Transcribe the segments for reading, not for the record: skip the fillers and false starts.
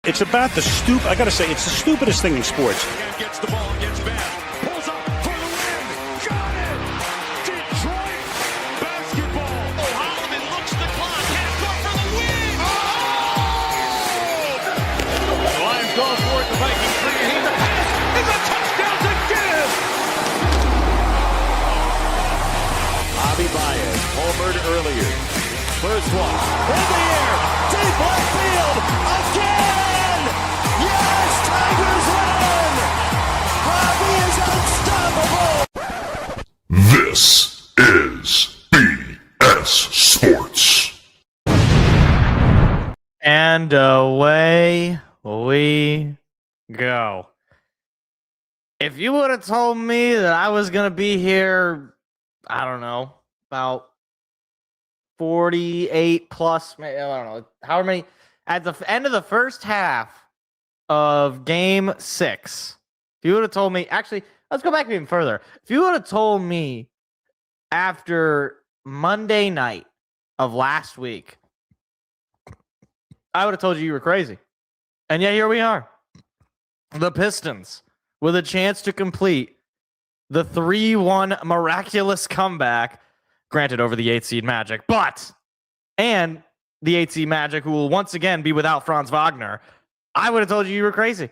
It's about the I gotta say, it's the stupidest thing in sports. Gets the ball, gets back, pulls up for the win. Got it! Detroit basketball. Oh, Holloman looks the clock, has up for the win. Oh! The Lions go for it. The Vikings bring it in. The pass is a touchdown to give. Bobby Baez homered earlier. First one in the air, deep left field again. Yes, Tigers win! Bobby is unstoppable! This is BS Sports. And away we go. If you would have told me that I was going to be here, I don't know, about 48 plus, I don't know, however many, at the end of the first half of game 6, if you would have told me, actually, let's go back even further. If you would have told me after Monday night of last week, I would have told you were crazy. And yet here we are. The Pistons with a chance to complete the 3-1 miraculous comeback, granted over the 8 seed Magic, and the 8 seed Magic, who will once again be without Franz Wagner. I would have told you were crazy.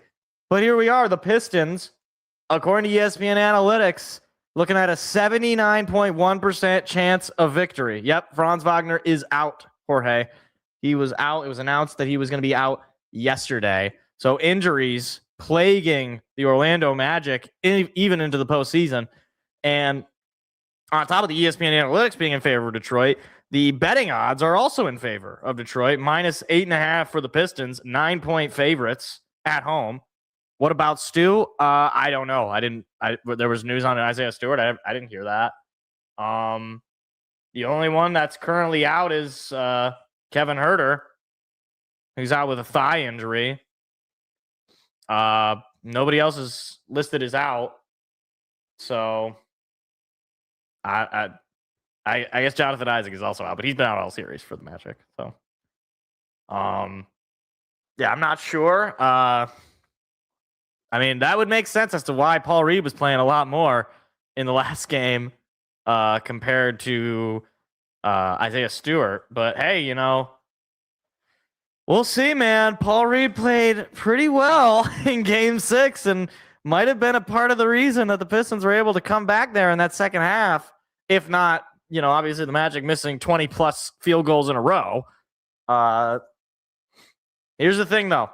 But here we are, the Pistons, according to ESPN Analytics, looking at a 79.1% chance of victory. Yep, Franz Wagner is out, Jorge. He was out. It was announced that he was going to be out yesterday. So injuries plaguing the Orlando Magic even into the postseason. And on top of the ESPN Analytics being in favor of Detroit, the betting odds are also in favor of Detroit. Minus 8.5 for the Pistons, 9-point favorites at home. What about Stu? I don't know. There was news on Isaiah Stewart. I didn't hear that. The only one that's currently out is Kevin Huerter, who's out with a thigh injury. Nobody else is listed as out. So I guess Jonathan Isaac is also out, but he's been out all series for the Magic. So, yeah, I'm not sure. I mean, that would make sense as to why Paul Reed was playing a lot more in the last game compared to Isaiah Stewart. But hey, we'll see, man. Paul Reed played pretty well in Game 6 and might have been a part of the reason that the Pistons were able to come back there in that second half. If not, obviously the Magic missing 20-plus field goals in a row. Here's the thing, though.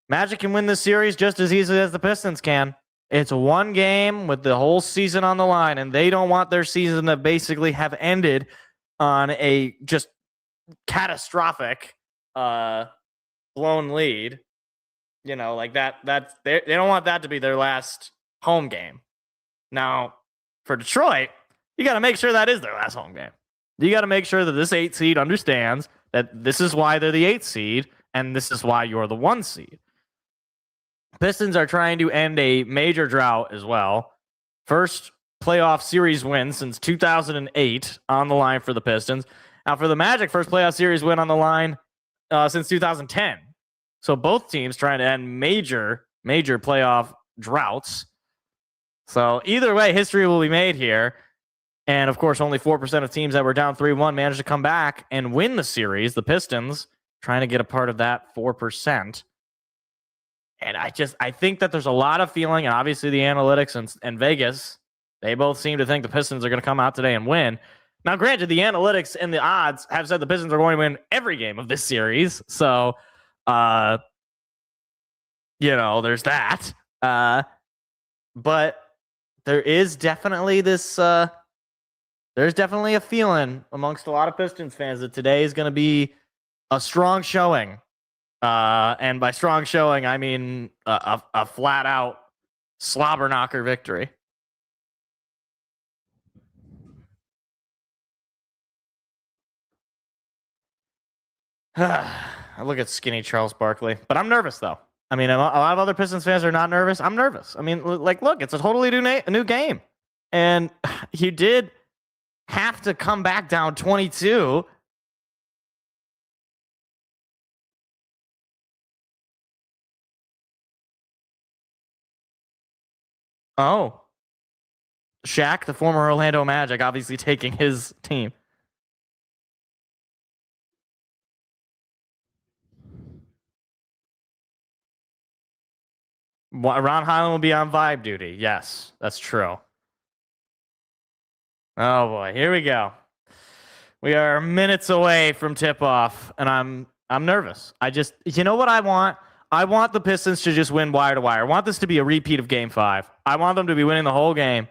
Magic can win this series just as easily as the Pistons can. It's one game with the whole season on the line, and they don't want their season to basically have ended on a just catastrophic blown lead. Like that. They don't want that to be their last home game. Now, for Detroit, you got to make sure that is their last home game. You got to make sure that this 8 seed understands that this is why they're the 8 seed, and this is why you're the 1 seed. Pistons are trying to end a major drought as well. First playoff series win since 2008 on the line for the Pistons. Now for the Magic, first playoff series win on the line since 2010. So both teams trying to end major playoff droughts. So either way, history will be made here. And of course, only 4% of teams that were down 3-1 managed to come back and win the series. The Pistons trying to get a part of that 4%. And I think that there's a lot of feeling, and obviously the analytics and Vegas, they both seem to think the Pistons are going to come out today and win. Now, granted, the analytics and the odds have said the Pistons are going to win every game of this series. So, there's that. But there is definitely there's definitely a feeling amongst a lot of Pistons fans that today is going to be a strong showing. And by strong showing, I mean a flat-out slobber knocker victory. I look at skinny Charles Barkley, but I'm nervous though. I mean, a lot of other Pistons fans are not nervous. I'm nervous. I mean, look, it's a totally new game, and you did have to come back down 22 Oh. Shaq, the former Orlando Magic, obviously taking his team. Ron Highland will be on vibe duty. Yes, that's true. Oh boy, here we go. We are minutes away from tip off, and I'm nervous. You know what I want? I want the Pistons to just win wire to wire. I want this to be a repeat of Game 5. I want them to be winning the whole game.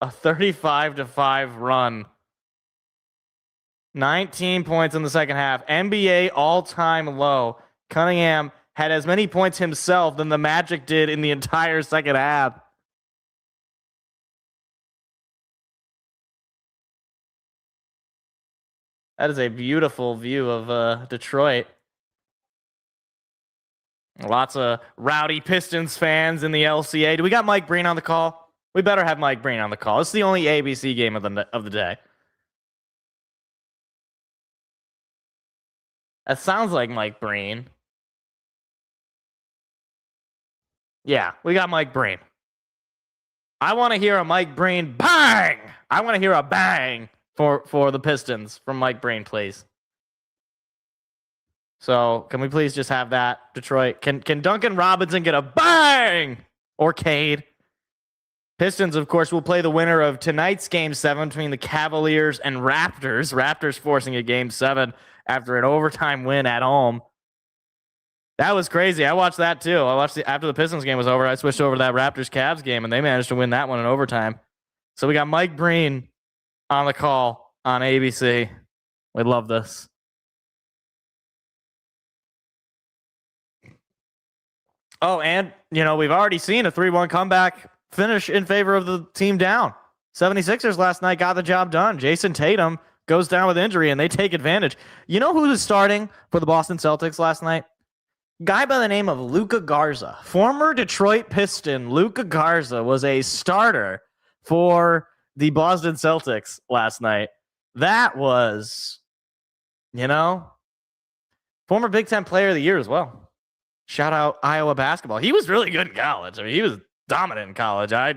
A 35-5 run. 19 points in the second half. NBA all-time low. Cunningham had as many points himself than the Magic did in the entire second half. That is a beautiful view of Detroit. Lots of rowdy Pistons fans in the LCA. Do we got Mike Breen on the call? We better have Mike Breen on the call. It's the only ABC game of the day. That sounds like Mike Breen. Yeah, we got Mike Breen. I want to hear a Mike Breen bang. I want to hear a bang for the Pistons from Mike Breen, please. So can we please just have that, Detroit? Can Duncan Robinson get a bang or Cade? Pistons, of course, will play the winner of tonight's Game 7 between the Cavaliers and Raptors. Raptors forcing a Game 7 after an overtime win at home. That was crazy. I watched that too. After the Pistons game was over, I switched over to that Raptors-Cavs game, and they managed to win that one in overtime. So we got Mike Breen on the call on ABC. We love this. Oh, and, we've already seen a 3-1 comeback finish in favor of the team down. 76ers last night got the job done. Jason Tatum goes down with injury, and they take advantage. You know who was starting for the Boston Celtics last night? Guy by the name of Luka Garza. Former Detroit Piston Luka Garza was a starter for the Boston Celtics last night. That was, former Big Ten Player of the Year as well. Shout out Iowa basketball. He was really good in college. I mean, he was dominant in college. I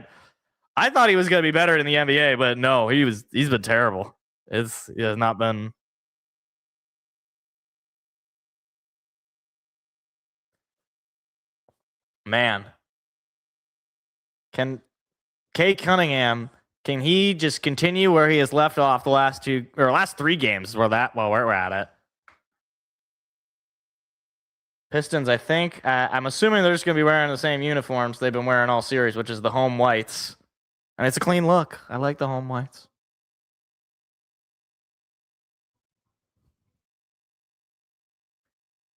thought he was going to be better in the NBA, but no, he's been terrible. He has not been. Man, can Kate Cunningham, can he just continue where he has left off the last 3 games where we're at it? Pistons, I think. I'm assuming they're just going to be wearing the same uniforms they've been wearing all series, which is the home whites. And it's a clean look. I like the home whites.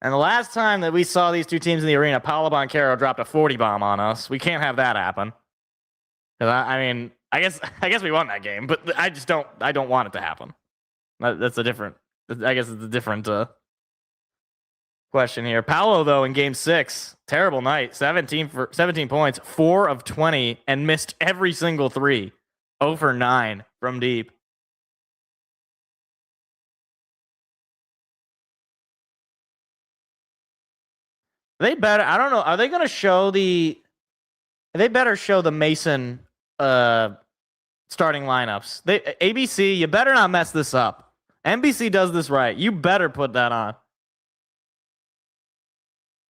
And the last time that we saw these two teams in the arena, Paolo Banchero dropped a 40 bomb on us. We can't have that happen. I guess we won that game, but I don't want it to happen. That's a different, I guess it's a different question here. Paolo, though, in Game 6, terrible night. 17 points, 4 of 20, and missed every single 3. 0 for 9 from deep. They better. I don't know. Are they going to show the? They better show the Mason starting lineups. ABC, you better not mess this up. NBC does this right. You better put that on.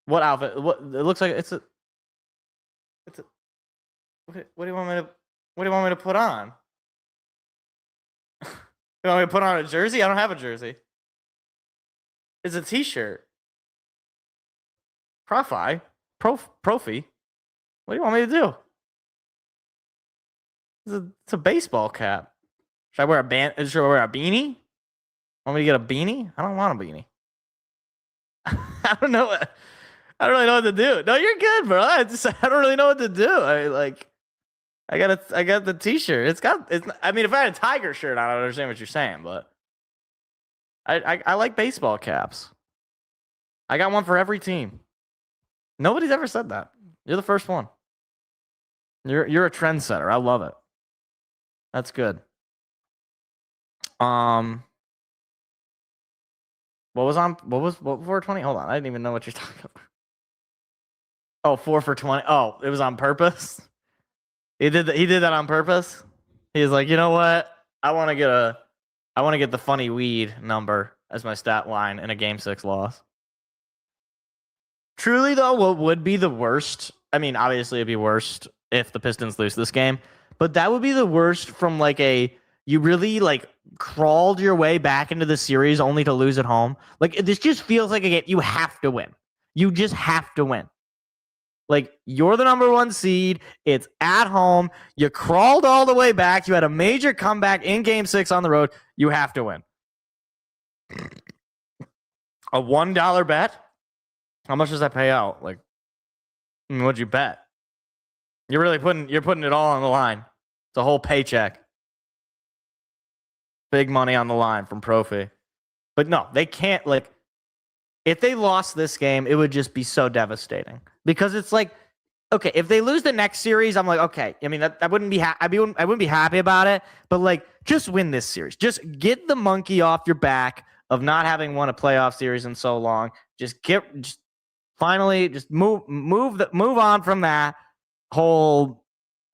What outfit? What it looks like? It's a. What do you want me to? What do you want me to put on? You want me to put on a jersey? I don't have a jersey. It's a T-shirt. Profi. Profi. What do you want me to do? It's a baseball cap. Should I wear should I wear a beanie? Want me to get a beanie? I don't want a beanie. I don't know. I don't really know what to do. No, you're good, bro. I don't really know what to do. I got the T-shirt. I mean, if I had a Tiger shirt on, I would understand what you're saying, but I like baseball caps. I got one for every team. Nobody's ever said that. You're the first one. You're a trendsetter. I love it. That's good. What was 420? Hold on. I didn't even know what you're talking about. Oh, 4 for 20. Oh, it was on purpose. He did that on purpose. He was like, you know what? I want to get the funny weed number as my stat line in a game 6 loss. Truly though, what would be the worst? I mean, obviously it'd be worst if the Pistons lose this game, but that would be the worst from like you really like crawled your way back into the series only to lose at home. Like this just feels like a game you have to win. You just have to win. Like you're the number 1 seed. It's at home. You crawled all the way back. You had a major comeback in game 6 on the road. You have to win. A $1 bet? How much does that pay out? Like, I mean, what'd you bet? You're putting it all on the line. It's a whole paycheck. Big money on the line from Profi. But no, they can't, like, if they lost this game, it would just be so devastating. Because it's like, okay, if they lose the next series, I'm like, okay. I mean, I wouldn't be I wouldn't be happy about it, but like, just win this series. Just get the monkey off your back of not having won a playoff series in so long. Finally move on from that whole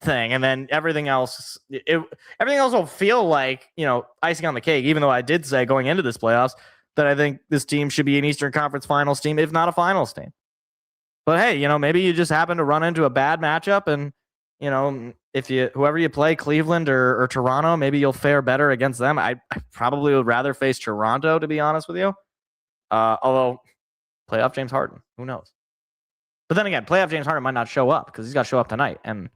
thing, and then everything else will feel like, you know, icing on the cake. Even though I did say going into this playoffs that I think this team should be an Eastern Conference Finals team, if not a Finals team. But hey, you know, maybe you just happen to run into a bad matchup, and you know, whoever you play, Cleveland or Toronto, maybe you'll fare better against them. I probably would rather face Toronto, to be honest with you. Although playoff James Harden, who knows? But then again, playoff James Harden might not show up because he's got to show up tonight, and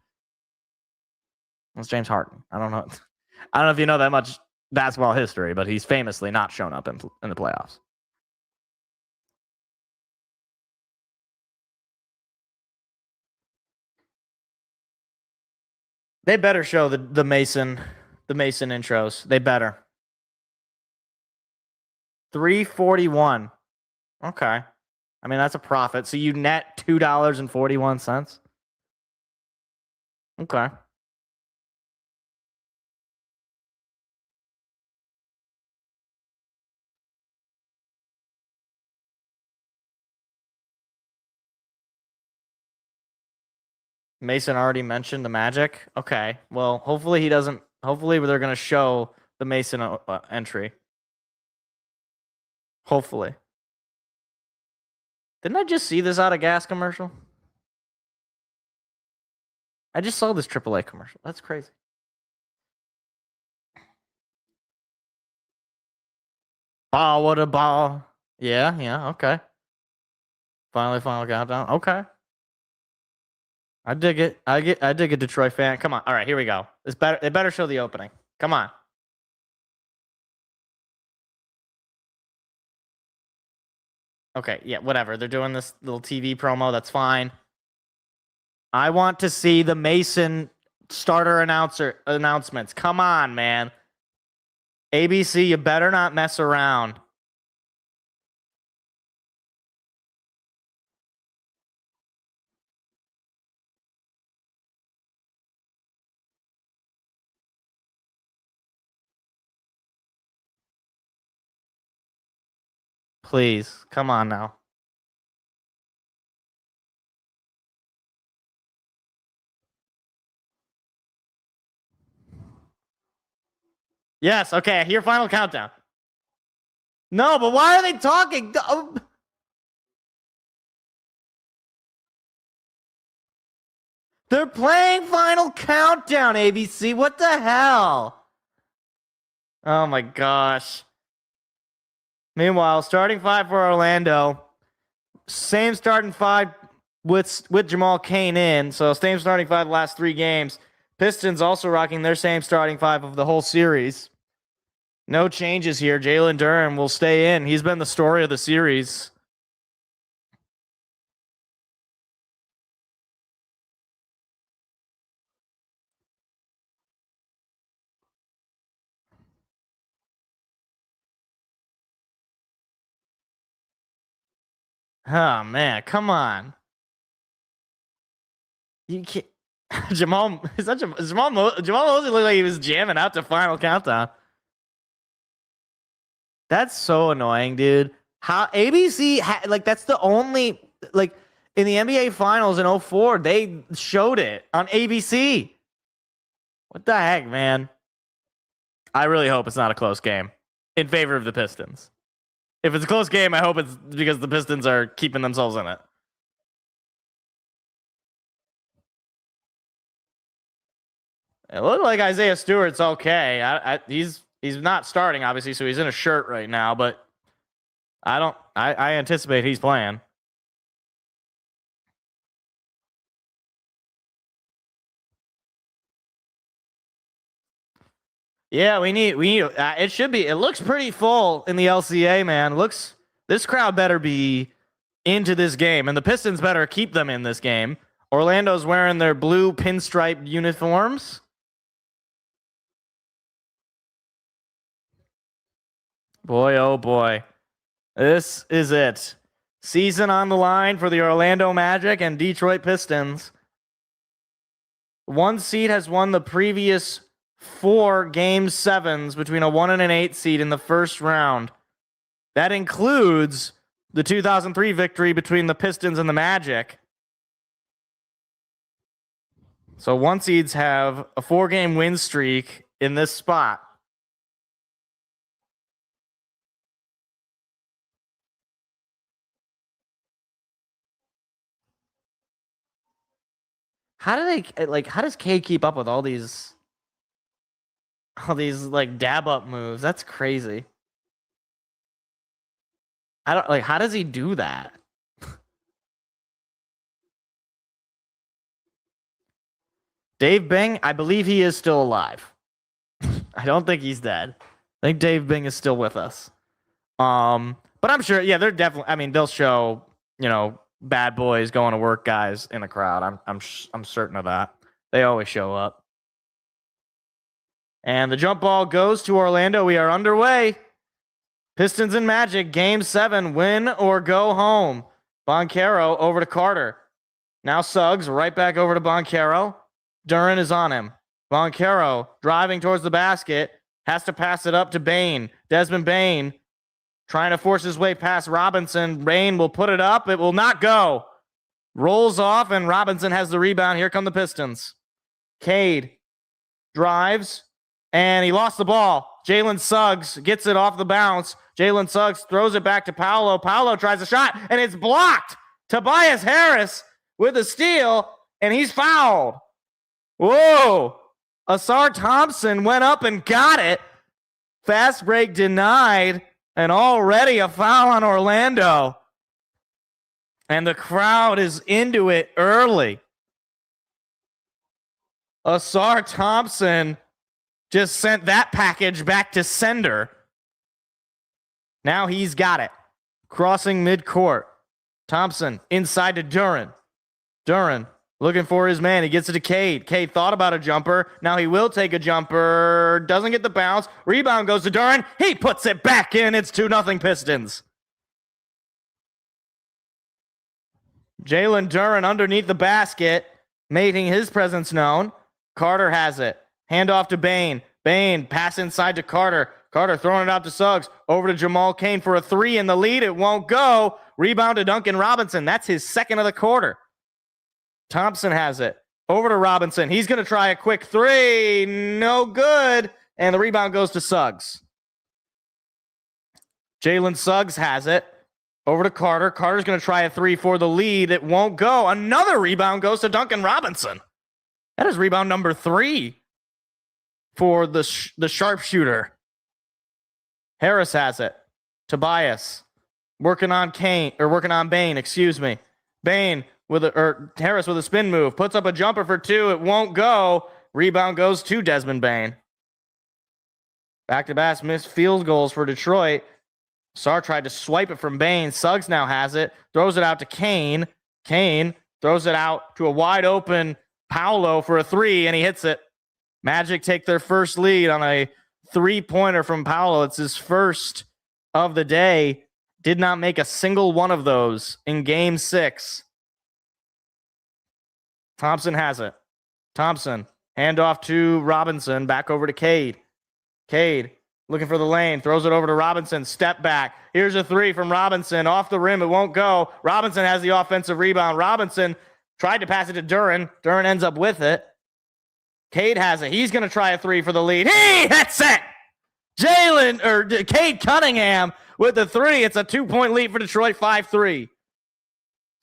it's James Harden. I don't know if you know that much basketball history, but he's famously not shown up in the playoffs. They better show the Mason intros. They better. 341. Okay. I mean, that's a profit. So you net $2.41. Okay. Mason already mentioned the Magic. Okay. Well, hopefully he doesn't. Hopefully they're going to show the Mason entry. Hopefully. Didn't I just see this out of gas commercial? I just saw this AAA commercial. That's crazy. Ball, what a ball. Yeah, okay. Final countdown. Okay. I dig it. I dig a Detroit fan. Come on. All right, here we go. They better show the opening. Come on. Okay, yeah, whatever. They're doing this little TV promo. That's fine. I want to see the Mason starter announcements. Come on, man. ABC, you better not mess around. Please, come on now. Yes, okay, your final countdown. No, but why are they talking? They're playing Final Countdown, ABC. What the hell? Oh my gosh. Meanwhile, starting 5 for Orlando. Same starting 5 with Jamal Cain in. So same starting 5 last 3 games. Pistons also rocking their same starting 5 of the whole series. No changes here. Jalen Duren will stay in. He's been the story of the series. Oh, man. Come on. You can't. Jamal Mosley looked like he was jamming out to Final Countdown. That's so annoying, dude. How ABC like that's the only like in the NBA Finals in 04. They showed it on ABC. What the heck, man? I really hope it's not a close game in favor of the Pistons. If it's a close game, I hope it's because the Pistons are keeping themselves in it. It looked like Isaiah Stewart's okay. He's not starting, obviously, so he's in a shirt right now, but I anticipate he's playing. Yeah, we need it should be. It looks pretty full in the LCA, man. This crowd better be into this game, and the Pistons better keep them in this game. Orlando's wearing their blue pinstripe uniforms. Boy, oh boy. This is it. Season on the line for the Orlando Magic and Detroit Pistons. One seed has won the previous 4 game 7s between a 1 and an 8 seed in the first round. That includes the 2003 victory between the Pistons and the Magic. So one seeds have a 4-game win streak in this spot. How does K keep up with all these like dab up moves? That's crazy. How does he do that? Dave Bing, I believe he is still alive. I don't think he's dead. I think Dave Bing is still with us. But I'm sure, yeah, they're definitely, they'll show, bad boys going to work guys in the crowd. I'm certain of that. They always show up. And the jump ball goes to Orlando. We are underway. Pistons and Magic, Game 7, win or go home. Boncaro over to Carter. Now Suggs, right back over to Boncaro. Duren is on him. Boncaro driving towards the basket. Has to pass it up to Bane. Desmond Bane trying to force his way past Robinson. Bane will put it up. It will not go. Rolls off, and Robinson has the rebound. Here come the Pistons. Cade drives, and he lost the ball. Jalen Suggs gets it off the bounce. Jalen Suggs throws it back to Paolo. Paolo tries a shot, and it's blocked. Tobias Harris with a steal, and he's fouled. Whoa. Asar Thompson went up and got it. Fast break denied, and already a foul on Orlando. And the crowd is into it early. Asar Thompson just sent that package back to sender. Now he's got it. Crossing midcourt. Thompson inside to Duren. Duren looking for his man. He gets it to Cade. Cade thought about a jumper. Now he will take a jumper. Doesn't get the bounce. Rebound goes to Duren. He puts it back in. It's 2-0 Pistons. Jalen Duren underneath the basket, making his presence known. Carter has it. Handoff to Bane. Bane pass inside to Carter. Carter throwing it out to Suggs. Over to Jamal Cain for a 3 in the lead. It won't go. Rebound to Duncan Robinson. That's his second of the quarter. Thompson has it. Over to Robinson. He's going to try a quick 3. No good. And the rebound goes to Suggs. Jalen Suggs has it. Over to Carter. Carter's going to try a 3 for the lead. It won't go. Another rebound goes to Duncan Robinson. That is rebound number 3 for the sharpshooter. Harris has it. Tobias working on Bane, excuse me. Bane Harris with a spin move, puts up a jumper for 2. It won't go. Rebound goes to Desmond Bane. Back-to-back missed field goals for Detroit. Sar tried to swipe it from Bane. Suggs now has it. Throws it out to Kane. Kane throws it out to a wide open Paolo for a 3, and he hits it. Magic take their first lead on a 3-pointer from Paolo. It's his first of the day. Did not make a single one of those in Game 6. Thompson has it. Thompson, handoff to Robinson, back over to Cade. Cade Looking for the lane. Throws it over to Robinson. Step back. Here's a three from Robinson. Off the rim. It won't go. Robinson has the offensive rebound. Robinson tried to pass it to Duren. Duren ends up with it. Cade has it. He's going to try a three for the lead. He hits it! Cade Cunningham with the three. It's a 2-point lead for Detroit, 5-3.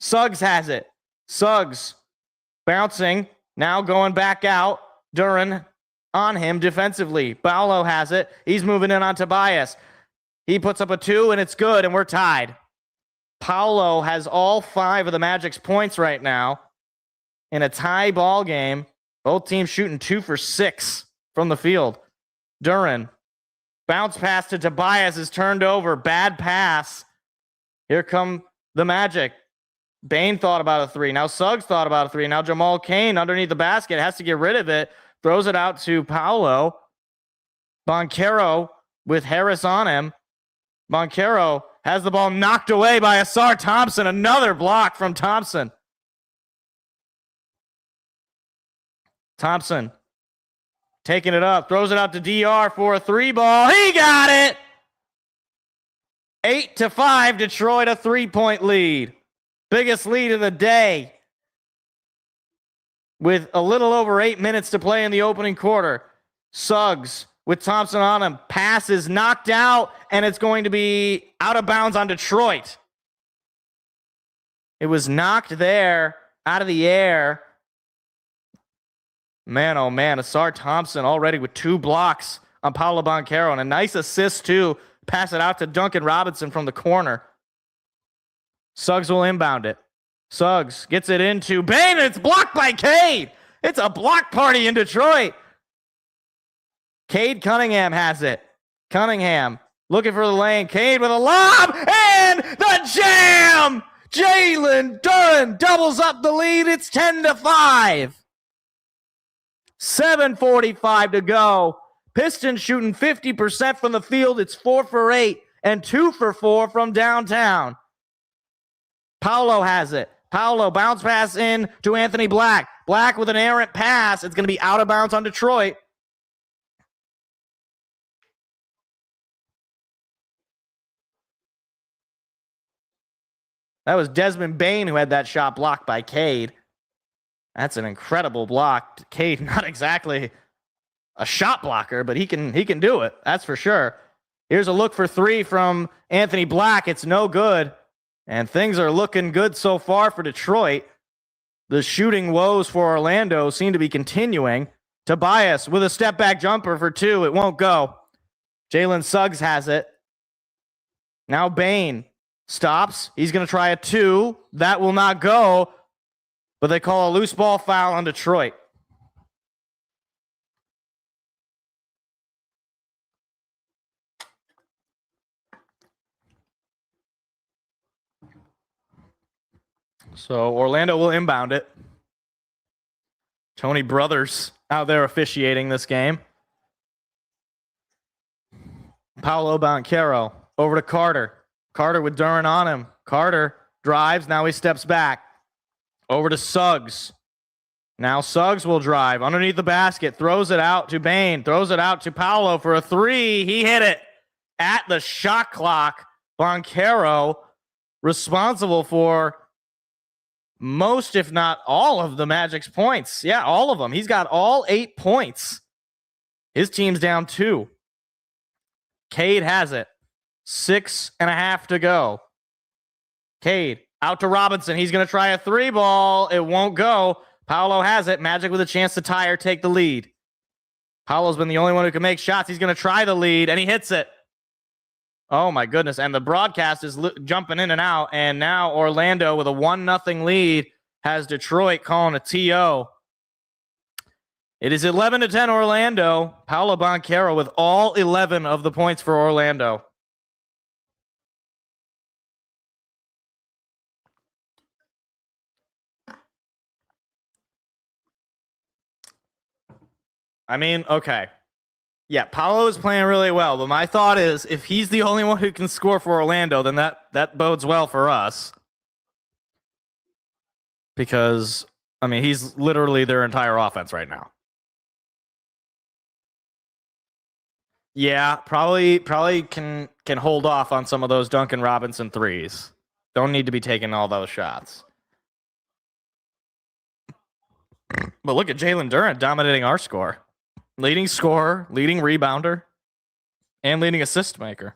Suggs has it. Suggs bouncing. Now going back out. Duren on him defensively. Paolo has it. He's moving in on Tobias. He puts up a 2, and it's good, and we're tied. Paolo has all 5 of the Magic's points right now in a tie ball game. Both teams shooting 2 for 6 from the field. Duren. Bounce pass to Tobias is turned over. Bad pass. Here come the Magic. Bane thought about a 3. Now Suggs thought about a 3. Now Jamal Cain underneath the basket has to get rid of it. Throws it out to Paolo. Banchero with Harris on him. Banchero has the ball knocked away by Asar Thompson. Another block from Thompson. Thompson taking it up. Throws it out to DR for a 3 ball. He got it! 8-5. Detroit a 3-point lead. Biggest lead of the day. With a little over 8 minutes to play in the opening quarter. Suggs with Thompson on him. Pass is knocked out, and it's going to be out of bounds on Detroit. It was knocked there, out of the air. Man, oh man, Asar Thompson already with 2 blocks on Paolo Banchero, and a nice assist too. Pass it out to Duncan Robinson from the corner. Suggs will inbound it. Suggs gets it into Bane. It's blocked by Cade. It's a block party in Detroit. Cade Cunningham has it. Cunningham looking for the lane. Cade with a lob and the jam. Jalen Duren doubles up the lead. It's 10-5. 7:45 to go. Pistons shooting 50% from the field. It's 4 for 8 and 2 for 4 from downtown. Paolo has it. Paolo bounce pass in to Anthony Black. Black with an errant pass. It's going to be out of bounds on Detroit. That was Desmond Bane who had that shot blocked by Cade. That's an incredible block. Cade, not exactly a shot blocker, but he can do it. That's for sure. Here's a look for 3 from Anthony Black. It's no good. And things are looking good so far for Detroit. The shooting woes for Orlando seem to be continuing. Tobias with a step back jumper for 2. It won't go. Jalen Suggs has it. Now Bane stops. He's going to try a 2. That will not go. But they call a loose ball foul on Detroit. So Orlando will inbound it. Tony Brothers out there officiating this game. Paolo Banchero over to Carter. Carter with Duren on him. Carter drives. Now he steps back. Over to Suggs. Now Suggs will drive underneath the basket. Throws it out to Bane. Throws it out to Paolo for a 3. He hit it at the shot clock. Banchero responsible for most, if not all, of the Magic's points. Yeah, all of them. He's got all 8 points. His team's down 2. Cade has it. 6.5 to go. Cade out to Robinson. He's going to try a 3 ball. It won't go. Paolo has it. Magic with a chance to tie or take the lead. Paolo's been the only one who can make shots. He's going to try the lead, and he hits it. Oh, my goodness. And the broadcast is jumping in and out. And now Orlando with a 1-0 lead has Detroit calling a TO. It is 11-10 Orlando. Paolo Banchero with all 11 of the points for Orlando. I mean, okay. Yeah, Paolo is playing really well, but my thought is if he's the only one who can score for Orlando, then that bodes well for us. Because, I mean, he's literally their entire offense right now. Yeah, probably can hold off on some of those Duncan Robinson threes. Don't need to be taking all those shots. But look at Jalen Durant dominating our score. Leading scorer, leading rebounder, and leading assist maker.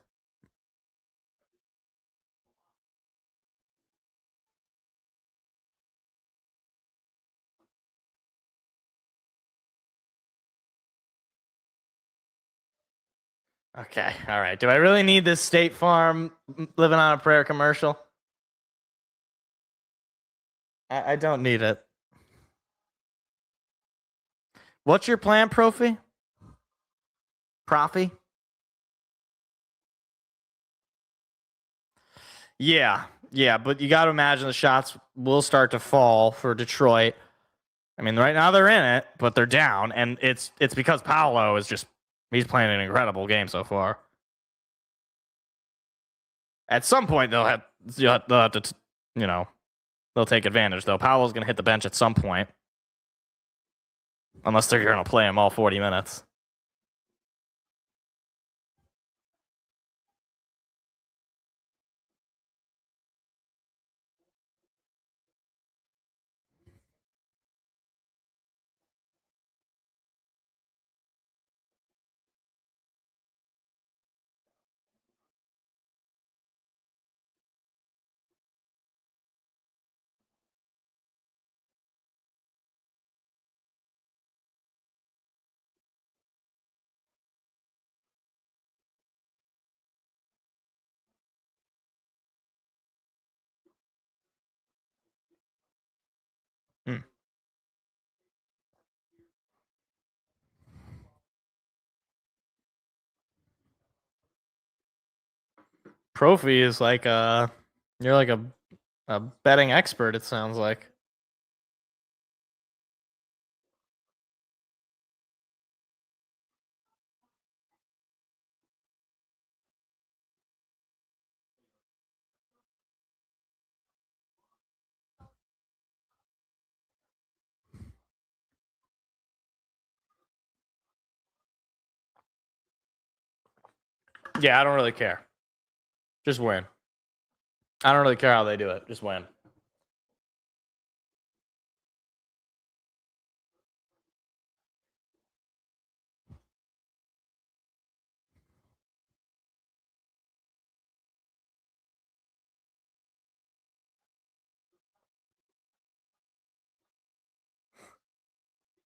Okay, all right. Do I really need this State Farm living on a prayer commercial? I don't need it. What's your plan, Profi? Profi? Yeah, but you got to imagine the shots will start to fall for Detroit. I mean, right now they're in it, but they're down, and it's because Paolo is just he's playing an incredible game so far. At some point, they'll have to, they'll take advantage though. Paolo's going to hit the bench at some point, unless they're going to play him all 40 minutes. Profi is like you're like a betting expert, it sounds like. Yeah, I don't really care. Just win. I don't really care how they do it. Just win.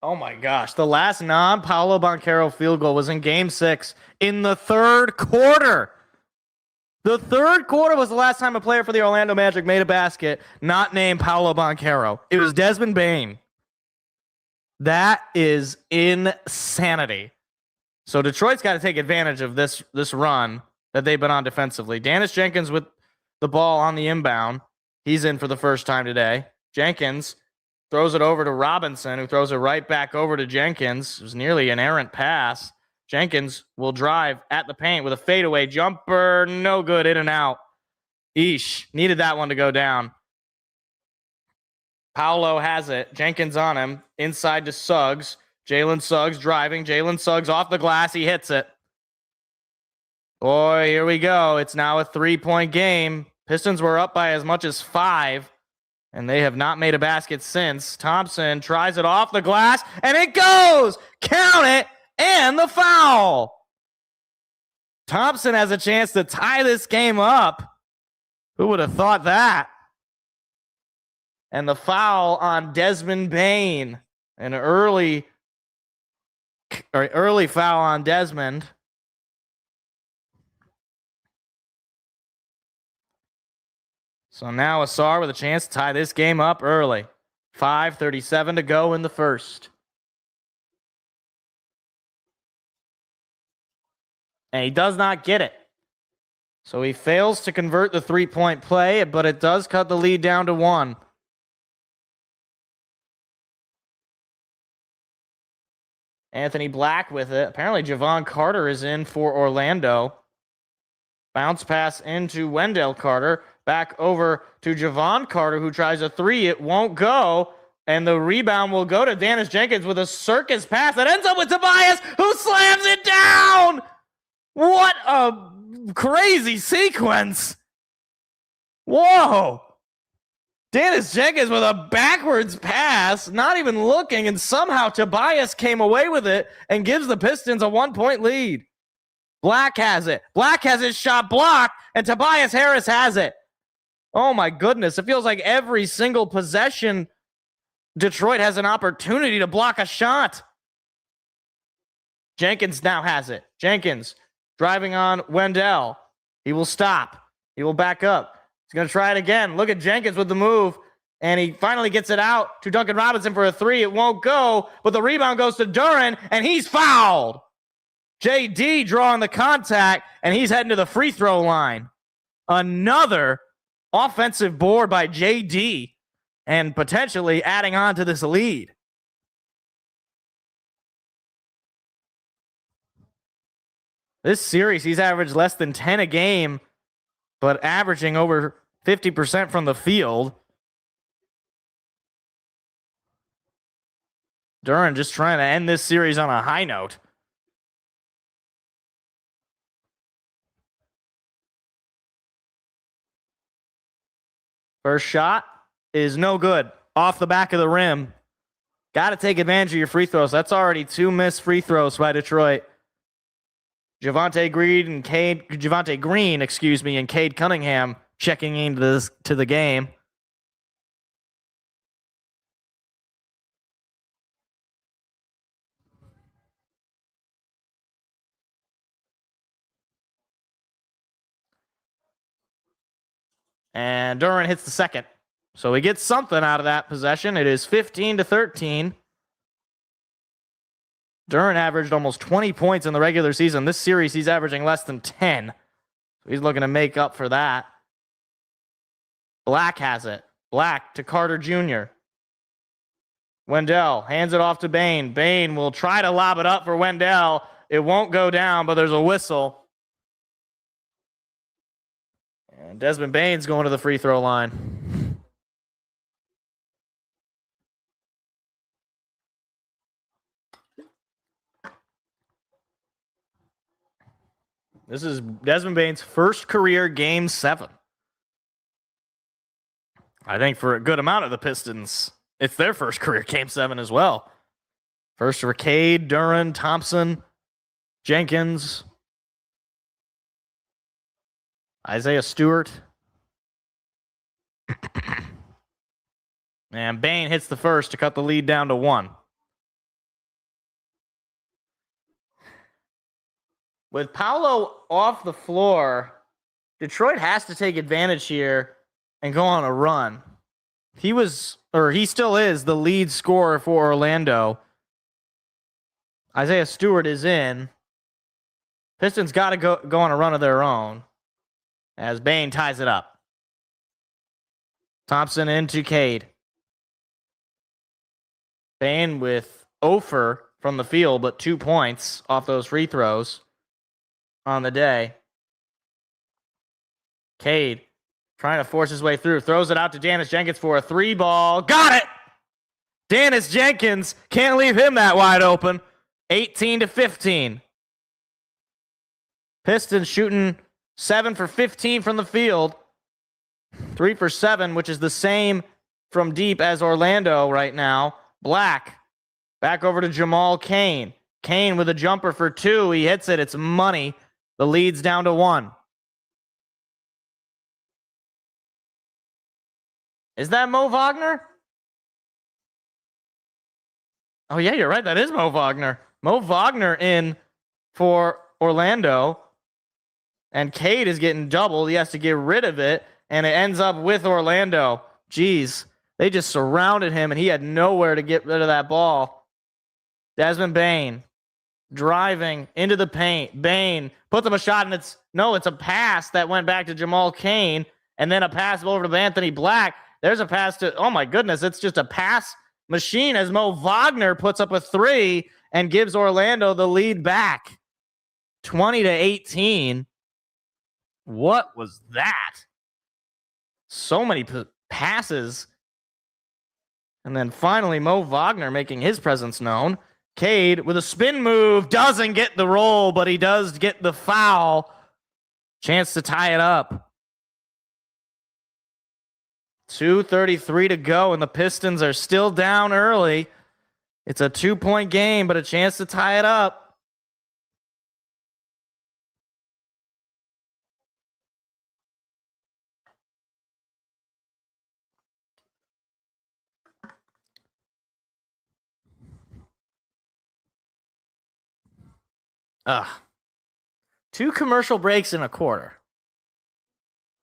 Oh my gosh. The last non-Paolo Banchero field goal was in game 6 in the third quarter. The third quarter was the last time a player for the Orlando Magic made a basket not named Paolo Banchero. It was Desmond Bane. That is insanity. So Detroit's got to take advantage of this run that they've been on defensively. Dennis Jenkins with the ball on the inbound. He's in for the first time today. Jenkins throws it over to Robinson, who throws it right back over to Jenkins. It was nearly an errant pass. Jenkins will drive at the paint with a fadeaway jumper. No good, in and out. Eesh, needed that one to go down. Paolo has it. Jenkins on him. Inside to Suggs. Jalen Suggs driving. Jalen Suggs off the glass. He hits it. Boy, here we go. It's now a 3-point game. Pistons were up by as much as 5. And they have not made a basket since. Thompson tries it off the glass, and it goes! Count it! And the foul! Thompson has a chance to tie this game up. Who would have thought that? And the foul on Desmond Bane. An early foul on Desmond. So now Asar with a chance to tie this game up early. 5:37 to go in the first. And he does not get it. So he fails to convert the 3-point play, but it does cut the lead down to 1. Anthony Black with it. Apparently Javon Carter is in for Orlando. Bounce pass into Wendell Carter. Back over to Javon Carter, who tries a 3. It won't go. And the rebound will go to Dennis Jenkins with a circus pass that ends up with Tobias, who slams it down. What a crazy sequence. Whoa. Dennis Jenkins with a backwards pass, not even looking, and somehow Tobias came away with it and gives the Pistons a 1-point lead. Black has it. Black has his shot blocked, and Tobias Harris has it. Oh my goodness. It feels like every single possession Detroit has an opportunity to block a shot. Jenkins now has it. Jenkins driving on Wendell. He will stop. He will back up. He's going to try it again. Look at Jenkins with the move. And he finally gets it out to Duncan Robinson for a three. It won't go, but the rebound goes to Duren, and he's fouled. JD drawing the contact, and he's heading to the free throw line. Another offensive board by JD, and potentially adding on to this lead. This series, he's averaged less than 10 a game, but averaging over 50% from the field. Duren just trying to end this series on a high note. First shot is no good. Off the back of the rim. Got to take advantage of your free throws. That's already 2 missed free throws by Detroit. Javonte Green, and Cade Cunningham checking into the game. And Duren hits the second. So he gets something out of that possession. It is 15-13. Duren averaged almost 20 points in the regular season. This series, he's averaging less than 10. So he's looking to make up for that. Black has it. Black to Carter Jr. Wendell hands it off to Bane. Bane will try to lob it up for Wendell. It won't go down, but there's a whistle. And Desmond Bane's going to the free throw line. This is Desmond Bane's first career Game 7. I think for a good amount of the Pistons, it's their first career Game 7 as well. First for Cade, Duren, Thompson, Jenkins, Isaiah Stewart. And Bane hits the first to cut the lead down to 1. With Paolo off the floor, Detroit has to take advantage here and go on a run. He still is the lead scorer for Orlando. Isaiah Stewart is in. Pistons got to go on a run of their own as Bane ties it up. Thompson into Cade. Bane with 0 from the field, but 2 points off those free throws on the day. Cade trying to force his way through. Throws it out to Dennis Jenkins for a 3-ball. Got it! Dennis Jenkins, can't leave him that wide open. 18-15. Pistons shooting 7 for 15 from the field. 3 for 7, which is the same from deep as Orlando right now. Black. Back over to Jamal Cain. Cain with a jumper for 2. He hits it. It's money. The lead's down to 1. Is that Mo Wagner? Oh, yeah, you're right. That is Mo Wagner. Mo Wagner in for Orlando. And Cade is getting doubled. He has to get rid of it. And it ends up with Orlando. Jeez. They just surrounded him, and he had nowhere to get rid of that ball. Desmond Bane driving into the paint. Bane puts up a shot, and it's a pass that went back to Jamal Cain, and then a pass over to Anthony Black. There's a pass to, oh my goodness, it's just a pass machine as Mo Wagner puts up a 3 and gives Orlando the lead back. 20-18. What was that? So many passes. And then finally, Mo Wagner making his presence known. Cade with a spin move doesn't get the roll, but he does get the foul. Chance to tie it up. 2:33 to go, and the Pistons are still down early. It's a 2-point game, but a chance to tie it up. Ugh. 2 commercial breaks in a quarter.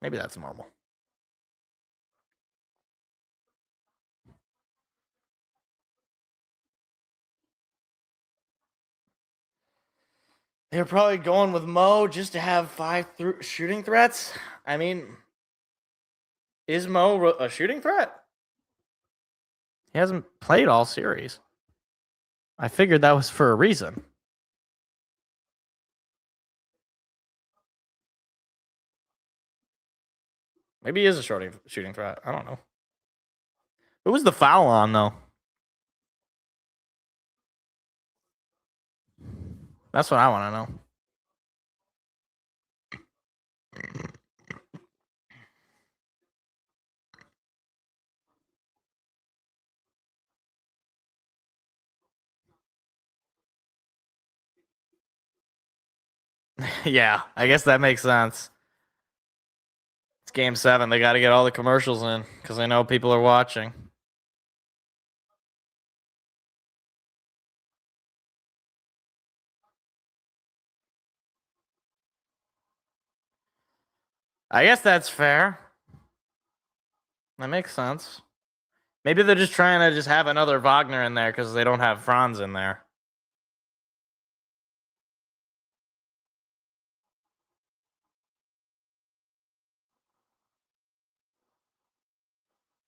Maybe that's normal. They're probably going with Mo just to have 5 shooting threats. I mean, is Mo a shooting threat? He hasn't played all series. I figured that was for a reason. Maybe he is a shooting threat. I don't know. Who was the foul on, though? That's what I want to know. Yeah, I guess that makes sense. It's game 7. They got to get all the commercials in because I know people are watching. I guess that's fair. That makes sense. Maybe they're just trying to just have another Wagner in there because they don't have Franz in there.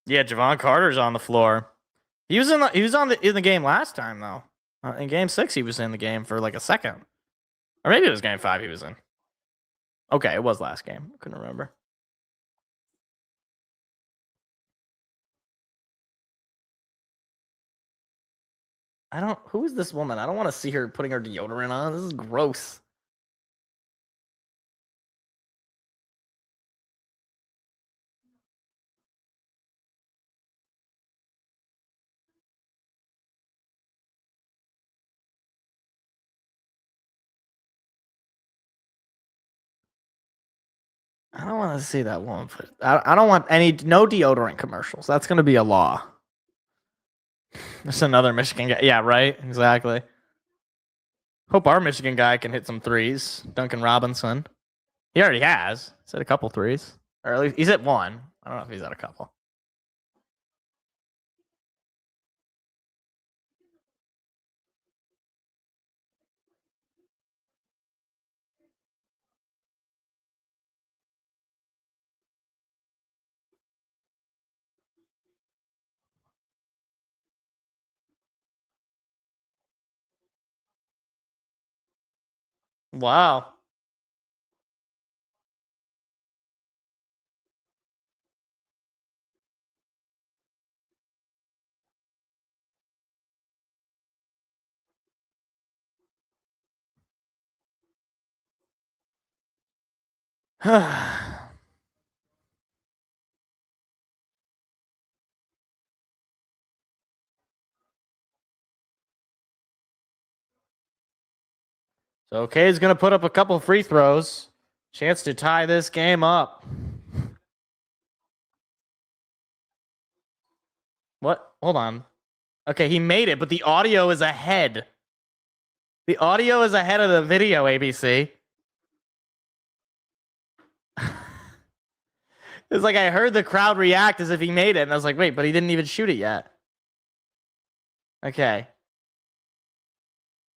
Yeah, Javon Carter's on the floor. He was in the game last time though. In game 6, he was in the game for like a second, or maybe it was game 5 he was in. Okay, it was last game. I couldn't remember. Who is this woman? I don't want to see her putting her deodorant on. This is gross. I don't want to see that woman. I don't want no deodorant commercials. That's going to be a law. There's another Michigan guy. Yeah, right. Exactly. Hope our Michigan guy can hit some threes. Duncan Robinson. He already has. He's hit a couple threes. Or at least he's at 1. I don't know if he's at a couple. Wow. So Kay's going to put up a couple free throws. Chance to tie this game up. What? Hold on. Okay, he made it, but the audio is ahead. The audio is ahead of the video, ABC. It's like I heard the crowd react as if he made it, and I was like, wait, but he didn't even shoot it yet. Okay.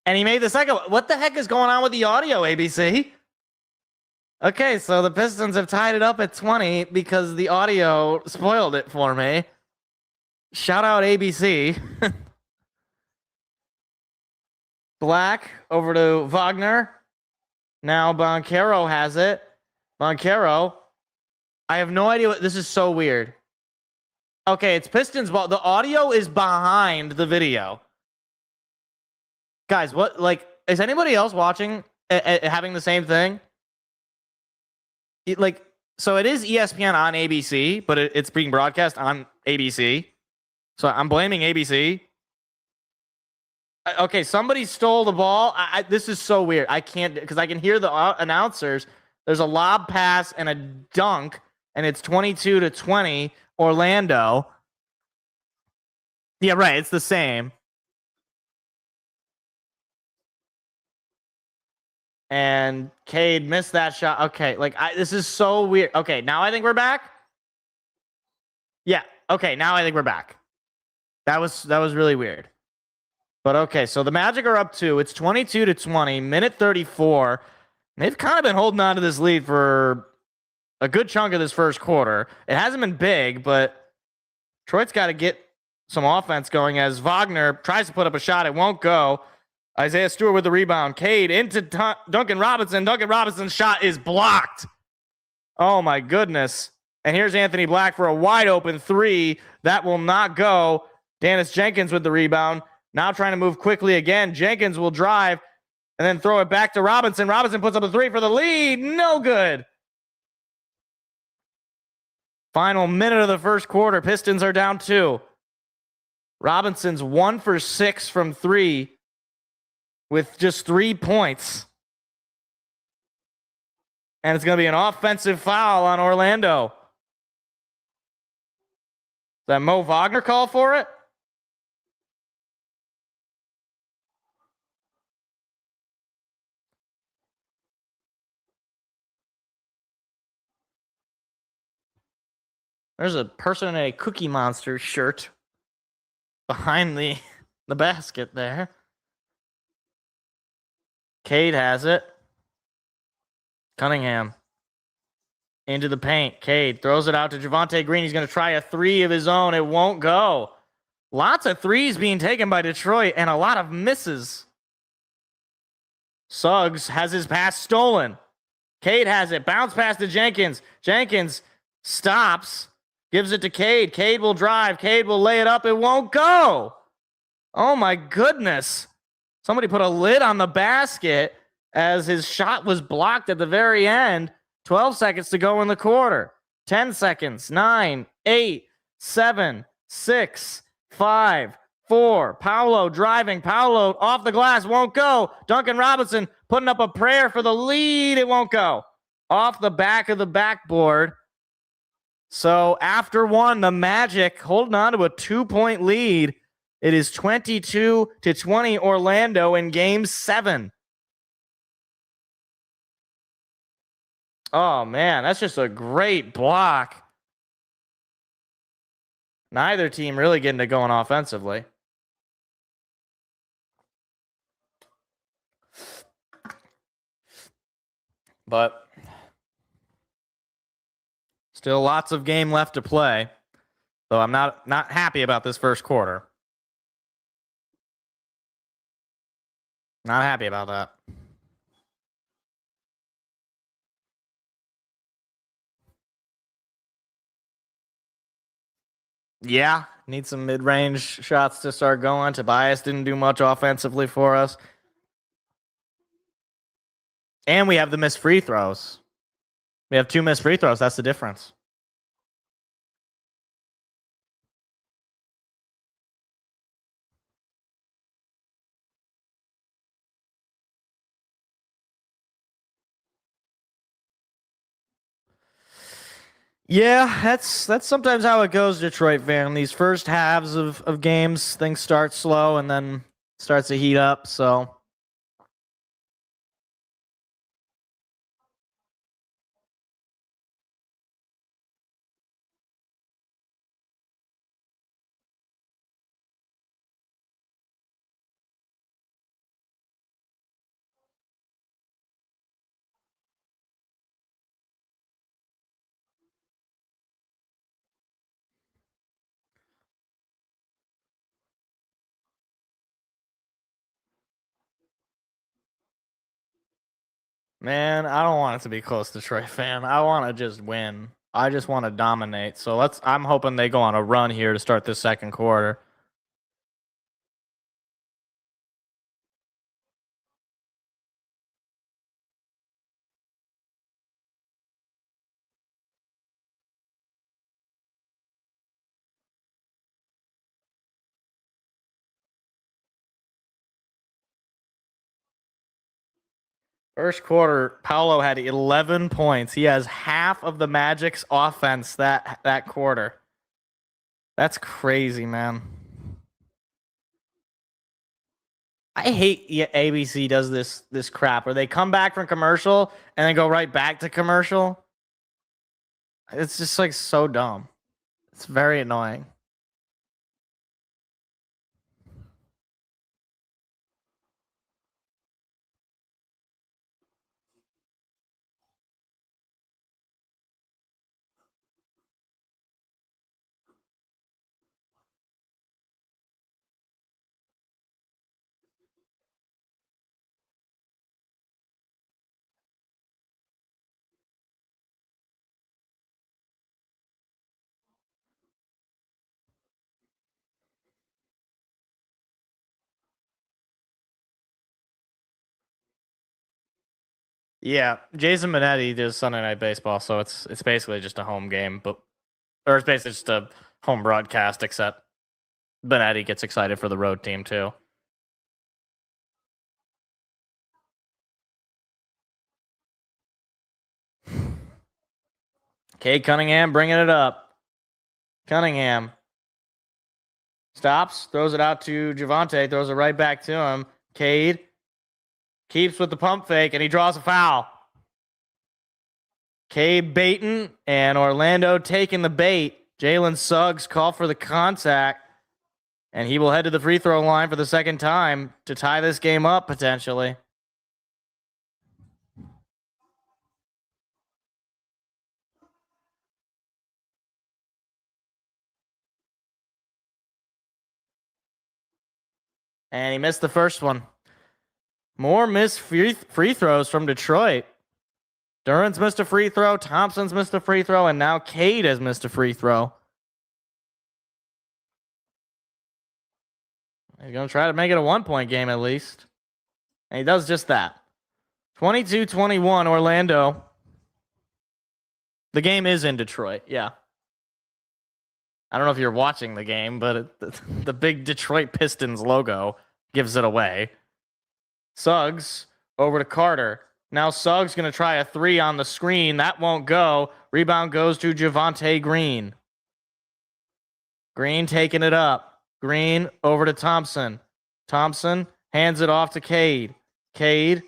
And he made the second one. What the heck is going on with the audio, ABC? Okay, so the Pistons have tied it up at 20 because the audio spoiled it for me. Shout out ABC. Black over to Wagner. Now Boncaro has it. Boncaro. I have no idea what this is. So weird. Okay, it's Pistons ball. The audio is behind the video. Guys, what, like, is anybody else watching having the same thing? So it is ESPN on ABC, but it's being broadcast on ABC. So I'm blaming ABC. Okay, somebody stole the ball. This is so weird. I can't, because I can hear the announcers. There's a lob pass and a dunk, and it's 22-20 Orlando. Yeah, right. It's the same. And Cade missed that shot. Okay, this is so weird. Okay, now I think we're back. Yeah. Okay, now I think we're back. That was really weird. But okay, so the Magic are up 2. It's 22-20, minute 34. They've kind of been holding on to this lead for a good chunk of this first quarter. It hasn't been big, but Detroit's got to get some offense going as Wagner tries to put up a shot. It won't go. Isaiah Stewart with the rebound. Cade into Duncan Robinson. Duncan Robinson's shot is blocked. Oh, my goodness. And here's Anthony Black for a wide open 3. That will not go. Dennis Jenkins with the rebound. Now trying to move quickly again. Jenkins will drive and then throw it back to Robinson. Robinson puts up a 3 for the lead. No good. Final minute of the first quarter. Pistons are down 2. Robinson's 1 for 6 from 3 with just 3 points. And it's going to be an offensive foul on Orlando. Is that Mo Wagner call for it? There's a person in a Cookie Monster shirt behind the basket there. Cade has it. Cunningham into the paint. Cade throws it out to Javonte Green. He's going to try a 3 of his own. It won't go. Lots of 3s being taken by Detroit and a lot of misses. Suggs has his pass stolen. Cade has it. Bounce pass to Jenkins. Jenkins stops. Gives it to Cade. Cade will drive. Cade will lay it up. It won't go. Oh, my goodness. Somebody put a lid on the basket as his shot was blocked at the very end. 12 seconds to go in the quarter. 10 seconds. 9, 8, 7, 6, 5, 4. Paolo driving. Paolo off the glass. Won't go. Duncan Robinson putting up a prayer for the lead. It won't go. Off the back of the backboard. So after 1, the Magic holding on to a 2-point lead. It is 22-20 Orlando in game 7. Oh, man, that's just a great block. Neither team really getting it going offensively. But still lots of game left to play. So I'm not happy about this first quarter. Not happy about that. Yeah, need some mid-range shots to start going. Tobias didn't do much offensively for us. And we have the missed free throws. We have 2 missed free throws. That's the difference. Yeah, that's sometimes how it goes, Detroit fan. These first halves of games, things start slow and then starts to heat up. So man, I don't want it to be close, Detroit fan. I want to just win. I just want to dominate. So I'm hoping they go on a run here to start this second quarter. First quarter, Paolo had 11 points. He has half of the Magic's offense that quarter. That's crazy, man. I hate ABC does this crap where they come back from commercial and then go right back to commercial. It's just like so dumb. It's very annoying. Yeah, Jason Benetti does Sunday Night Baseball, so it's basically just a home game, or it's basically just a home broadcast, except Benetti gets excited for the road team too. Cade Cunningham bringing it up. Cunningham stops, throws it out to Javonte, throws it right back to him. Cade keeps with the pump fake, and he draws a foul. Cade baiting, and Orlando taking the bait. Jalen Suggs called for the contact, and he will head to the free throw line for the second time to tie this game up, potentially. And he missed the first one. More missed free throws from Detroit. Duran's missed a free throw. Thompson's missed a free throw. And now Cade has missed a free throw. He's going to try to make it a 1-point game at least. And he does just that. 22-21 Orlando. The game is in Detroit. Yeah. I don't know if you're watching the game, but the big Detroit Pistons logo gives it away. Suggs over to Carter. Now Suggs going to try a three on the screen. That won't go. Rebound goes to Javonte Green. Green taking it up. Green over to Thompson. Thompson hands it off to Cade. Cade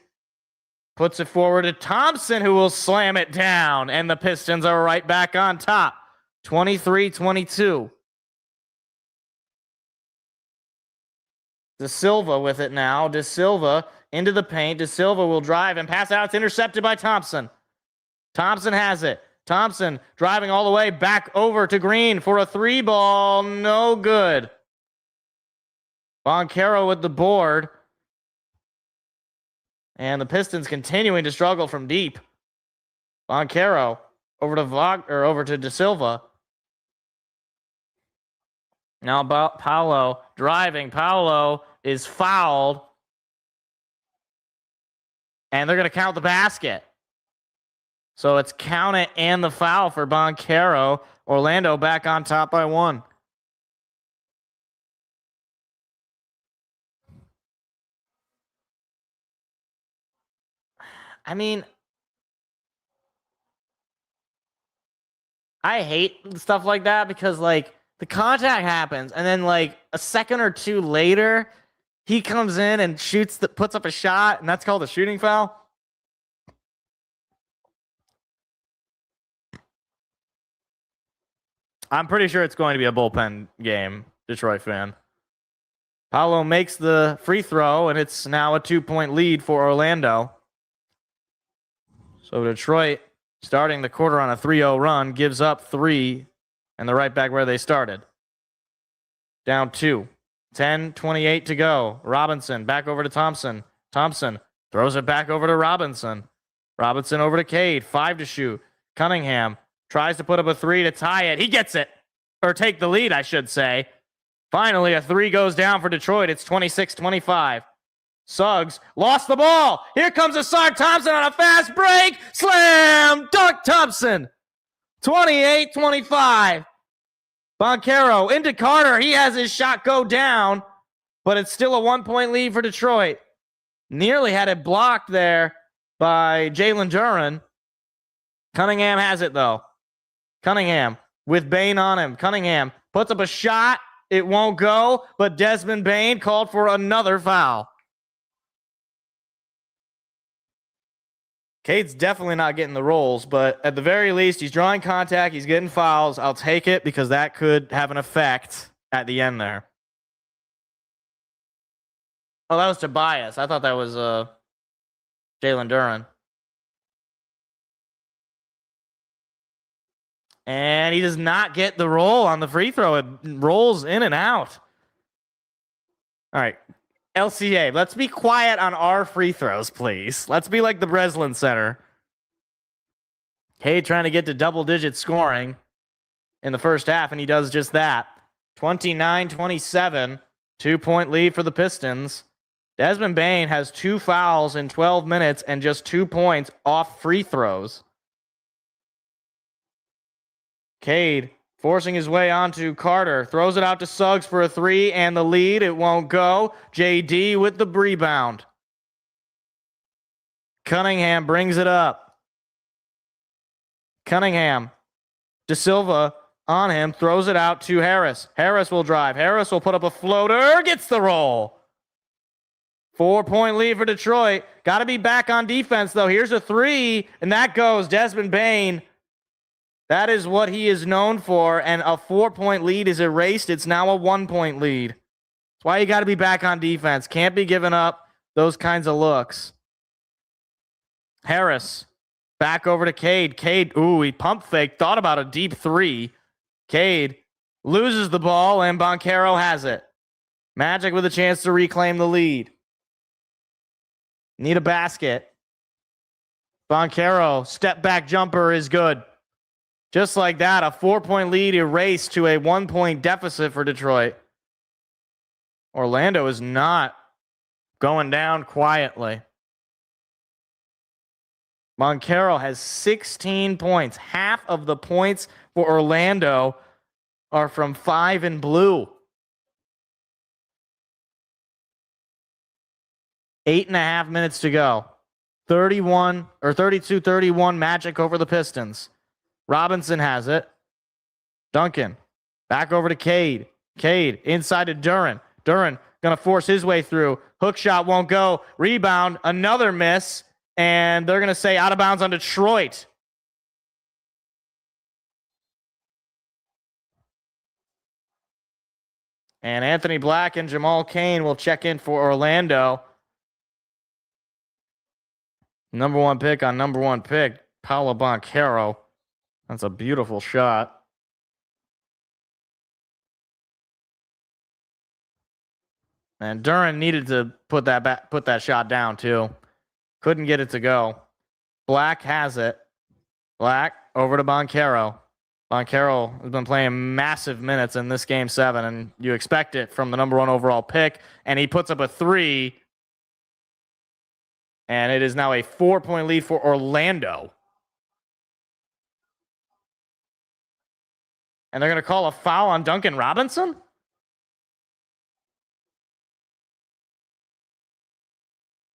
puts it forward to Thompson, who will slam it down. And the Pistons are right back on top. 23-22. De Silva with it now. De Silva into the paint. De Silva will drive and pass out. It's intercepted by Thompson. Thompson has it. Thompson driving all the way back over to Green for a three ball. No good. Boncaro with the board. And the Pistons continuing to struggle from deep. Boncaro over to De Silva. Now Paolo driving. Paolo is fouled. And they're going to count the basket. So it's count it and the foul for Boncaro. Orlando back on top by 1. I mean, I hate stuff like that because, like, the contact happens, and then, like, a second or two later, he comes in and puts up a shot, and that's called a shooting foul. I'm pretty sure it's going to be a bullpen game, Detroit fan. Paolo makes the free throw, and it's now a 2-point lead for Orlando. So Detroit, starting the quarter on a 3-0 run, gives up 3, and they're right back where they started. Down 2. 10:28 to go. Robinson back over to Thompson. Thompson throws it back over to Robinson. Robinson over to Cade. 5 to shoot. Cunningham tries to put up a 3 to tie it. He gets it. Or take the lead, I should say. Finally, a 3 goes down for Detroit. It's 26-25. Suggs lost the ball. Here comes Asar Thompson on a fast break. Slam dunk Thompson. 28-25. Boncaro into Carter. He has his shot go down, but it's still a 1-point lead for Detroit. Nearly had it blocked there by Jalen Duren. Cunningham has it, though. Cunningham with Bane on him. Cunningham puts up a shot. It won't go, but Desmond Bane called for another foul. Cade's definitely not getting the rolls, but at the very least, he's drawing contact. He's getting fouls. I'll take it because that could have an effect at the end there. Oh, that was Tobias. I thought that was Jalen Duren. And he does not get the roll on the free throw. It rolls in and out. All right. LCA, let's be quiet on our free throws, please. Let's be like the Breslin Center. Cade trying to get to double-digit scoring in the first half, and he does just that. 29-27, 2-point lead for the Pistons. Desmond Bane has 2 fouls in 12 minutes and just 2 points off free throws. Cade forcing his way onto Carter. Throws it out to Suggs for a 3 and the lead. It won't go. JD with the rebound. Cunningham brings it up. Cunningham. De Silva on him. Throws it out to Harris. Harris will drive. Harris will put up a floater. Gets the roll. 4-point lead for Detroit. Got to be back on defense, though. Here's a 3, and that goes. Desmond Bane. That is what he is known for, and a 4-point lead is erased. It's now a 1-point lead. That's why you got to be back on defense. Can't be giving up those kinds of looks. Harris, back over to Cade. Cade, he pump fake, thought about a deep 3. Cade loses the ball, and Banchero has it. Magic with a chance to reclaim the lead. Need a basket. Banchero, step back jumper is good. Just like that, a 4-point lead erased to a 1-point deficit for Detroit. Orlando is not going down quietly. Banchero has 16 points. Half of the points for Orlando are from 5 and blue. 8.5 minutes to go. 32-31 Magic over the Pistons. Robinson has it. Duncan. Back over to Cade. Cade inside to Duren. Duren going to force his way through. Hook shot won't go. Rebound. Another miss. And they're going to say out of bounds on Detroit. And Anthony Black and Jamal Cain will check in for Orlando. Number 1 pick on number 1 pick. Paolo Banchero. That's a beautiful shot. And Duren needed to put that shot down too. Couldn't get it to go. Black has it. Black over to Banchero. Banchero has been playing massive minutes in this game 7, and you expect it from the number 1 overall pick. And he puts up a 3. And it is now a 4-point lead for Orlando. And they're going to call a foul on Duncan Robinson?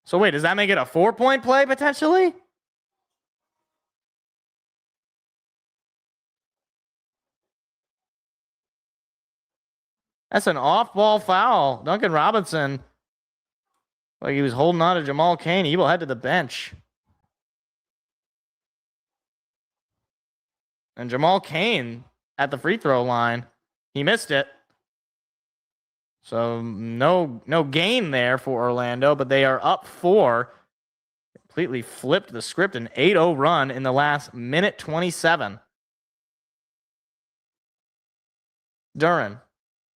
So wait, does that make it a 4-point play potentially? That's an off-ball foul. Duncan Robinson, like he was holding on to Jamal Cain. He will head to the bench. And Jamal Cain at the free throw line, he missed it. So no gain there for Orlando, but they are up 4. Completely flipped the script, an 8-0 run in the last minute 27. Duren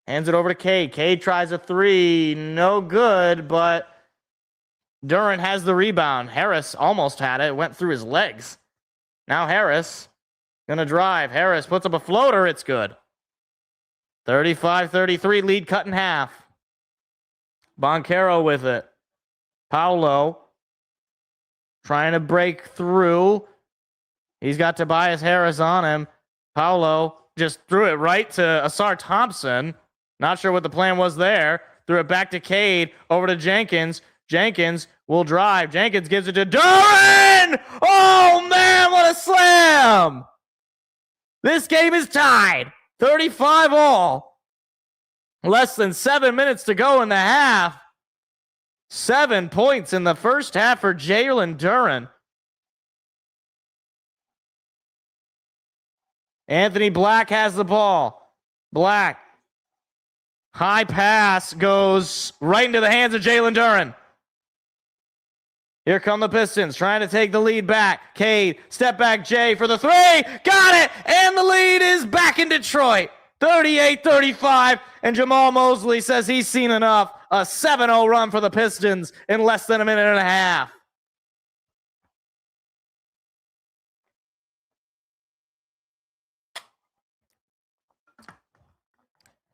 hands it over to Cade. Cade tries a 3. No good, but Duren has the rebound. Harris almost had it. It went through his legs. Now Harris gonna drive. Harris puts up a floater. It's good. 35-33, lead cut in half. Banchero with it. Paolo trying to break through. He's got Tobias Harris on him. Paolo just threw it right to Asar Thompson. Not sure what the plan was there. Threw it back to Cade. Over to Jenkins. Jenkins will drive. Jenkins gives it to Duran. Oh, man, what a slam. This game is tied. 35 all. Less than 7 minutes to go in the half. 7 points in the first half for Jalen Duran. Anthony Black has the ball. Black. High pass goes right into the hands of Jalen Duran. Here come the Pistons trying to take the lead back. Cade, step back Jay for the three. Got it! And the lead is back in Detroit. 38-35. And Jamal Mosley says he's seen enough. A 7-0 run for the Pistons in less than a minute and a half.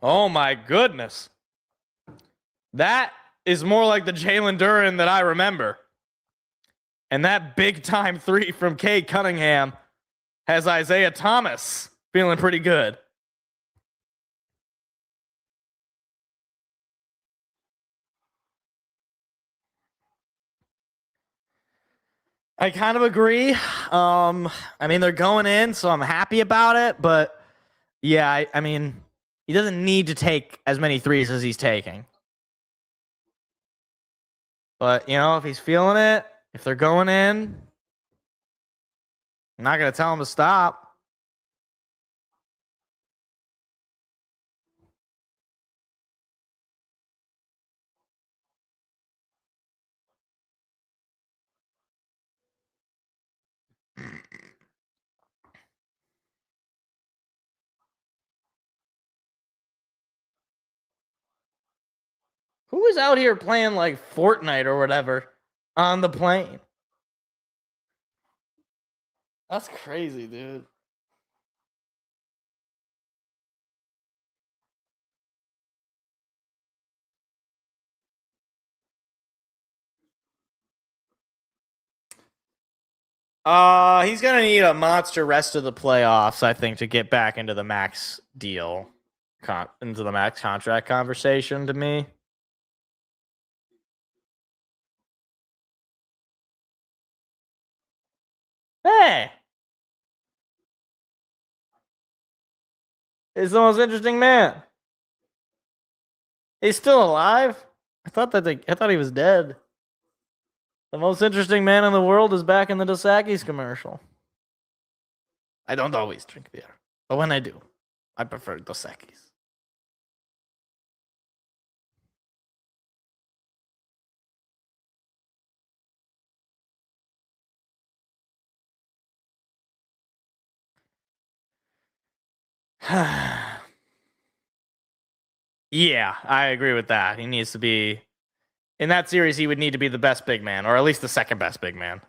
Oh my goodness. That is more like the Jalen Duran that I remember. And that big time three from Cade Cunningham has Isaiah Thomas feeling pretty good. I kind of agree. I mean, they're going in, so I'm happy about it. But yeah, I mean, he doesn't need to take as many threes as he's taking. But, you know, if he's feeling it, if they're going in, I'm not going to tell him to stop. Who is out here playing like Fortnite or whatever on the plane? That's crazy, dude. He's gonna need a monster rest of the playoffs, I think, to get back into the max deal, into the max contract conversation. To me, hey, he's the most interesting man. He's still alive. I thought he was dead. The most interesting man in the world is back in the Dos Equis commercial. I don't always drink beer, but when I do, I prefer Dos Equis. Yeah, I agree with that. He needs to be in that series. He would need to be the best big man, or at least the second best big man.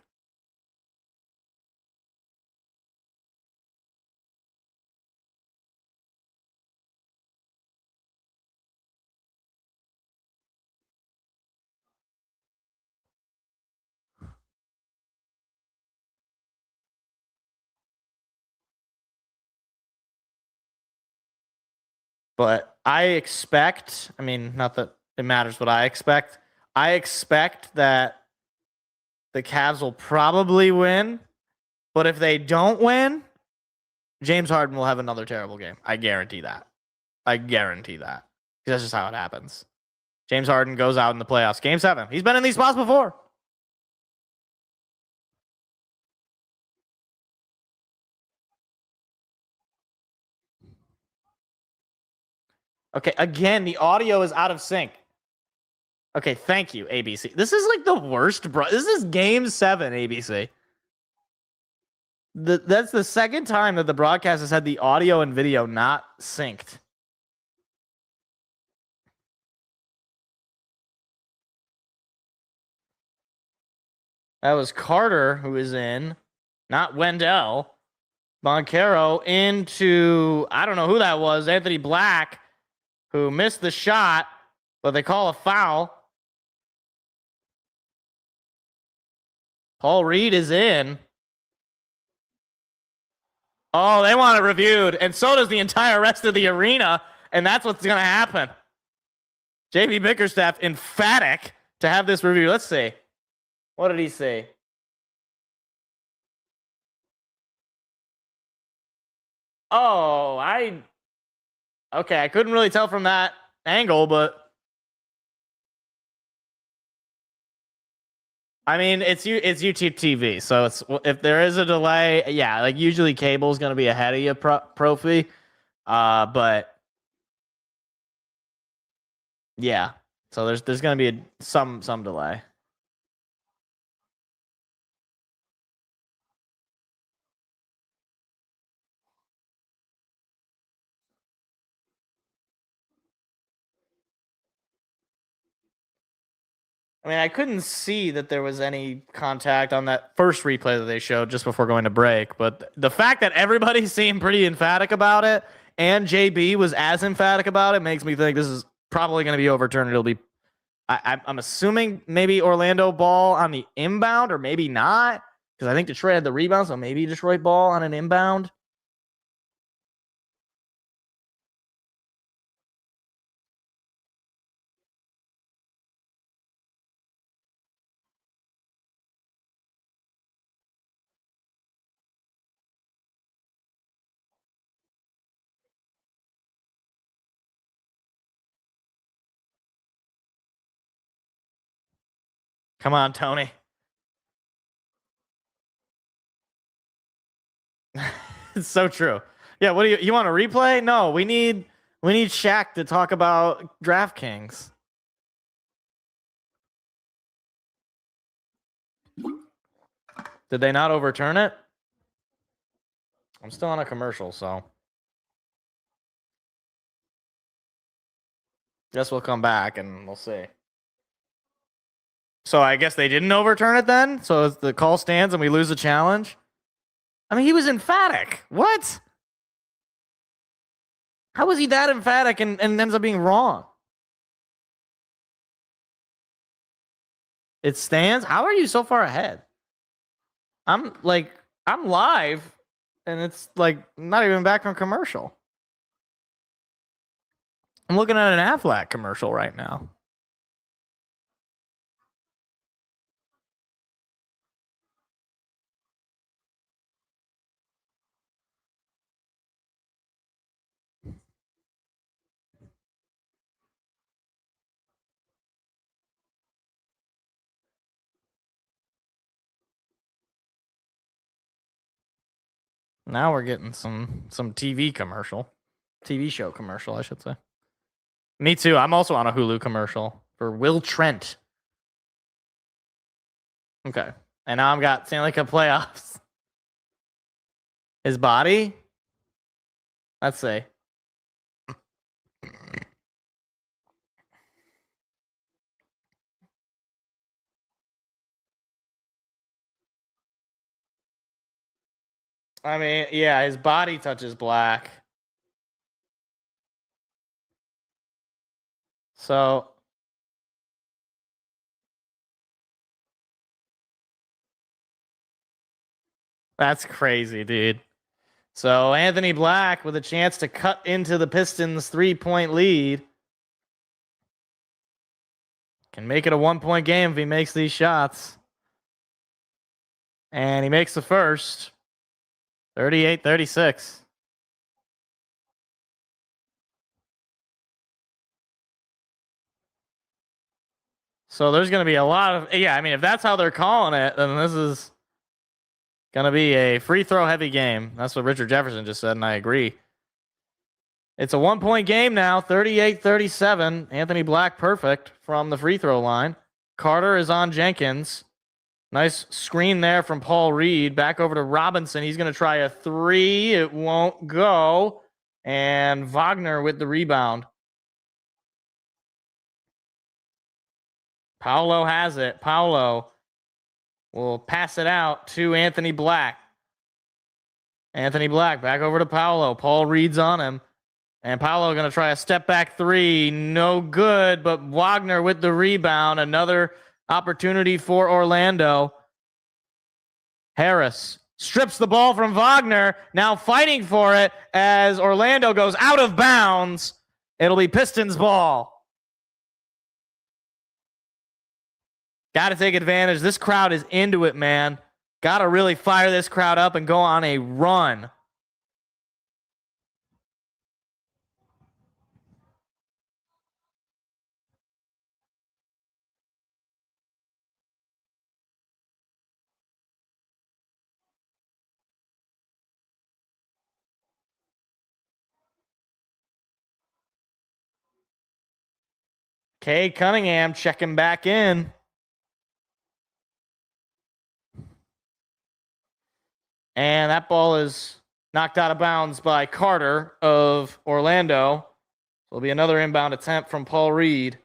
But I expect, I mean, not that it matters what I expect. I expect that the Cavs will probably win. But if they don't win, James Harden will have another terrible game. I guarantee that. I guarantee that. Because that's just how it happens. James Harden goes out in the playoffs. Game 7. He's been in these spots before. Okay, again, the audio is out of sync. Okay, thank you, ABC. This is like the worst, bro. This is game 7, ABC. That's the second time that the broadcast has had the audio and video not synced. That was Carter who is in, not Wendell. Boncaro into, I don't know who that was, Anthony Black, who missed the shot, but they call a foul. Paul Reed is in. Oh, they want it reviewed, and so does the entire rest of the arena, and that's what's going to happen. JB Bickerstaff, emphatic, to have this review. Let's see. What did he say? Oh, okay, I couldn't really tell from that angle, but I mean, it's YouTube TV, so if there is a delay, yeah, like usually cable's going to be ahead of you, Profi. But yeah, so there's going to be some delay. I mean, I couldn't see that there was any contact on that first replay that they showed just before going to break. But the fact that everybody seemed pretty emphatic about it and JB was as emphatic about it makes me think this is probably going to be overturned. It'll be, I'm assuming maybe Orlando ball on the inbound or maybe not, because I think Detroit had the rebound, so maybe Detroit ball on an inbound. Come on, Tony. It's so true. Yeah, what do you want a replay? No, we need Shaq to talk about DraftKings. Did they not overturn it? I'm still on a commercial, so guess we'll come back and we'll see. So I guess they didn't overturn it then? So the call stands and we lose the challenge? I mean, he was emphatic. What? How was he that emphatic and ends up being wrong? It stands? How are you so far ahead? I'm live and it's like not even back from commercial. I'm looking at an Aflac commercial right now. Now we're getting some TV show commercial, I should say. Me too. I'm also on a Hulu commercial for Will Trent. Okay. And now I've got Stanley Cup playoffs. His body? Let's see. I mean, yeah, his body touches black. So that's crazy, dude. So Anthony Black with a chance to cut into the Pistons' 3-point lead. Can make it a 1-point game if he makes these shots. And he makes the first. 38-36. So there's going to be a lot of, yeah, I mean, if that's how they're calling it, then this is going to be a free throw heavy game. That's what Richard Jefferson just said, and I agree. It's a 1-point game now, 38-37. Anthony Black perfect from the free throw line. Carter is on Jenkins. Nice screen there from Paul Reed. Back over to Robinson. He's going to try a three. It won't go. And Wagner with the rebound. Paolo has it. Paolo will pass it out to Anthony Black. Anthony Black back over to Paolo. Paul Reed's on him. And Paolo going to try a step back three. No good, but Wagner with the rebound. Another opportunity for Orlando. Harris strips the ball from Wagner. Now fighting for it as Orlando goes out of bounds. It'll be Pistons ball. Got to take advantage. This crowd is into it, man. Got to really fire this crowd up and go on a run. Cade Cunningham checking back in. And that ball is knocked out of bounds by Carter of Orlando. It'll be another inbound attempt from Paul Reed.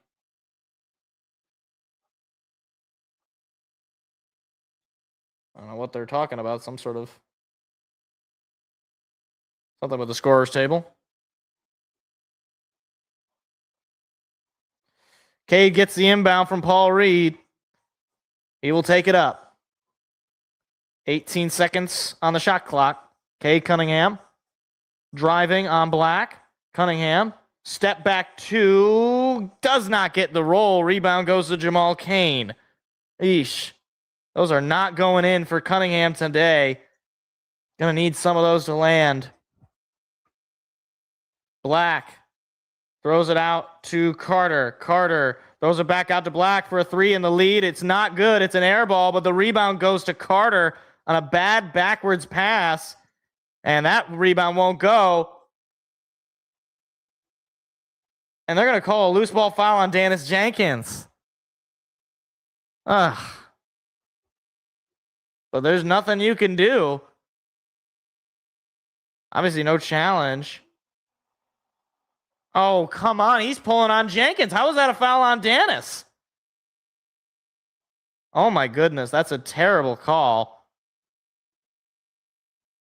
I don't know what they're talking about. Something with the scorer's table. Cade gets the inbound from Paul Reed. He will take it up. 18 seconds on the shot clock. Cade Cunningham driving on Black. Cunningham, step back two, does not get the roll. Rebound goes to Jamal Cain. Eesh. Those are not going in for Cunningham today. Gonna need some of those to land. Black throws it out to Carter. Carter throws it back out to Black for a three in the lead. It's not good. It's an air ball, but the rebound goes to Carter on a bad backwards pass. And that rebound won't go. And they're going to call a loose ball foul on Dennis Jenkins. Ugh. But there's nothing you can do. Obviously, no challenge. Oh, come on. He's pulling on Jenkins. How is that a foul on Dennis? Oh, my goodness. That's a terrible call.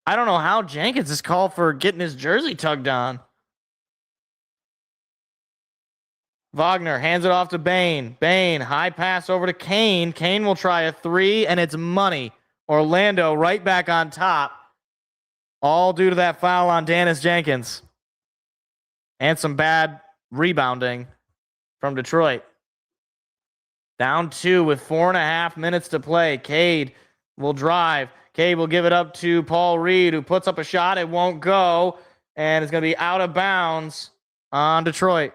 I don't know how Jenkins is called for getting his jersey tugged on. Wagner hands it off to Bain. Bain, high pass over to Kane. Kane will try a three, and it's money. Orlando right back on top. All due to that foul on Dennis Jenkins. And some bad rebounding from Detroit. Down two with 4.5 minutes to play. Cade will drive. Cade will give it up to Paul Reed, who puts up a shot. It won't go. And it's going to be out of bounds on Detroit.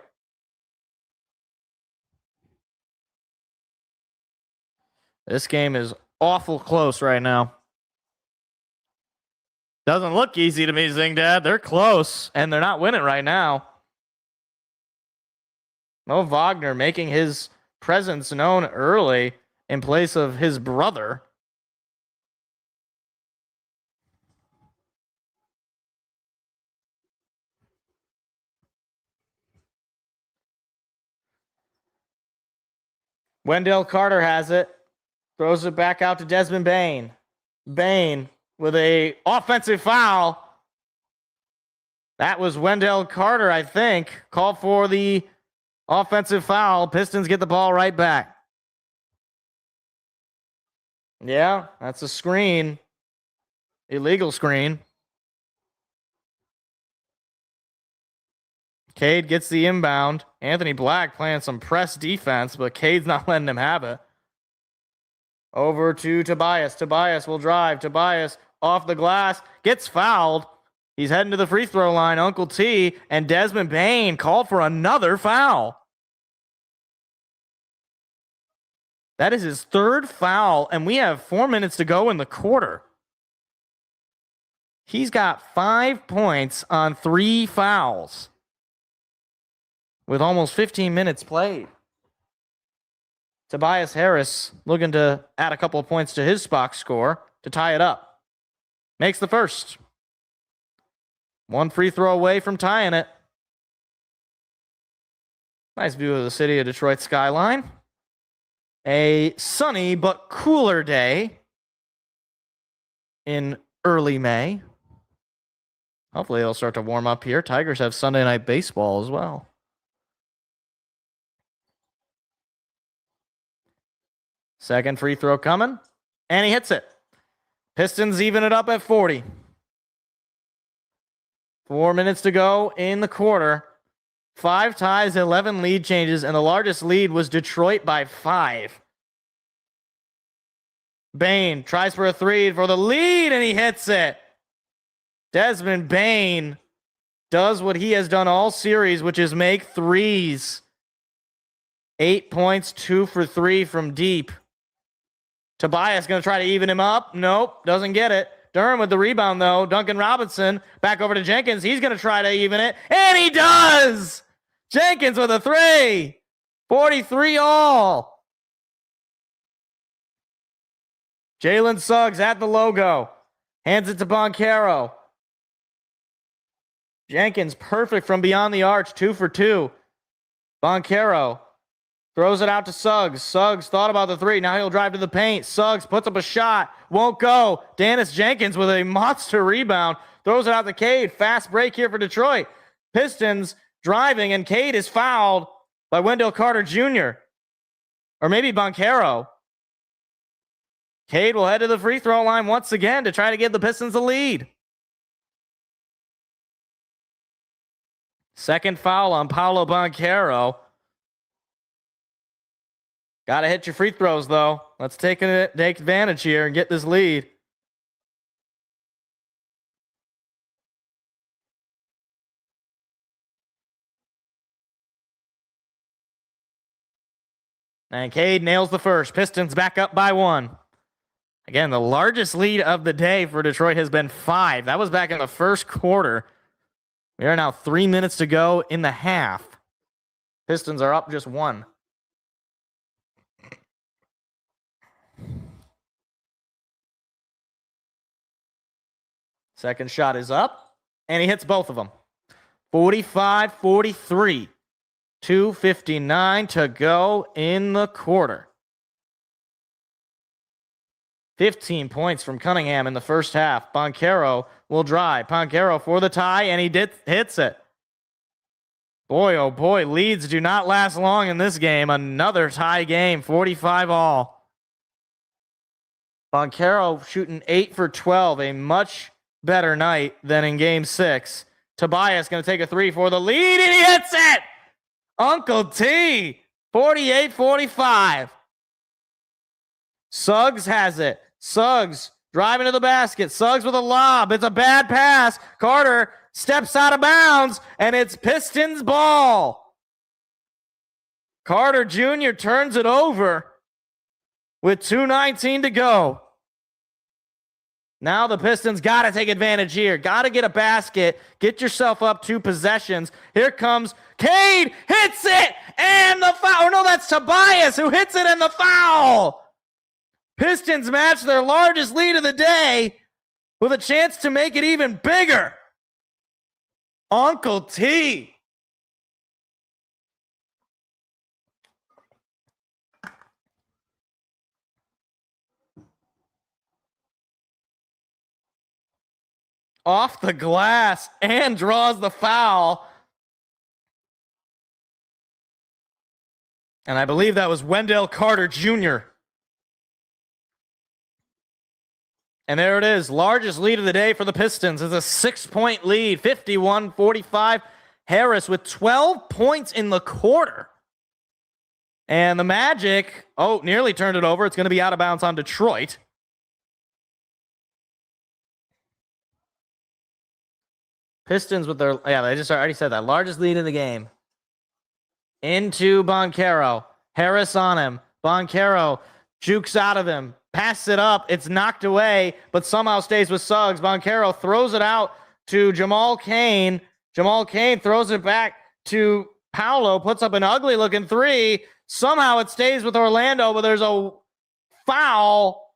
This game is awful close right now. Doesn't look easy to me, Zingdad. They're close, and they're not winning right now. Mo Wagner making his presence known early in place of his brother. Wendell Carter has it. Throws it back out to Desmond Bain. Bain with a offensive foul. That was Wendell Carter, I think. Called for the offensive foul. Pistons get the ball right back. Yeah, that's a screen. Illegal screen. Cade gets the inbound. Anthony Black playing some press defense, but Cade's not letting him have it. Over to Tobias. Tobias will drive. Tobias off the glass. Gets fouled. He's heading to the free throw line. Uncle T and Desmond Bain called for another foul. That is his third foul, and we have 4 minutes to go in the quarter. He's got 5 points on 3 fouls with almost 15 minutes played. Tobias Harris looking to add a couple of points to his box score to tie it up. Makes the first. 1 free throw away from tying it. Nice view of the city of Detroit skyline. A sunny but cooler day in early May. Hopefully it'll start to warm up here. Tigers have Sunday night baseball as well. Second free throw coming, and he hits it. Pistons even it up at 40. 4 minutes to go in the quarter. 5 ties, 11 lead changes, and the largest lead was Detroit by 5. Bane tries for a three for the lead, and he hits it. Desmond Bane does what he has done all series, which is make threes. 8 points, 2 for 3 from deep. Tobias going to try to even him up. Nope, doesn't get it. Durham with the rebound, though. Duncan Robinson back over to Jenkins. He's going to try to even it, and he does! Jenkins with a three. 43 all. Jalen Suggs at the logo. Hands it to Boncaro. Jenkins perfect from beyond the arch. 2 for 2. Boncaro throws it out to Suggs. Suggs thought about the three. Now he'll drive to the paint. Suggs puts up a shot. Won't go. Dennis Jenkins with a monster rebound. Throws it out to Cade. Fast break here for Detroit. Pistons driving, and Cade is fouled by Wendell Carter Jr. Or maybe Boncaro. Cade will head to the free throw line once again to try to give the Pistons a lead. Second foul on Paolo Boncaro. Got to hit your free throws, though. Let's take advantage here and get this lead. And Cade nails the first. Pistons back up by 1. Again, the largest lead of the day for Detroit has been 5. That was back in the first quarter. We are now 3 minutes to go in the half. Pistons are up just 1. Second shot is up, and he hits both of them. 45-43. 2:59 to go in the quarter. 15 points from Cunningham in the first half. Boncaro will drive. Boncaro for the tie, and he hits it. Boy, oh boy, leads do not last long in this game. Another tie game, 45 all. Boncaro shooting 8 for 12, a much better night than in game 6. Tobias going to take a three for the lead, and he hits it! Uncle T, 48-45. Suggs has it. Suggs driving to the basket. Suggs with a lob. It's a bad pass. Carter steps out of bounds, and it's Pistons ball. Carter Jr. turns it over with 2:19 to go. Now the Pistons got to take advantage here. Got to get a basket. Get yourself up 2 possessions. Here comes Cade. Hits it. And the foul. Oh, no, that's Tobias who hits it and the foul. Pistons match their largest lead of the day with a chance to make it even bigger. Uncle T. Off the glass and draws the foul. And I believe that was Wendell Carter Jr. And there it is. Largest lead of the day for the Pistons. It's a 6-point lead, 51-45. Harris with 12 points in the quarter. And the Magic, nearly turned it over. It's going to be out of bounds on Detroit. Pistons with their, they just already said that. Largest lead in the game. Into Boncaro. Harris on him. Boncaro jukes out of him. Passes it up. It's knocked away, but somehow stays with Suggs. Boncaro throws it out to Jamal Cain. Jamal Cain throws it back to Paolo. Puts up an ugly-looking three. Somehow it stays with Orlando, but there's a foul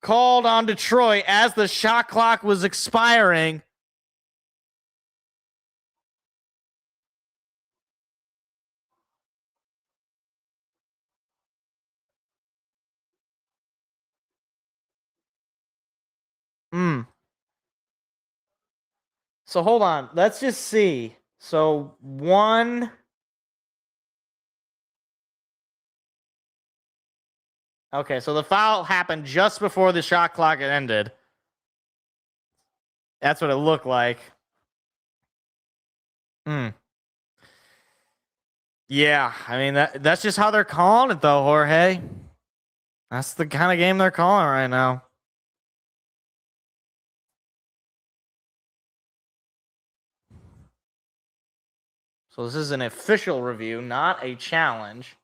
called on Detroit as the shot clock was expiring. So hold on. Let's just see. So Okay, so the foul happened just before the shot clock ended. That's what it looked like. Yeah, I mean that's just how they're calling it though, Jorge. That's the kind of game they're calling right now. So this is an official review, not a challenge.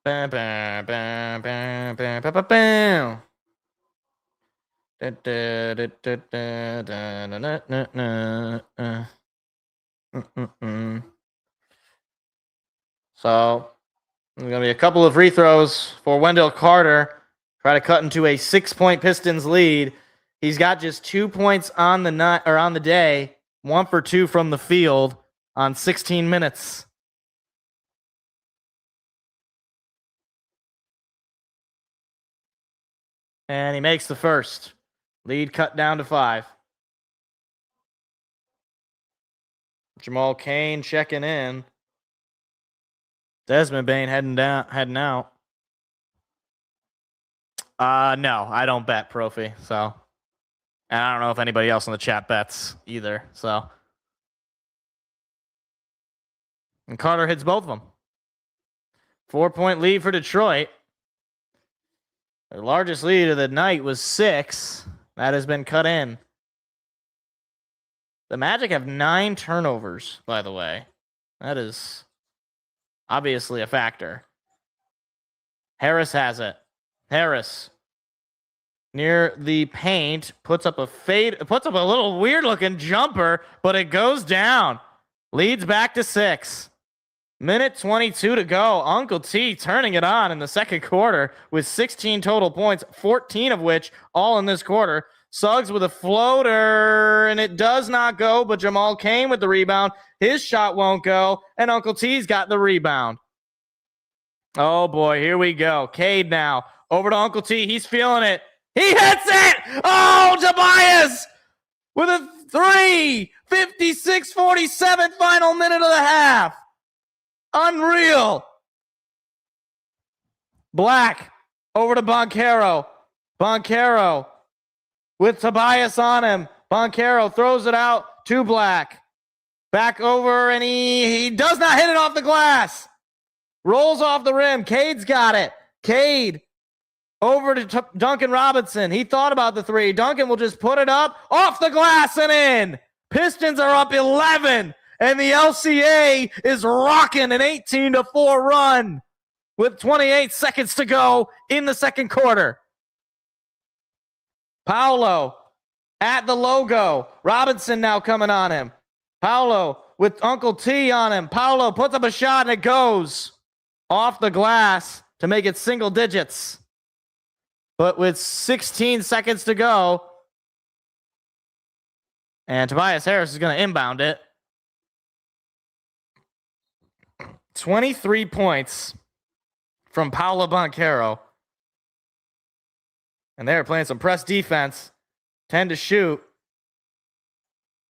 Bam, bam, bam, bam, bam, bam, bam, bam. So there's going to be a couple of free throws for Wendell Carter. Try to cut into a 6-point Pistons lead. He's got just 2 points on the night or on the day, 1 for 2 from the field on 16 minutes. And he makes the first. Lead cut down to 5. Jamal Cain checking in. Desmond Bain heading out. No, I don't bet Profi, so. And I don't know if anybody else in the chat bets either, so. And Carter hits both of them. 4-point lead for Detroit. Their largest lead of the night was 6. That has been cut in. The Magic have 9 turnovers, by the way. That is obviously a factor. Harris has it. Harris near the paint puts up a little weird looking jumper, but it goes down. Leads back to 6. Minute 22 to go. Uncle T turning it on in the second quarter with 16 total points, 14 of which all in this quarter. Suggs with a floater, and it does not go, but Jamal Cain with the rebound. His shot won't go, and Uncle T's got the rebound. Oh, boy, here we go. Cade now. Over to Uncle T. He's feeling it. He hits it! Oh, Tobias with a 3. 56-47 final minute of the half. Unreal. Black over to Boncaro. Boncaro with Tobias on him. Boncaro throws it out to Black. Back over, and he does not hit it off the glass. Rolls off the rim. Cade's got it. Cade over to Duncan Robinson. He thought about the 3. Duncan will just put it up off the glass and in. Pistons are up 11, and the LCA is rocking an 18-4 run with 28 seconds to go in the second quarter. Paolo at the logo. Robinson now coming on him. Paolo with Uncle T on him. Paolo puts up a shot, and it goes off the glass to make it single digits. But with 16 seconds to go, and Tobias Harris is going to inbound it. 23 points from Paolo Boncaro. And they're playing some press defense. 10 to shoot.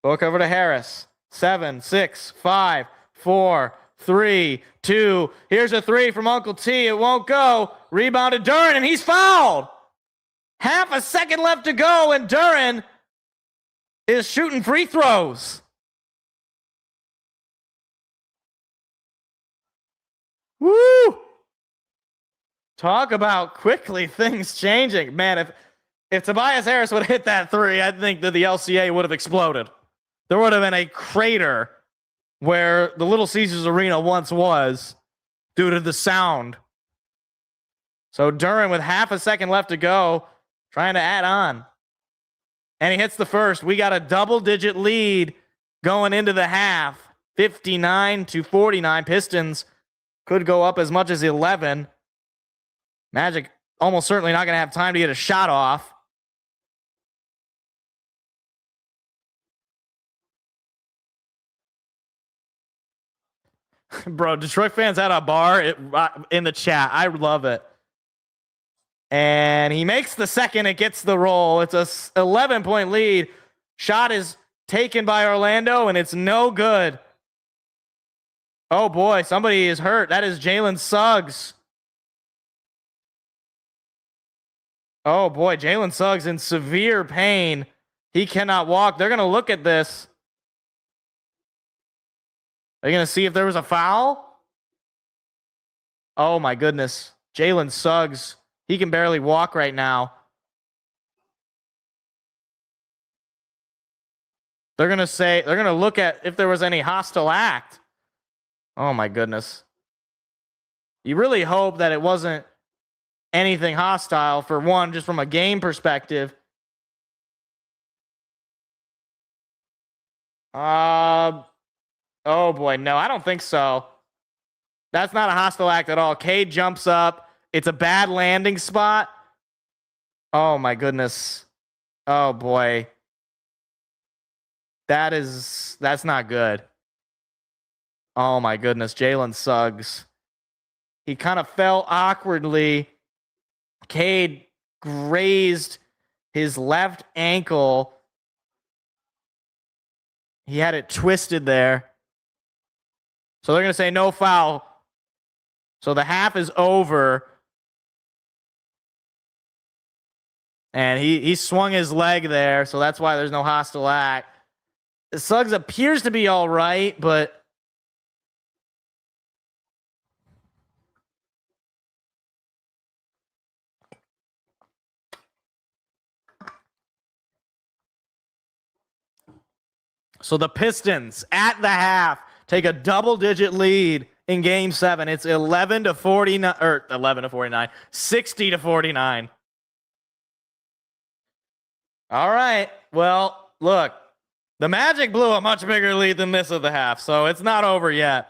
Look over to Harris. 7, 6, 5, 4, 3, 2. Here's a 3 from Uncle T. It won't go. Rebounded Duren, and he's fouled. Half a second left to go, and Duren is shooting free throws. Woo! Talk about quickly things changing. Man, if Tobias Harris would have hit that 3, I think that the LCA would have exploded. There would have been a crater where the Little Caesars Arena once was due to the sound. So Duren with half a second left to go, trying to add on. And he hits the first. We got a double-digit lead going into the half. 59-49. Pistons could go up as much as 11. Magic almost certainly not going to have time to get a shot off. Bro, Detroit fans had a bar in the chat. I love it. And he makes the second. It gets the roll. It's a 11-point lead. Shot is taken by Orlando, and it's no good. Oh, boy, somebody is hurt. That is Jalen Suggs. Oh, boy, Jalen Suggs in severe pain. He cannot walk. They're going to look at this. Are you going to see if there was a foul? Oh, my goodness. Jalen Suggs. He can barely walk right now. They're going to look at if there was any hostile act. Oh, my goodness. You really hope that it wasn't anything hostile, for one, just from a game perspective. Oh boy, no, I don't think so. That's not a hostile act at all. Cade jumps up. It's a bad landing spot. Oh my goodness. Oh boy. That's not good. Oh my goodness, Jalen Suggs. He kind of fell awkwardly. Cade grazed his left ankle. He had it twisted there. So they're going to say no foul. So the half is over. And he swung his leg there, so that's why there's no hostile act. Suggs appears to be all right, but so the Pistons at the half take a double-digit lead in Game 7. It's 11-49, or 11-49, 60-49. All right. Well, look, the Magic blew a much bigger lead than this at the half, so it's not over yet.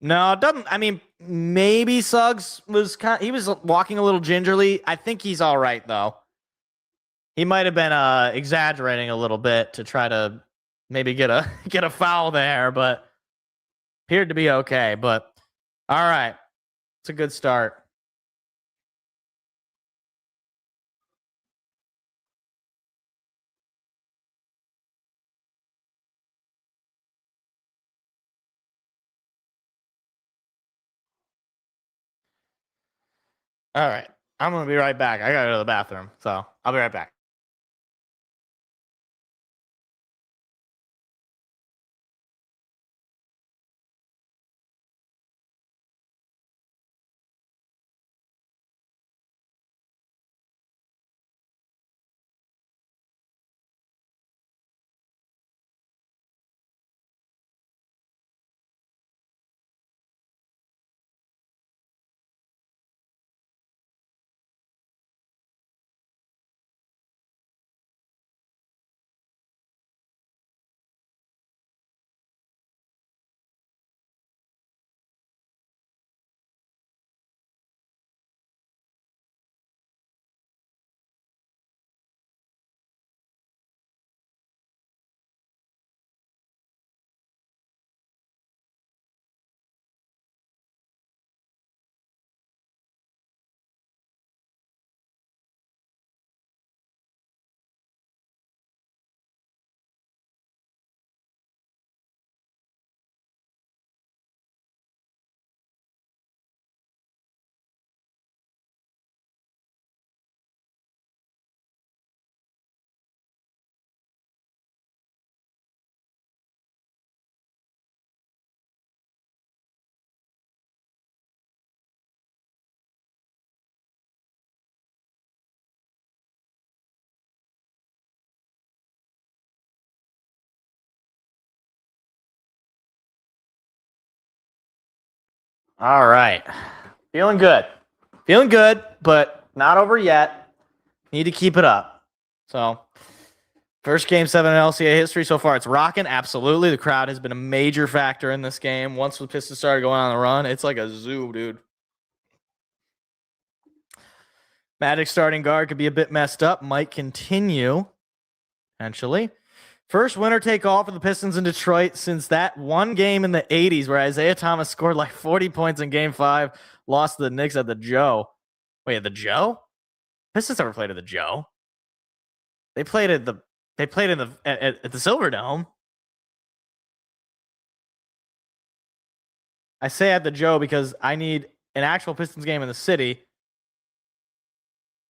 No, it doesn't. I mean, maybe Suggs was he was walking a little gingerly. I think he's all right though. He might have been exaggerating a little bit to try to maybe get a foul there, but appeared to be okay. But all right, it's a good start. All right, I'm gonna be right back. I gotta go to the bathroom, so I'll be right back. All right. Feeling good. Feeling good, but not over yet. Need to keep it up. So, first Game 7 in LCA history so far. It's rocking. Absolutely. The crowd has been a major factor in this game. Once the Pistons started going on the run, it's like a zoo, dude. Magic starting guard could be a bit messed up. Might continue, potentially. First winner take all for the Pistons in Detroit since that one game in the 80s where Isaiah Thomas scored like 40 points in Game 5, lost to the Knicks at the Joe. Wait, at the Joe? Pistons never played at the Joe. They played at the at the Silverdome. I say at the Joe because I need an actual Pistons game in the city.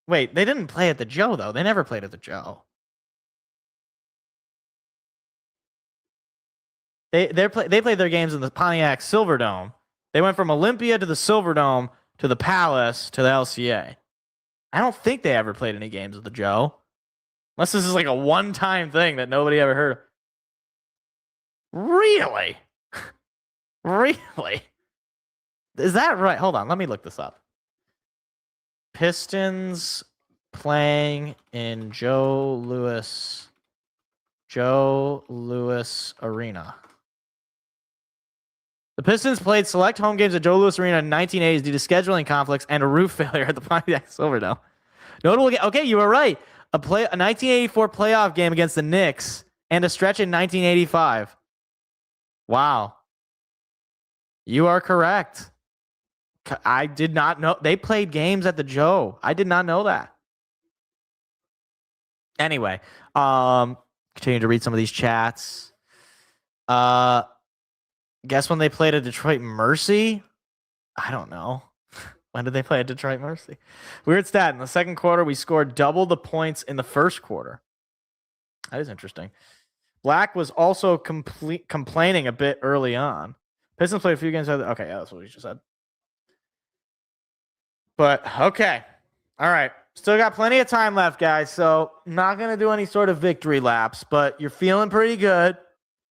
Wait, they didn't play at the Joe though. They never played at the Joe. They played their games in the Pontiac Silverdome. They went from Olympia to the Silverdome to the Palace to the LCA. I don't think they ever played any games at the Joe. Unless this is like a one-time thing that nobody ever heard of. Really? Really? Is that right? Hold on, let me look this up. Pistons playing in Joe Louis Arena. The Pistons played select home games at Joe Louis Arena in 1980s due to scheduling conflicts and a roof failure at the Pontiac Silverdome. Notable game. Okay, you were right. A 1984 playoff game against the Knicks and a stretch in 1985. Wow. You are correct. I did not know. They played games at the Joe. I did not know that. Anyway, continue to read some of these chats. Guess when they played at Detroit Mercy? I don't know. When did they play at Detroit Mercy? Weird stat. In the second quarter, we scored double the points in the first quarter. That is interesting. Black was also complaining a bit early on. Pistons played a few games. Okay, yeah, that's what we just said. But, okay. All right. Still got plenty of time left, guys. So, not going to do any sort of victory laps, but you're feeling pretty good.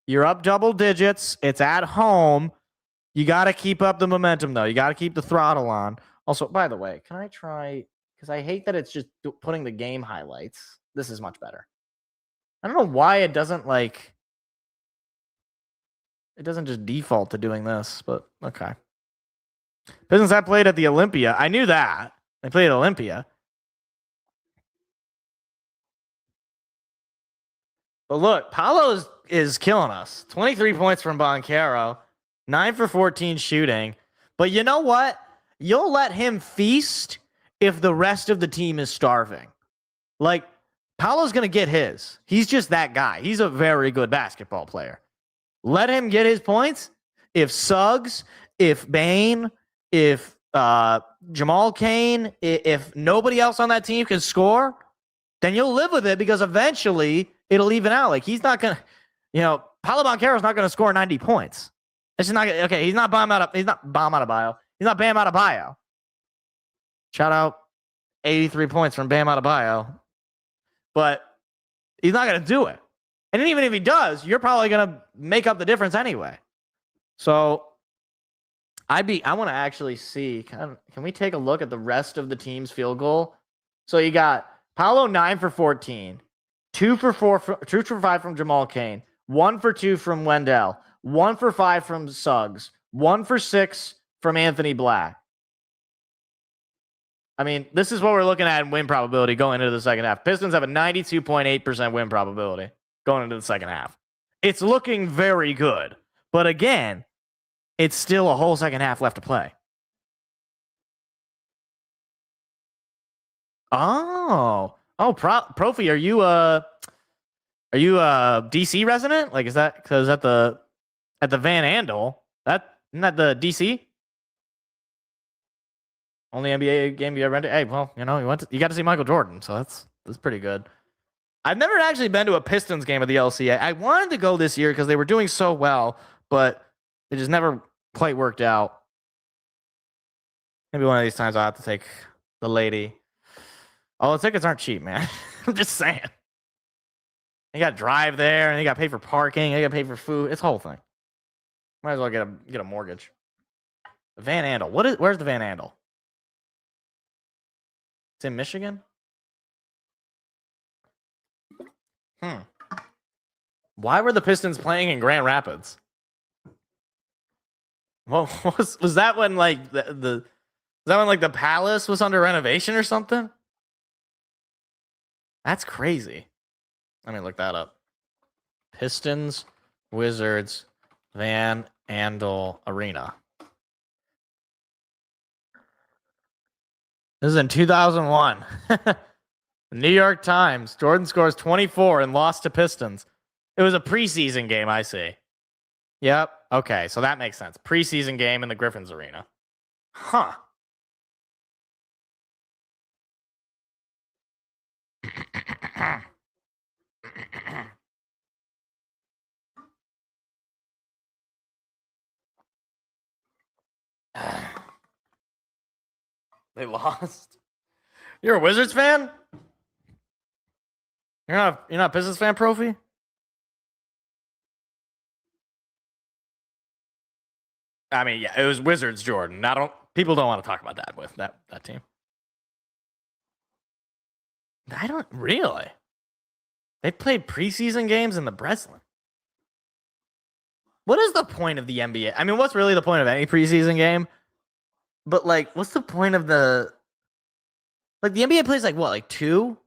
You're up double digits. It's at home. You got to keep up the momentum, though. You got to keep the throttle on. Also, by the way, can I try? Because I hate that it's just putting the game highlights. This is much better. I don't know why it doesn't like. It doesn't just default to doing this, but okay. Pistons have played at the Olympia. I knew that. They played at Olympia. But look, Paolo is killing us. 23 points from Boncaro. 9 for 14 shooting. But you know what? You'll let him feast if the rest of the team is starving. Like, Paolo's going to get his. He's just that guy. He's a very good basketball player. Let him get his points. If Suggs, if Bane, if Jamal Cain, if nobody else on that team can score, then you'll live with it because eventually it'll even out. Like, he's not going to, Paolo Banchero's not going to score 90 points. It's just not okay. He's not Bam Adebayo. He's not Bam Adebayo. Shout out 83 points from Bam Adebayo. But he's not going to do it. And even if he does, you're probably going to make up the difference anyway. So I want to actually see. Can we take a look at the rest of the team's field goal? So you got Paolo 9 for 14, 2 for 5 from Jamal Cain, 1 for 2 from Wendell, 1 for 5 from Suggs, 1 for 6 from Anthony Black. I mean, this is what we're looking at in win probability going into the second half. Pistons have a 92.8% win probability going into the second half. It's looking very good. But again, it's still a whole second half left to play. Profi, are you a DC resident? Like, is that because at the Van Andel? Isn't that the DC? Only NBA game you ever rented? Hey, well, you got to see Michael Jordan, so that's pretty good. I've never actually been to a Pistons game at the LCA. I wanted to go this year because they were doing so well, but it just never quite worked out. Maybe one of these times I'll have to take the lady. Oh, the tickets aren't cheap, man. I'm just saying. You got to drive there, and you got to pay for parking, and you got to pay for food. It's a whole thing. Might as well get a mortgage. The Van Andel. Where's the Van Andel? It's in Michigan? Why were the Pistons playing in Grand Rapids? Well, was that when like the Palace was under renovation or something? That's crazy. Let me look that up. Pistons, Wizards, Van Andel Arena. This is in 2001. New York Times. Jordan scores 24 and lost to Pistons. It was a preseason game, I see. Yep. Okay, so that makes sense. Preseason game in the Griffins Arena. Huh. They lost. You're a Wizards fan? You're not a Pistons fan, Profi? I mean, yeah, it was Wizards, Jordan. People don't want to talk about that with that team. I don't really. They played preseason games in the Breslin. What is the point of the NBA? I mean, what's really the point of any preseason game? But like, what's the point of the NBA plays like 2?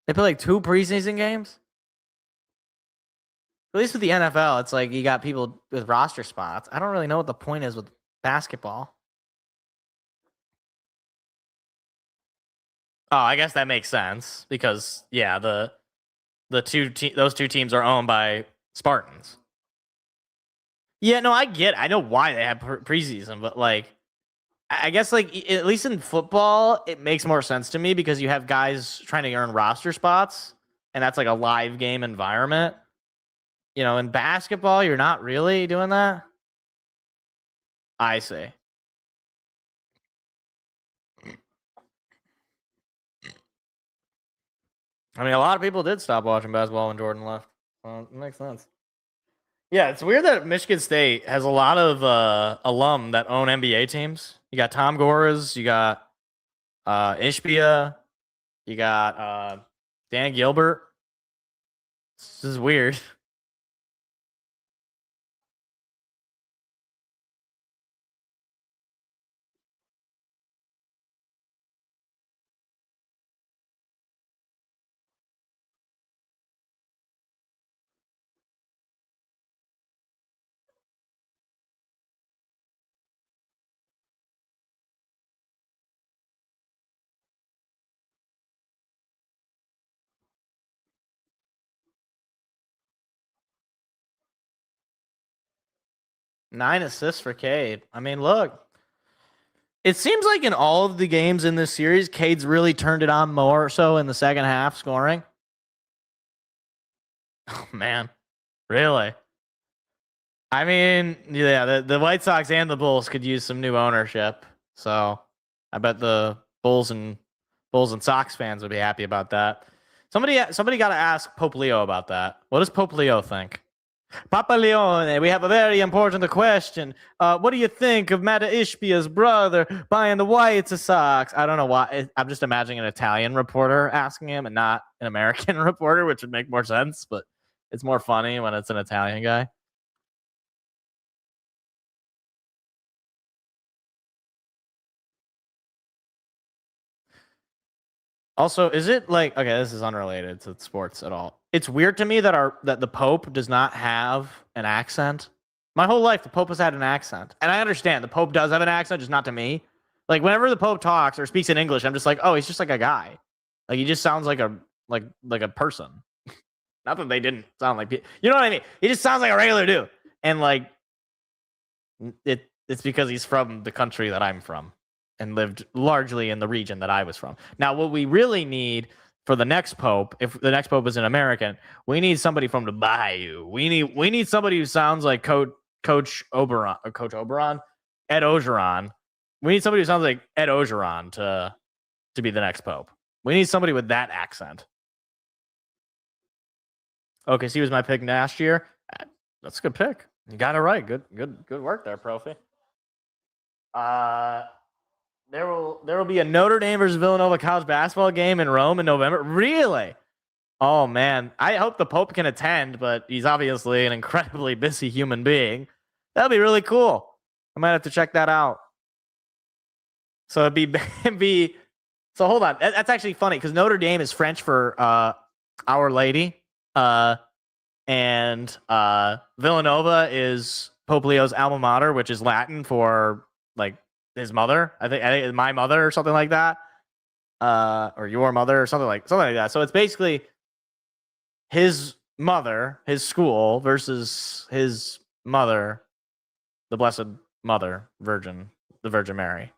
They play like 2 preseason games? At least with the NFL, it's like you got people with roster spots. I don't really know what the point is with basketball. Oh, I guess that makes sense because those two teams are owned by Spartans. Yeah, no, I know why they have preseason, but like, I guess like at least in football, it makes more sense to me because you have guys trying to earn roster spots, and that's like a live game environment. You know, in basketball, you're not really doing that. I see. I mean, a lot of people did stop watching basketball when Jordan left. It makes sense. Yeah, it's weird that Michigan State has a lot of alum that own NBA teams. You got Tom Gores, you got Ishbia, you got Dan Gilbert. This is weird. Nine assists for Cade. I mean, look. It seems like in all of the games in this series, Cade's really turned it on more so in the second half scoring. Oh, man. Really? I mean, yeah, the White Sox and the Bulls could use some new ownership. So I bet the Bulls and Sox fans would be happy about that. Somebody got to ask Pope Leo about that. What does Pope Leo think? Papa Leone, we have a very important question. What do you think of Mata Ishbia's brother buying the White Sox? I don't know why. I'm just imagining an Italian reporter asking him and not an American reporter, which would make more sense, but it's more funny when it's an Italian guy. Also, is it like, okay, this is unrelated to sports at all. It's weird to me that the Pope does not have an accent. My whole life, the Pope has had an accent. And I understand the Pope does have an accent, just not to me. Like whenever the Pope talks or speaks in English, I'm just like, oh, he's just like a guy. Like he just sounds like a person. Not that they didn't sound like, you know what I mean? He just sounds like a regular dude. And like, it's because he's from the country that I'm from and lived largely in the region that I was from. Now, what we really need for the next Pope, if the next Pope is an American, we need somebody from the Bayou. We need somebody who sounds like Coach Oberon, Ed Ogeron. We need somebody who sounds like Ed Ogeron to be the next Pope. We need somebody with that accent. Okay, so he was my pick last year. That's a good pick. You got it right. Good work there, Profi. There will be a Notre Dame versus Villanova college basketball game in Rome in November. Really? Oh man, I hope the Pope can attend, but he's obviously an incredibly busy human being. That'd be really cool. I might have to check that out. So it'd be. So hold on, that's actually funny because Notre Dame is French for Our Lady, and Villanova is Pope Leo's alma mater, which is Latin for like his mother. I think my mother or something like that, or your mother or something like that. So it's basically his mother, his school versus his mother, the Blessed Mother, the Virgin Mary.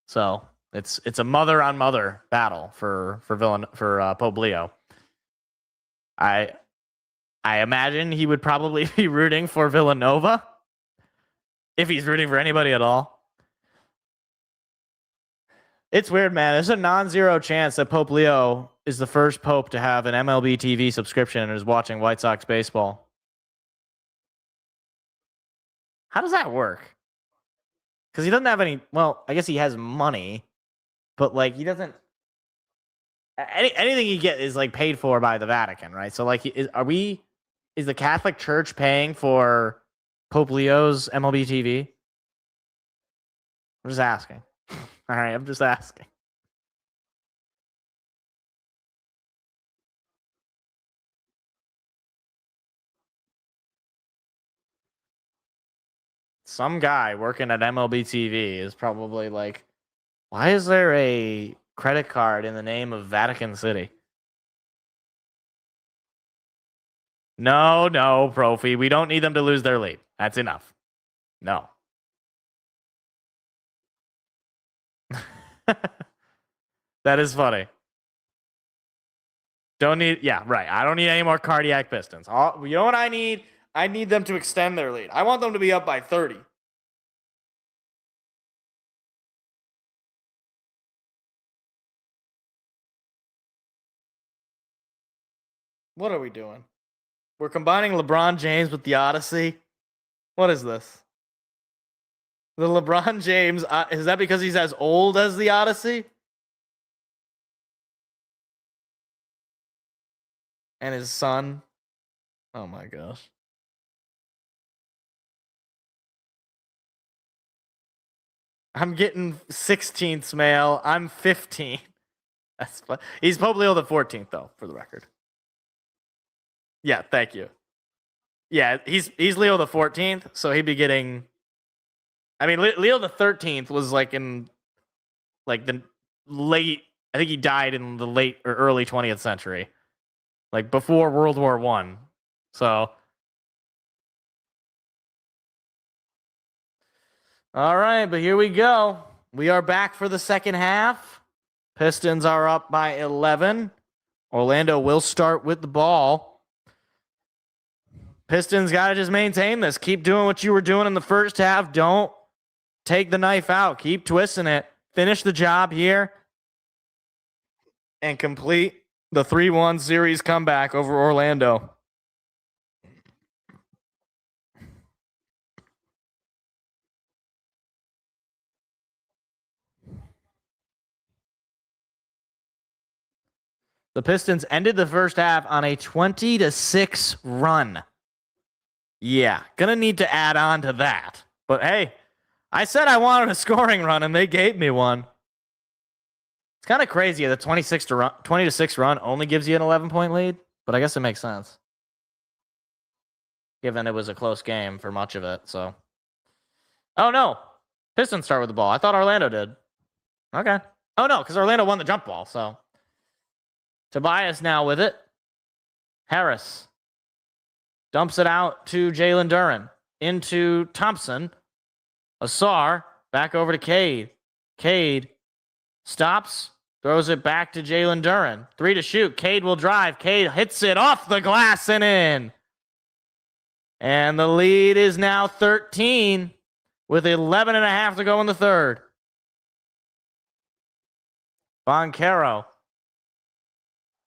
So it's a mother on mother battle for Pope Leo. I imagine he would probably be rooting for Villanova if he's rooting for anybody at all. It's weird, man. There's a non-zero chance that Pope Leo is the first Pope to have an MLB TV subscription and is watching White Sox baseball. How does that work? Because he doesn't have any. Well, I guess he has money, but like he doesn't. Anything he get is like paid for by the Vatican, right? So like, is the Catholic Church paying for Pope Leo's MLB TV? I'm just asking. All right, I'm just asking. Some guy working at MLB TV is probably like, why is there a credit card in the name of Vatican City? No, Profi. We don't need them to lose their lead. That's enough. No. That is funny. Don't need, yeah, right. I don't need any more cardiac Pistons. You know what I need? I need them to extend their lead. I want them to be up by 30. What are we doing? We're combining LeBron James with the Odyssey. What is this? The LeBron James, is that because he's as old as the Odyssey? And his son? Oh my gosh. I'm getting 16th mail. I'm 15. That's fun. He's Pope Leo the 14th, though, for the record. Yeah, thank you. Yeah, he's Leo the 14th, so he'd be getting. I mean, Leo the 13th was like in like the late. I think he died in the late or early 20th century, like before World War I. So, all right, but here we go. We are back for the second half. Pistons are up by 11. Orlando will start with the ball. Pistons got to just maintain this. Keep doing what you were doing in the first half. Don't take the knife out. Keep twisting it. Finish the job here and complete the 3-1 series comeback over Orlando. The Pistons ended the first half on a 20-6 run. Yeah, gonna need to add on to that. But hey, I said I wanted a scoring run, and they gave me one. It's kind of crazy. The 20-6 run only gives you an 11-point lead, but I guess it makes sense, given it was a close game for much of it. So, oh no, Pistons start with the ball. I thought Orlando did. Okay. Oh no, because Orlando won the jump ball. So Tobias now with it. Harris dumps it out to Jalen Duren. Into Thompson. Asar. Back over to Cade. Cade stops. Throws it back to Jalen Duren. 3 to shoot. Cade will drive. Cade hits it off the glass and in. And the lead is now 13 with 11 and a half to go in the third. Boncaro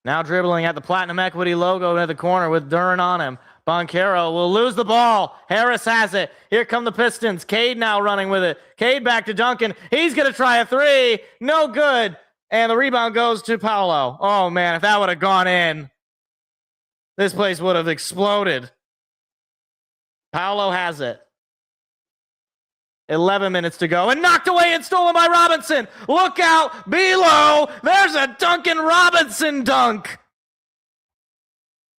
now dribbling at the Platinum Equity logo in the corner with Duren on him. Boncaro will lose the ball. Harris has it. Here come the Pistons. Cade now running with it. Cade back to Duncan. He's going to try a three. No good. And the rebound goes to Paolo. Oh, man, if that would have gone in, this place would have exploded. Paolo has it. 11 minutes to go. And knocked away and stolen by Robinson. Look out. Below. There's a Duncan Robinson dunk.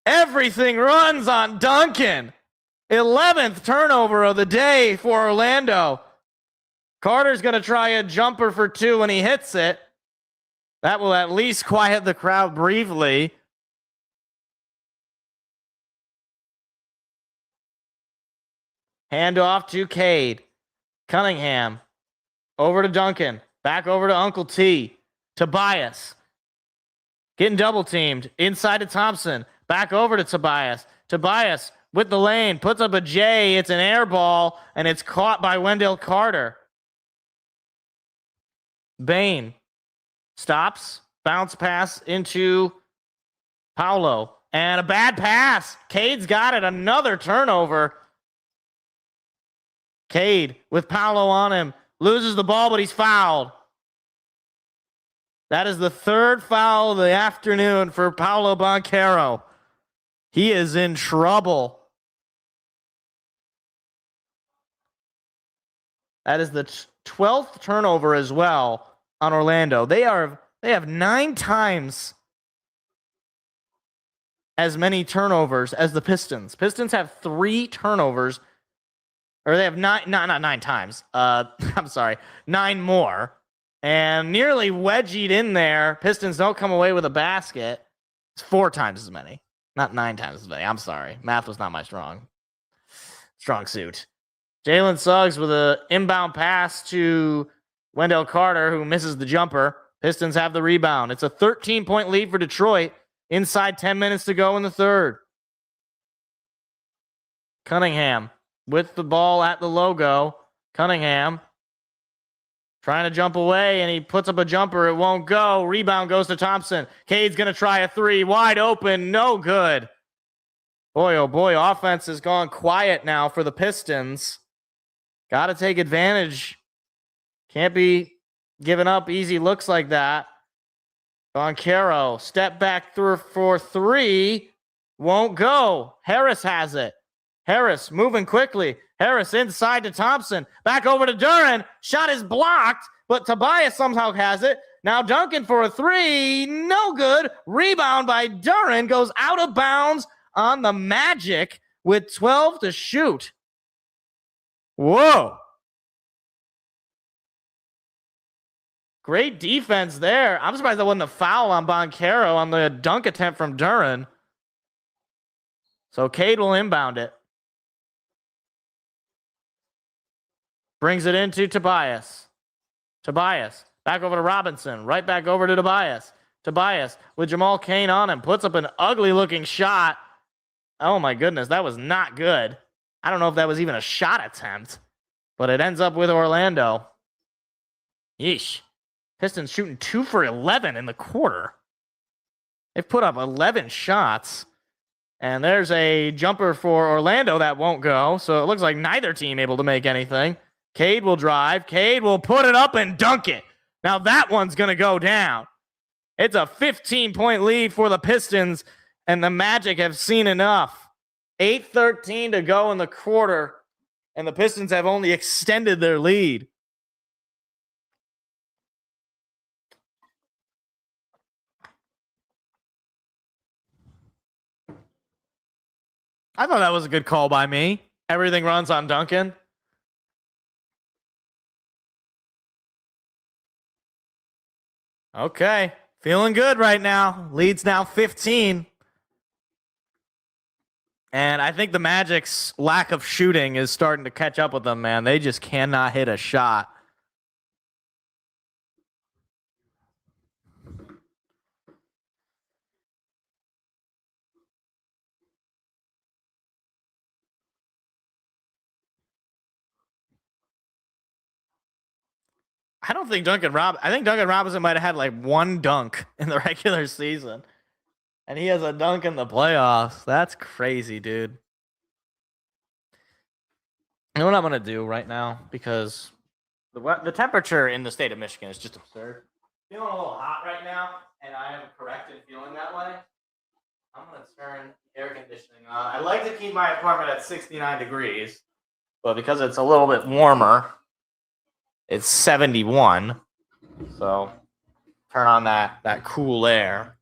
Everything runs on Duncan. 11th turnover of the day for Orlando. Carter's going to try a jumper for 2 when he hits it. That will at least quiet the crowd briefly. Hand off to Cade. Cunningham. Over to Duncan. Back over to Uncle T. Tobias. Getting double teamed. Inside to Thompson. Back over to Tobias. Tobias with the lane. Puts up a J. It's an air ball. And it's caught by Wendell Carter. Bane Stops. Bounce pass into Paolo. And a bad pass. Cade's got it. Another turnover. Cade with Paolo on him. Loses the ball, but he's fouled. That is the third foul of the afternoon for Paolo Banchero. He is in trouble. That is the 12th turnover as well on Orlando. They have 9 times as many turnovers as the Pistons. Pistons have 3 turnovers, or they have not 9 times. I'm sorry, 9 more. And nearly wedgied in there. Pistons don't come away with a basket. It's 4 times as many. Not 9 times as many. I'm sorry. Math was not my strong suit. Jalen Suggs with an inbound pass to Wendell Carter, who misses the jumper. Pistons have the rebound. It's a 13-point lead for Detroit. Inside 10 minutes to go in the third. Cunningham with the ball at the logo. Cunningham trying to jump away, and he puts up a jumper. It won't go. Rebound goes to Thompson. Cade's going to try a 3. Wide open. No good. Boy, oh boy, offense has gone quiet now for the Pistons. Got to take advantage. Can't be giving up easy looks like that. Banchero, step back through for 3. Won't go. Harris has it. Harris moving quickly. Harris inside to Thompson. Back over to Duren. Shot is blocked, but Tobias somehow has it. Now Duncan for a 3. No good. Rebound by Duren. Goes out of bounds on the Magic with 12 to shoot. Whoa. Great defense there. I'm surprised that wasn't a foul on Banchero on the dunk attempt from Duren. So Cade will inbound it. Brings it into Tobias. Tobias. Back over to Robinson. Right back over to Tobias. Tobias with Jamal Cain on him. Puts up an ugly looking shot. Oh my goodness. That was not good. I don't know if that was even a shot attempt. But it ends up with Orlando. Yeesh. Pistons shooting 2 for 11 in the quarter. They've put up 11 shots. And there's a jumper for Orlando that won't go. So it looks like neither team able to make anything. Cade will drive. Cade will put it up and dunk it. Now that one's going to go down. It's a 15-point lead for the Pistons, and the Magic have seen enough. 8:13 to go in the quarter, and the Pistons have only extended their lead. I thought that was a good call by me. Everything runs on Duncan. Okay. Feeling good right now. Lead's now 15. And I think the Magic's lack of shooting is starting to catch up with them, man. They just cannot hit a shot. I think Duncan Robinson might have had like 1 dunk in the regular season. And he has a dunk in the playoffs. That's crazy, dude. You know what I'm going to do right now? Because the temperature in the state of Michigan is just absurd. Feeling a little hot right now, and I am correct in feeling that way. I'm going to turn the air conditioning on. I like to keep my apartment at 69 degrees, but because it's a little bit warmer, it's 71. So turn on that cool air.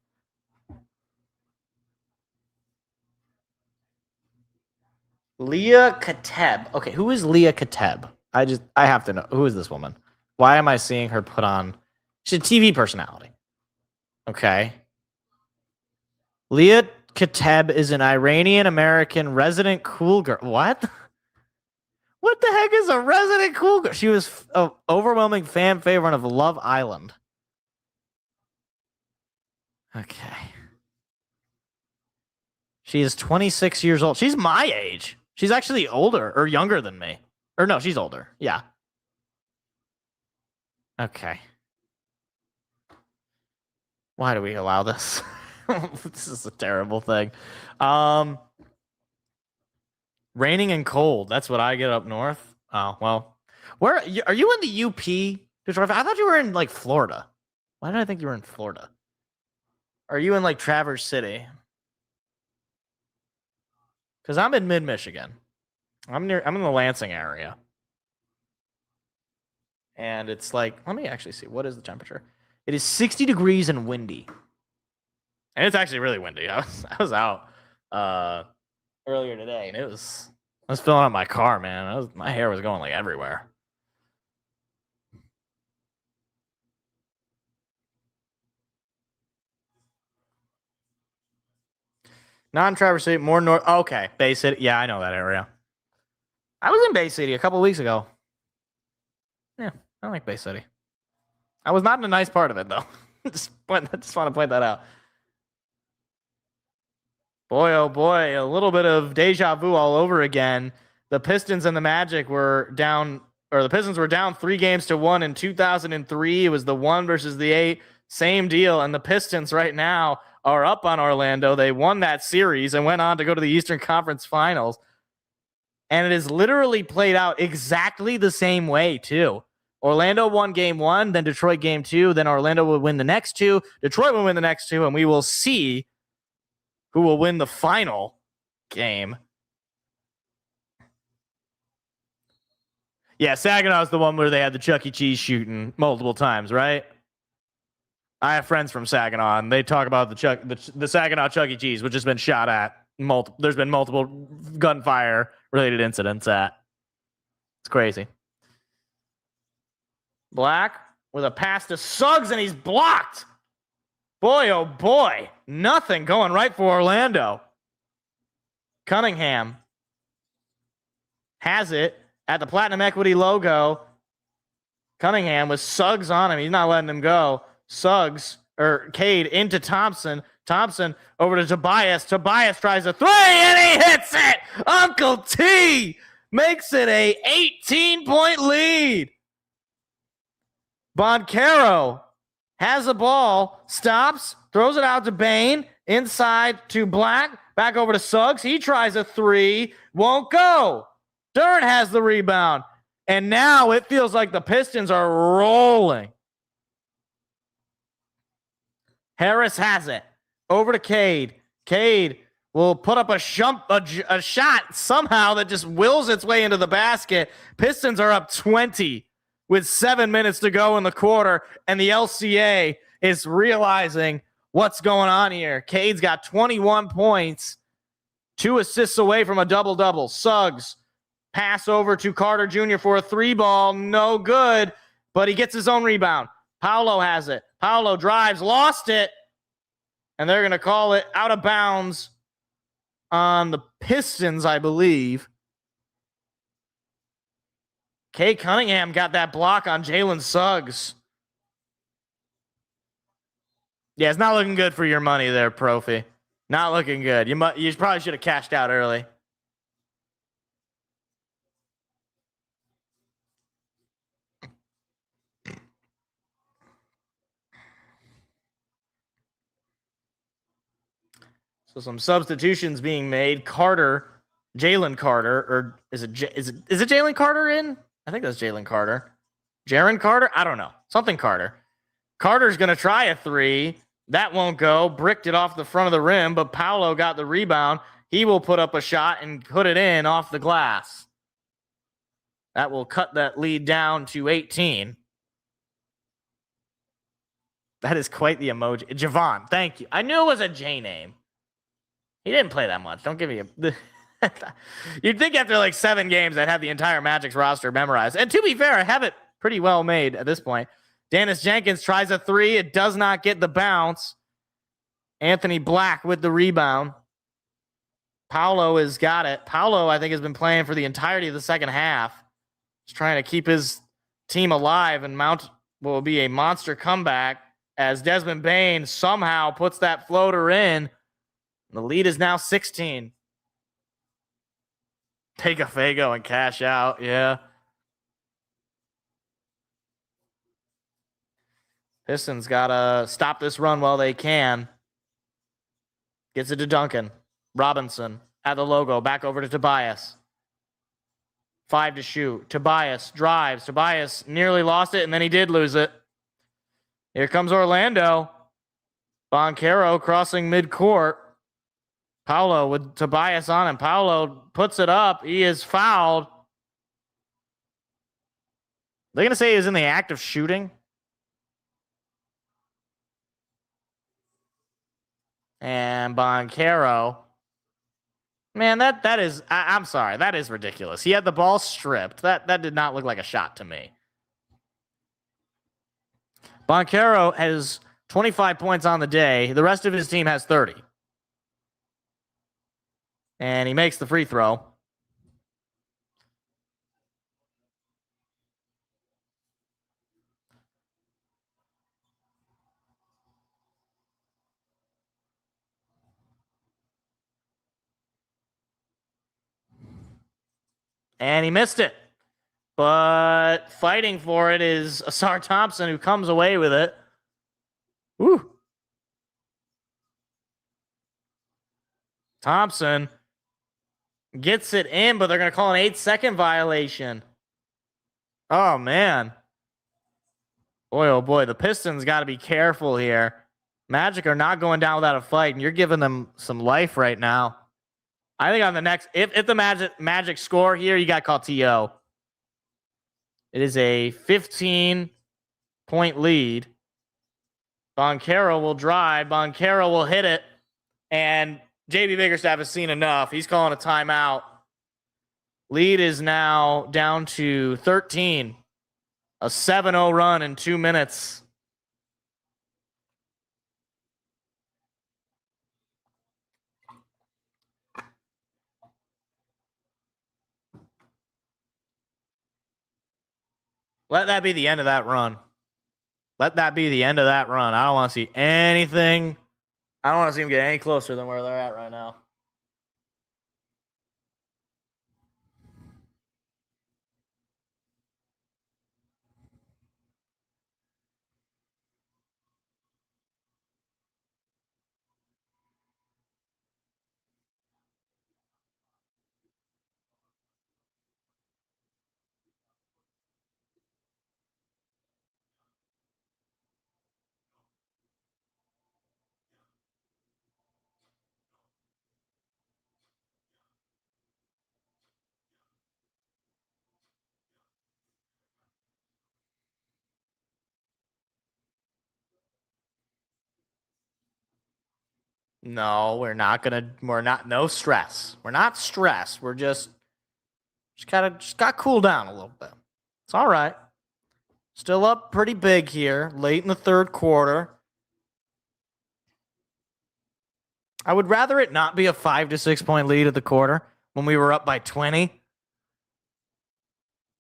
Leah Kateb. Okay, who is Leah Kateb? I have to know. Who is this woman? Why am I seeing her put on? She's a TV personality. Okay. Leah Kateb is an Iranian-American resident cool girl. What? What the heck is a resident cool girl? She was an overwhelming fan favorite of Love Island. Okay. She is 26 years old. She's my age. She's actually older or younger than me. Or no, she's older. Yeah. Okay. Why do we allow this? This is a terrible thing. Raining and cold. That's what I get up north. Oh, well. Where are you in the UP, Detroit? I thought you were in like Florida. Why did I think you were in Florida? Are you in like Traverse City? Because I'm in mid-Michigan. I'm in the Lansing area. And it's like, let me actually see. What is the temperature? It is 60 degrees and windy. And it's actually really windy. I was out earlier today, and I was filling up my car, man. My hair was going like everywhere. Non-Traverse City, more north. Okay, Bay City. Yeah, I know that area. I was in Bay City a couple weeks ago. Yeah, I like Bay City. I was not in a nice part of it, though. I just want to point that out. Boy, oh boy, a little bit of deja vu all over again. The Pistons and the Magic were down, or the Pistons were down 3-1 in 2003. It was the 1 versus the 8. Same deal. And the Pistons right now are up on Orlando. They won that series and went on to go to the Eastern Conference Finals. And it is literally played out exactly the same way, too. Orlando won game 1, then Detroit game 2, then Orlando would win the next 2. Detroit will win the next 2, and we will see who will win the final game. Yeah, Saginaw's the one where they had the Chuck E. Cheese shooting multiple times, right? I have friends from Saginaw, and they talk about the Saginaw Chuck E. Cheese, which has been shot at. There's been multiple gunfire-related incidents at. It's crazy. Black with a pass to Suggs, and he's blocked. Boy, oh boy. Nothing going right for Orlando. Cunningham has it at the Platinum Equity logo. Cunningham with Suggs on him. He's not letting him go. Suggs, or Cade, into Thompson. Thompson over to Tobias. Tobias tries a 3, and he hits it! Uncle T makes it a 18-point lead. Boncaro has the ball, stops, throws it out to Bane, inside to Black, back over to Suggs. He tries a 3, won't go. Durant has the rebound. And now it feels like the Pistons are rolling. Harris has it. Over to Cade. Cade will put up a shot somehow that just wills its way into the basket. Pistons are up 20 with 7 minutes to go in the quarter, and the LCA is realizing what's going on here. Cade's got 21 points, 2 assists away from a double-double. Suggs, pass over to Carter Jr. for a 3-ball. No good, but he gets his own rebound. Paolo has it. Paolo drives, lost it, and they're going to call it out of bounds on the Pistons, I believe. Kay Cunningham got that block on Jalen Suggs. Yeah, it's not looking good for your money there, Profi. Not looking good. You probably should have cashed out early. So some substitutions being made. Jalen Carter, or is it Jalen Carter in? I think that's Jalen Carter. Jaron Carter? I don't know. Something Carter. Carter's going to try a 3. That won't go. Bricked it off the front of the rim, but Paolo got the rebound. He will put up a shot and put it in off the glass. That will cut that lead down to 18. That is quite the emoji. Javon, thank you. I knew it was a J name. He didn't play that much. Don't give me a... You'd think after like 7 games I'd have the entire Magic's roster memorized. And to be fair, I have it pretty well made at this point. Dennis Jenkins tries a 3. It does not get the bounce. Anthony Black with the rebound. Paolo has got it. Paolo, I think, has been playing for the entirety of the second half. He's trying to keep his team alive and mount what will be a monster comeback as Desmond Bane somehow puts that floater in. The lead is now 16. Take a Fago and cash out. Yeah. Pistons got to stop this run while they can. Gets it to Duncan. Robinson at the logo. Back over to Tobias. 5 to shoot. Tobias drives. Tobias nearly lost it, and then he did lose it. Here comes Orlando. Boncaro crossing midcourt. Paolo with Tobias on him. Paolo puts it up. He is fouled. They're going to say he was in the act of shooting. And Boncaro. Man, that is, I'm sorry, that is ridiculous. He had the ball stripped. That did not look like a shot to me. Boncaro has 25 points on the day. The rest of his team has 30. And he makes the free throw. And he missed it. But fighting for it is Asar Thompson, who comes away with it. Woo. Thompson gets it in, but they're going to call an 8-second violation. Oh, man. Boy, oh, boy. The Pistons got to be careful here. Magic are not going down without a fight, and you're giving them some life right now. I think on the next, if the Magic score here, you got to call TO. It is a 15-point lead. Boncaro will drive. Boncaro will hit it. And JB Biggerstaff has seen enough. He's calling a timeout. Lead is now down to 13. A 7-0 run in 2 minutes. Let that be the end of that run. Let that be the end of that run. I don't want to see anything. I don't want to see them get any closer than where they're at right now. No, no stress. We're not stressed. We're just got to cool down a little bit. It's all right. Still up pretty big here, late in the third quarter. I would rather it not be a 5 to 6 point lead at the quarter when we were up by 20.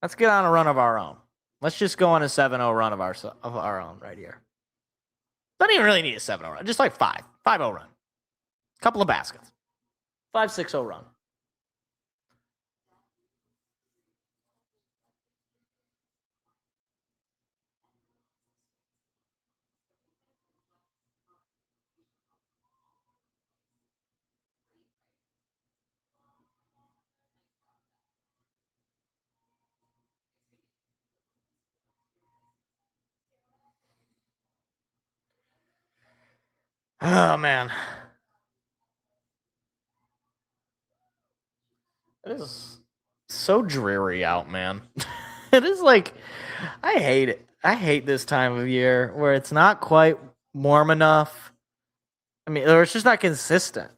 Let's get on a run of our own. Let's just go on a 7-0 run of our own right here. Don't even really need a 7-0 run. Just like 5-0 run. Couple of baskets. 5-6-0 run. Oh, man. It is so dreary out, man. It is like, I hate it. I hate this time of year where it's not quite warm enough. I mean, or it's just not consistent.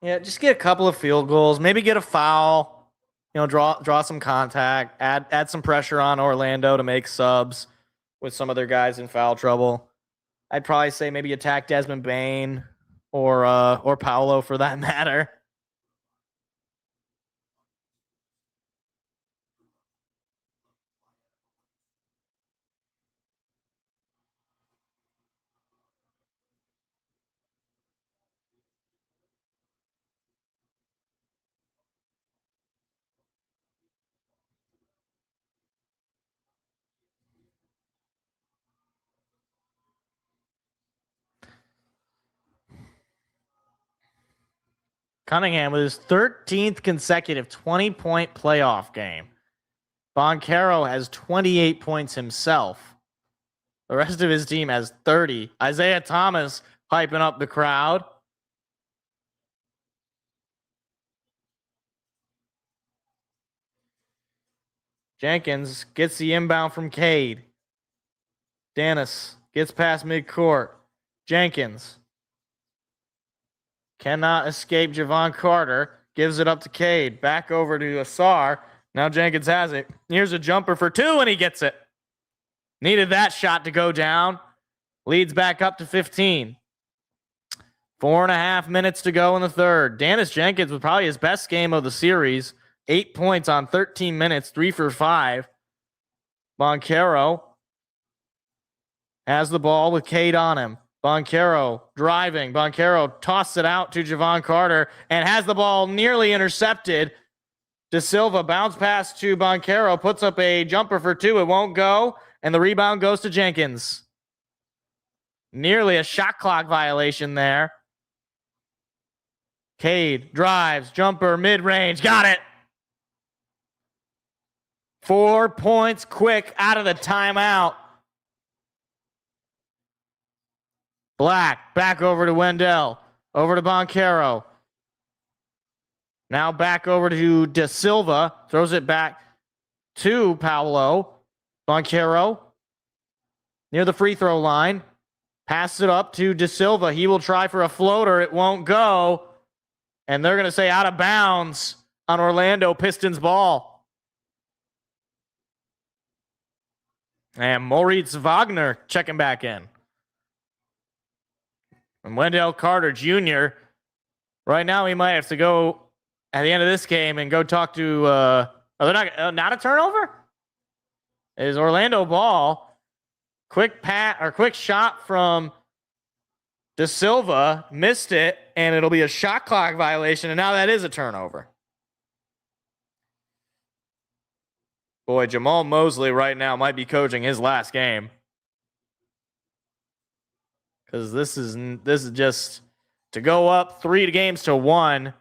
Yeah, just get a couple of field goals, maybe get a foul, draw some contact, add some pressure on Orlando to make subs with some of their guys in foul trouble. I'd probably say maybe attack Desmond Bane or Paolo for that matter. Cunningham with his 13th consecutive 20-point playoff game. Boncaro has 28 points himself. The rest of his team has 30. Isaiah Thomas hyping up the crowd. Jenkins gets the inbound from Cade. Dennis gets past midcourt. Jenkins cannot escape Javon Carter. Gives it up to Cade. Back over to Asar. Now Jenkins has it. Here's a jumper for two, and he gets it. Needed that shot to go down. Leads back up to 15. 4.5 minutes to go in the third. Dennis Jenkins was probably his best game of the series. 8 points on 13 minutes, 3 for 5. Boncaro has the ball with Cade on him. Boncaro driving. Boncaro tosses it out to Javon Carter and has the ball nearly intercepted. De Silva bounce pass to Boncaro, puts up a jumper for two. It won't go, and the rebound goes to Jenkins. Nearly a shot clock violation there. Cade drives, jumper, mid-range, got it. 4 points quick out of the timeout. Black, back over to Wendell. Over to Boncaro. Now back over to De Silva. Throws it back to Paolo. Boncaro near the free throw line. Passes it up to De Silva. He will try for a floater. It won't go. And they're going to say out of bounds on Orlando Pistons ball. And Moritz Wagner checking back in. And Wendell Carter Jr. Right now, he might have to go at the end of this game and go talk to. Are they not a turnover? It is Orlando ball. Quick shot from De Silva, missed it, and it'll be a shot clock violation. And now that is a turnover. Boy, Jamal Mosley right now might be coaching his last game. Because this is just to go up 3 games to 1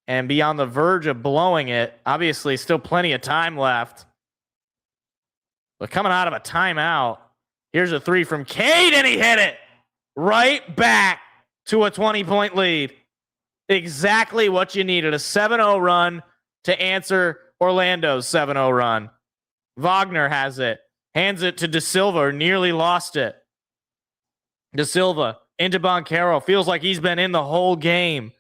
and be on the verge of blowing it. Obviously, still plenty of time left. But coming out of a timeout, here's a 3 from Cade, and he hit it right back to a 20-point lead. Exactly what you needed, a 7-0 run to answer Orlando's 7-0 run. Wagner has it. Hands it to De Silva. Nearly lost it. De Silva into Boncaro. Feels like he's been in the whole game.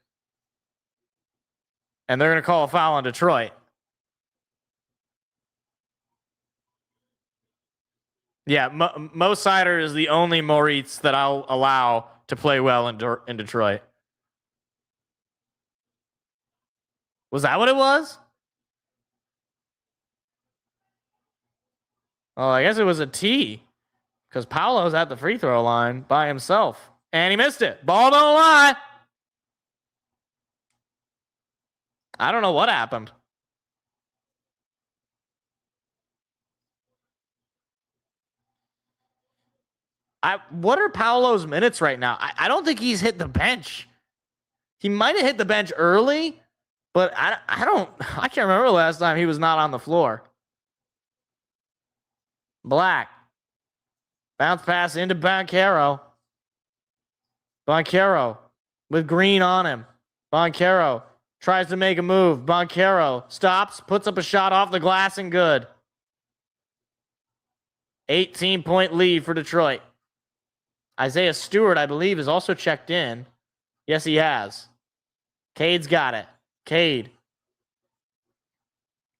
And they're going to call a foul on Detroit. Yeah, Mo Sider is the only Moritz that I'll allow to play well in Detroit. Was that what it was? Oh, I guess it was a T. Because Paolo's at the free throw line by himself. And he missed it. Ball don't lie. I don't know what happened. What are Paolo's minutes right now? I don't think he's hit the bench. He might have hit the bench early, but I can't remember the last time he was not on the floor. Black. Bounce pass into Boncaro. Boncaro with Green on him. Boncaro tries to make a move. Boncaro stops, puts up a shot off the glass and good. 18-point lead for Detroit. Isaiah Stewart, I believe, is also checked in. Yes, he has. Cade's got it. Cade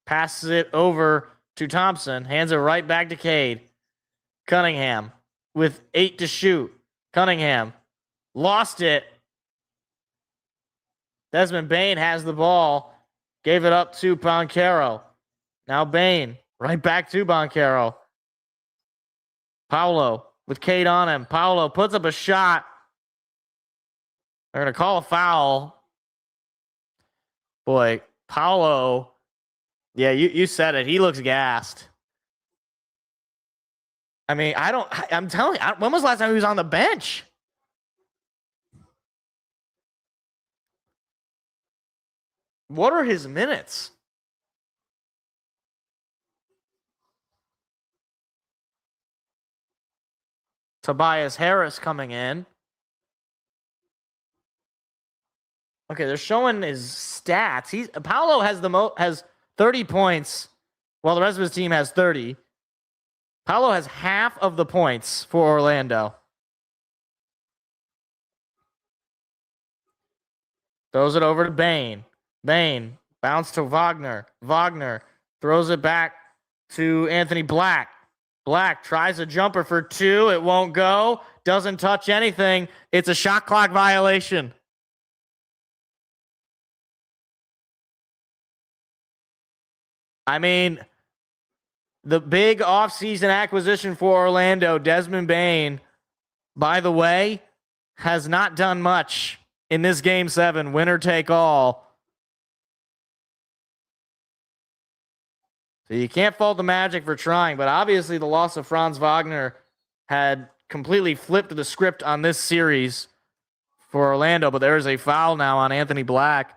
passes it over to Thompson. Hands it right back to Cade. Cunningham with 8 to shoot. Cunningham lost it. Desmond Bane has the ball. Gave it up to Boncaro. Now Bane right back to Boncaro. Paolo with Cade on him. Paolo puts up a shot. They're going to call a foul. Boy, Paolo. Yeah, you said it. He looks gassed. I mean, I'm telling you, when was the last time he was on the bench? What are his minutes? Tobias Harris coming in. Okay, they're showing his stats. Paolo has 30 points, while the rest of his team has 30. Paolo has half of the points for Orlando. Throws it over to Bane. Bane bounce to Wagner. Wagner throws it back to Anthony Black. Black tries a jumper for 2. It won't go. Doesn't touch anything. It's a shot clock violation. I mean, the big offseason acquisition for Orlando, Desmond Bane, by the way, has not done much in this Game 7, winner take all. So you can't fault the Magic for trying, but obviously the loss of Franz Wagner had completely flipped the script on this series for Orlando, but there is a foul now on Anthony Black.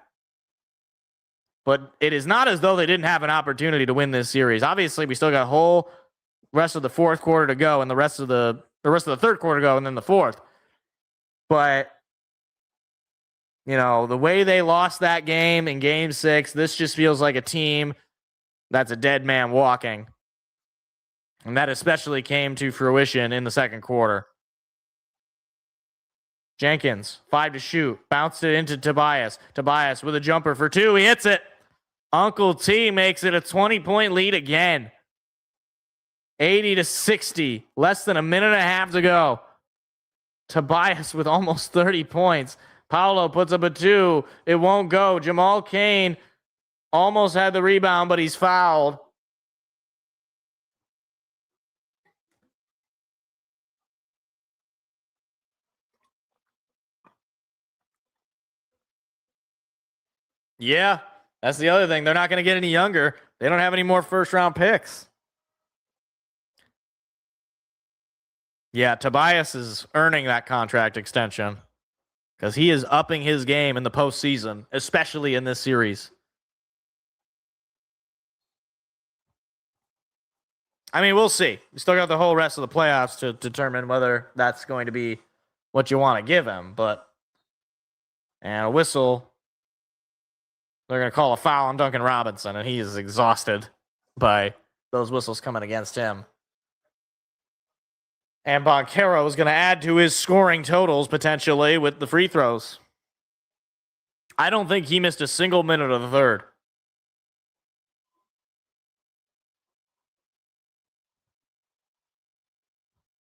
But it is not as though they didn't have an opportunity to win this series. Obviously, we still got a whole rest of the fourth quarter to go and the rest of the third quarter to go and then the fourth. But, you know, the way they lost that game in Game 6, this just feels like a team that's a dead man walking. And that especially came to fruition in the second quarter. Jenkins, 5 to shoot. Bounced it into Tobias. Tobias with a jumper for 2. He hits it. Uncle T makes it a 20-point lead again. 80-60. Less than a minute and a half to go. Tobias with almost 30 points. Paolo puts up a 2. It won't go. Jamal Cain almost had the rebound, but he's fouled. Yeah, that's the other thing. They're not going to get any younger. They don't have any more first-round picks. Yeah, Tobias is earning that contract extension because he is upping his game in the postseason, especially in this series. I mean, we'll see. We still got the whole rest of the playoffs to determine whether that's going to be what you want to give him. And a whistle. They're going to call a foul on Duncan Robinson, and he is exhausted by those whistles coming against him. And Boncaro is going to add to his scoring totals potentially with the free throws. I don't think he missed a single minute of the third.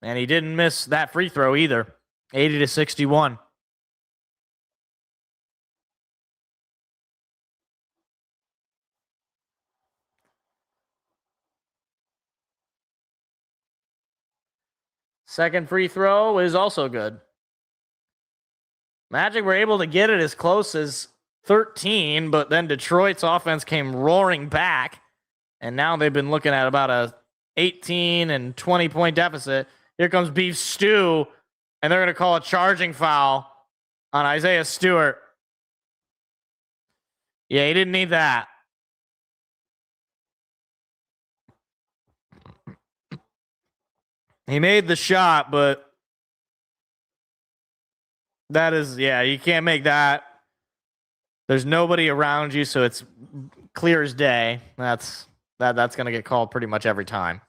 And he didn't miss that free throw either. 80-61. Second free throw is also good. Magic were able to get it as close as 13, but then Detroit's offense came roaring back, and now they've been looking at about a 18 and 20-point deficit. Here comes Beef Stew, and they're going to call a charging foul on Isaiah Stewart. Yeah, he didn't need that. He made the shot, but that is, yeah, you can't make that. There's nobody around you, so it's clear as day. That's going to get called pretty much every time.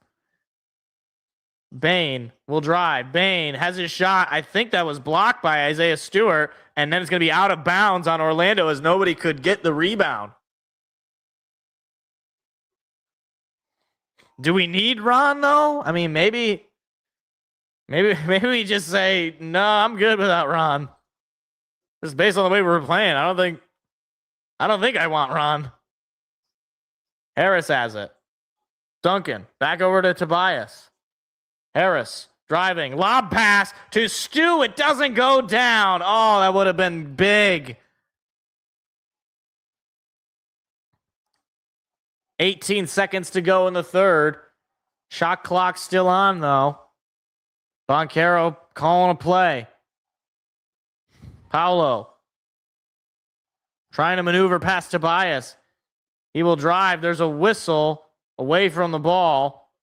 Bane will drive. Bane has his shot. I think that was blocked by Isaiah Stewart, and then it's going to be out of bounds on Orlando as nobody could get the rebound. Do we need Ron, though? I mean, maybe we just say, no, I'm good without Ron. Just based on the way we were playing. I don't think I want Ron. Harris has it. Duncan, back over to Tobias. Harris, driving, lob pass to Stu. It doesn't go down. Oh, that would have been big. 18 seconds to go in the third. Shot clock still on, though. Boncaro calling a play. Paolo Trying to maneuver past Tobias. He will drive. There's a whistle away from the ball.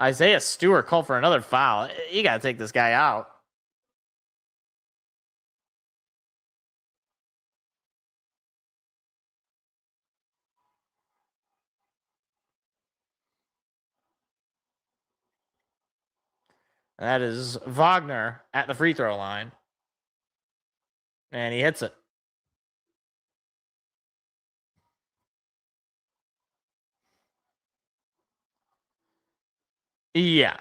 Isaiah Stewart called for another foul. You got to take this guy out. That is Wagner at the free throw line. And he hits it. Yeah.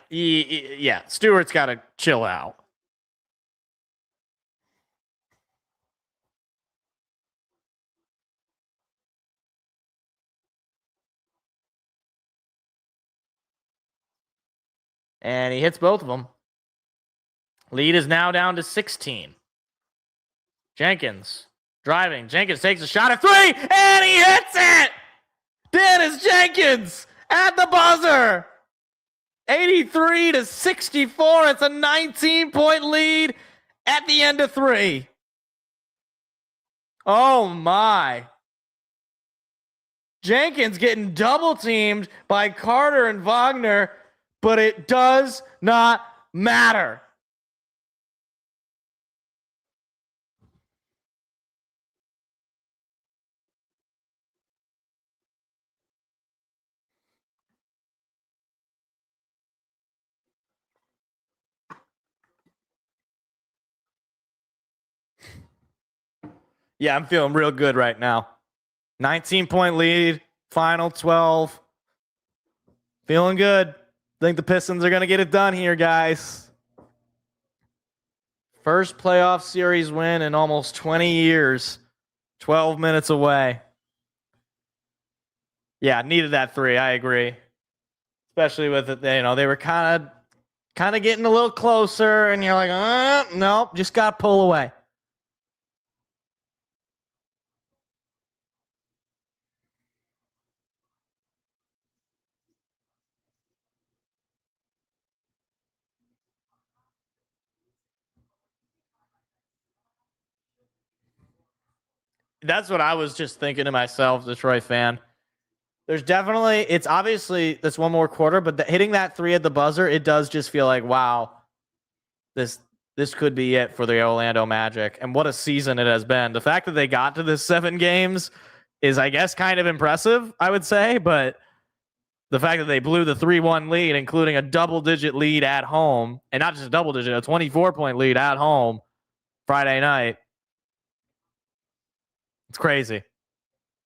Stewart's got to chill out. And he hits both of them. Lead is now down to 16. Jenkins driving. Jenkins takes a shot at 3, and he hits it! Dennis Jenkins at the buzzer. 83-64. It's a 19-point lead at the end of 3. Oh, my. Jenkins getting double teamed by Carter and Wagner, but it does not matter. Yeah, I'm feeling real good right now. 19-point lead, final 12. Feeling good. Think the Pistons are going to get it done here, guys. First playoff series win in almost 20 years. 12 minutes away. Yeah, needed that 3. I agree. Especially with it, they were kind of getting a little closer, and you're like, nope, just got to pull away. That's what I was just thinking to myself, Detroit fan. It's obviously this one more quarter, but hitting that 3 at the buzzer, it does just feel like, wow, this could be it for the Orlando Magic. And what a season it has been. The fact that they got to this 7 games is, I guess, kind of impressive, I would say. But the fact that they blew the 3-1 lead, including a double-digit lead at home, and not just a double-digit, a 24-point lead at home Friday night. It's crazy.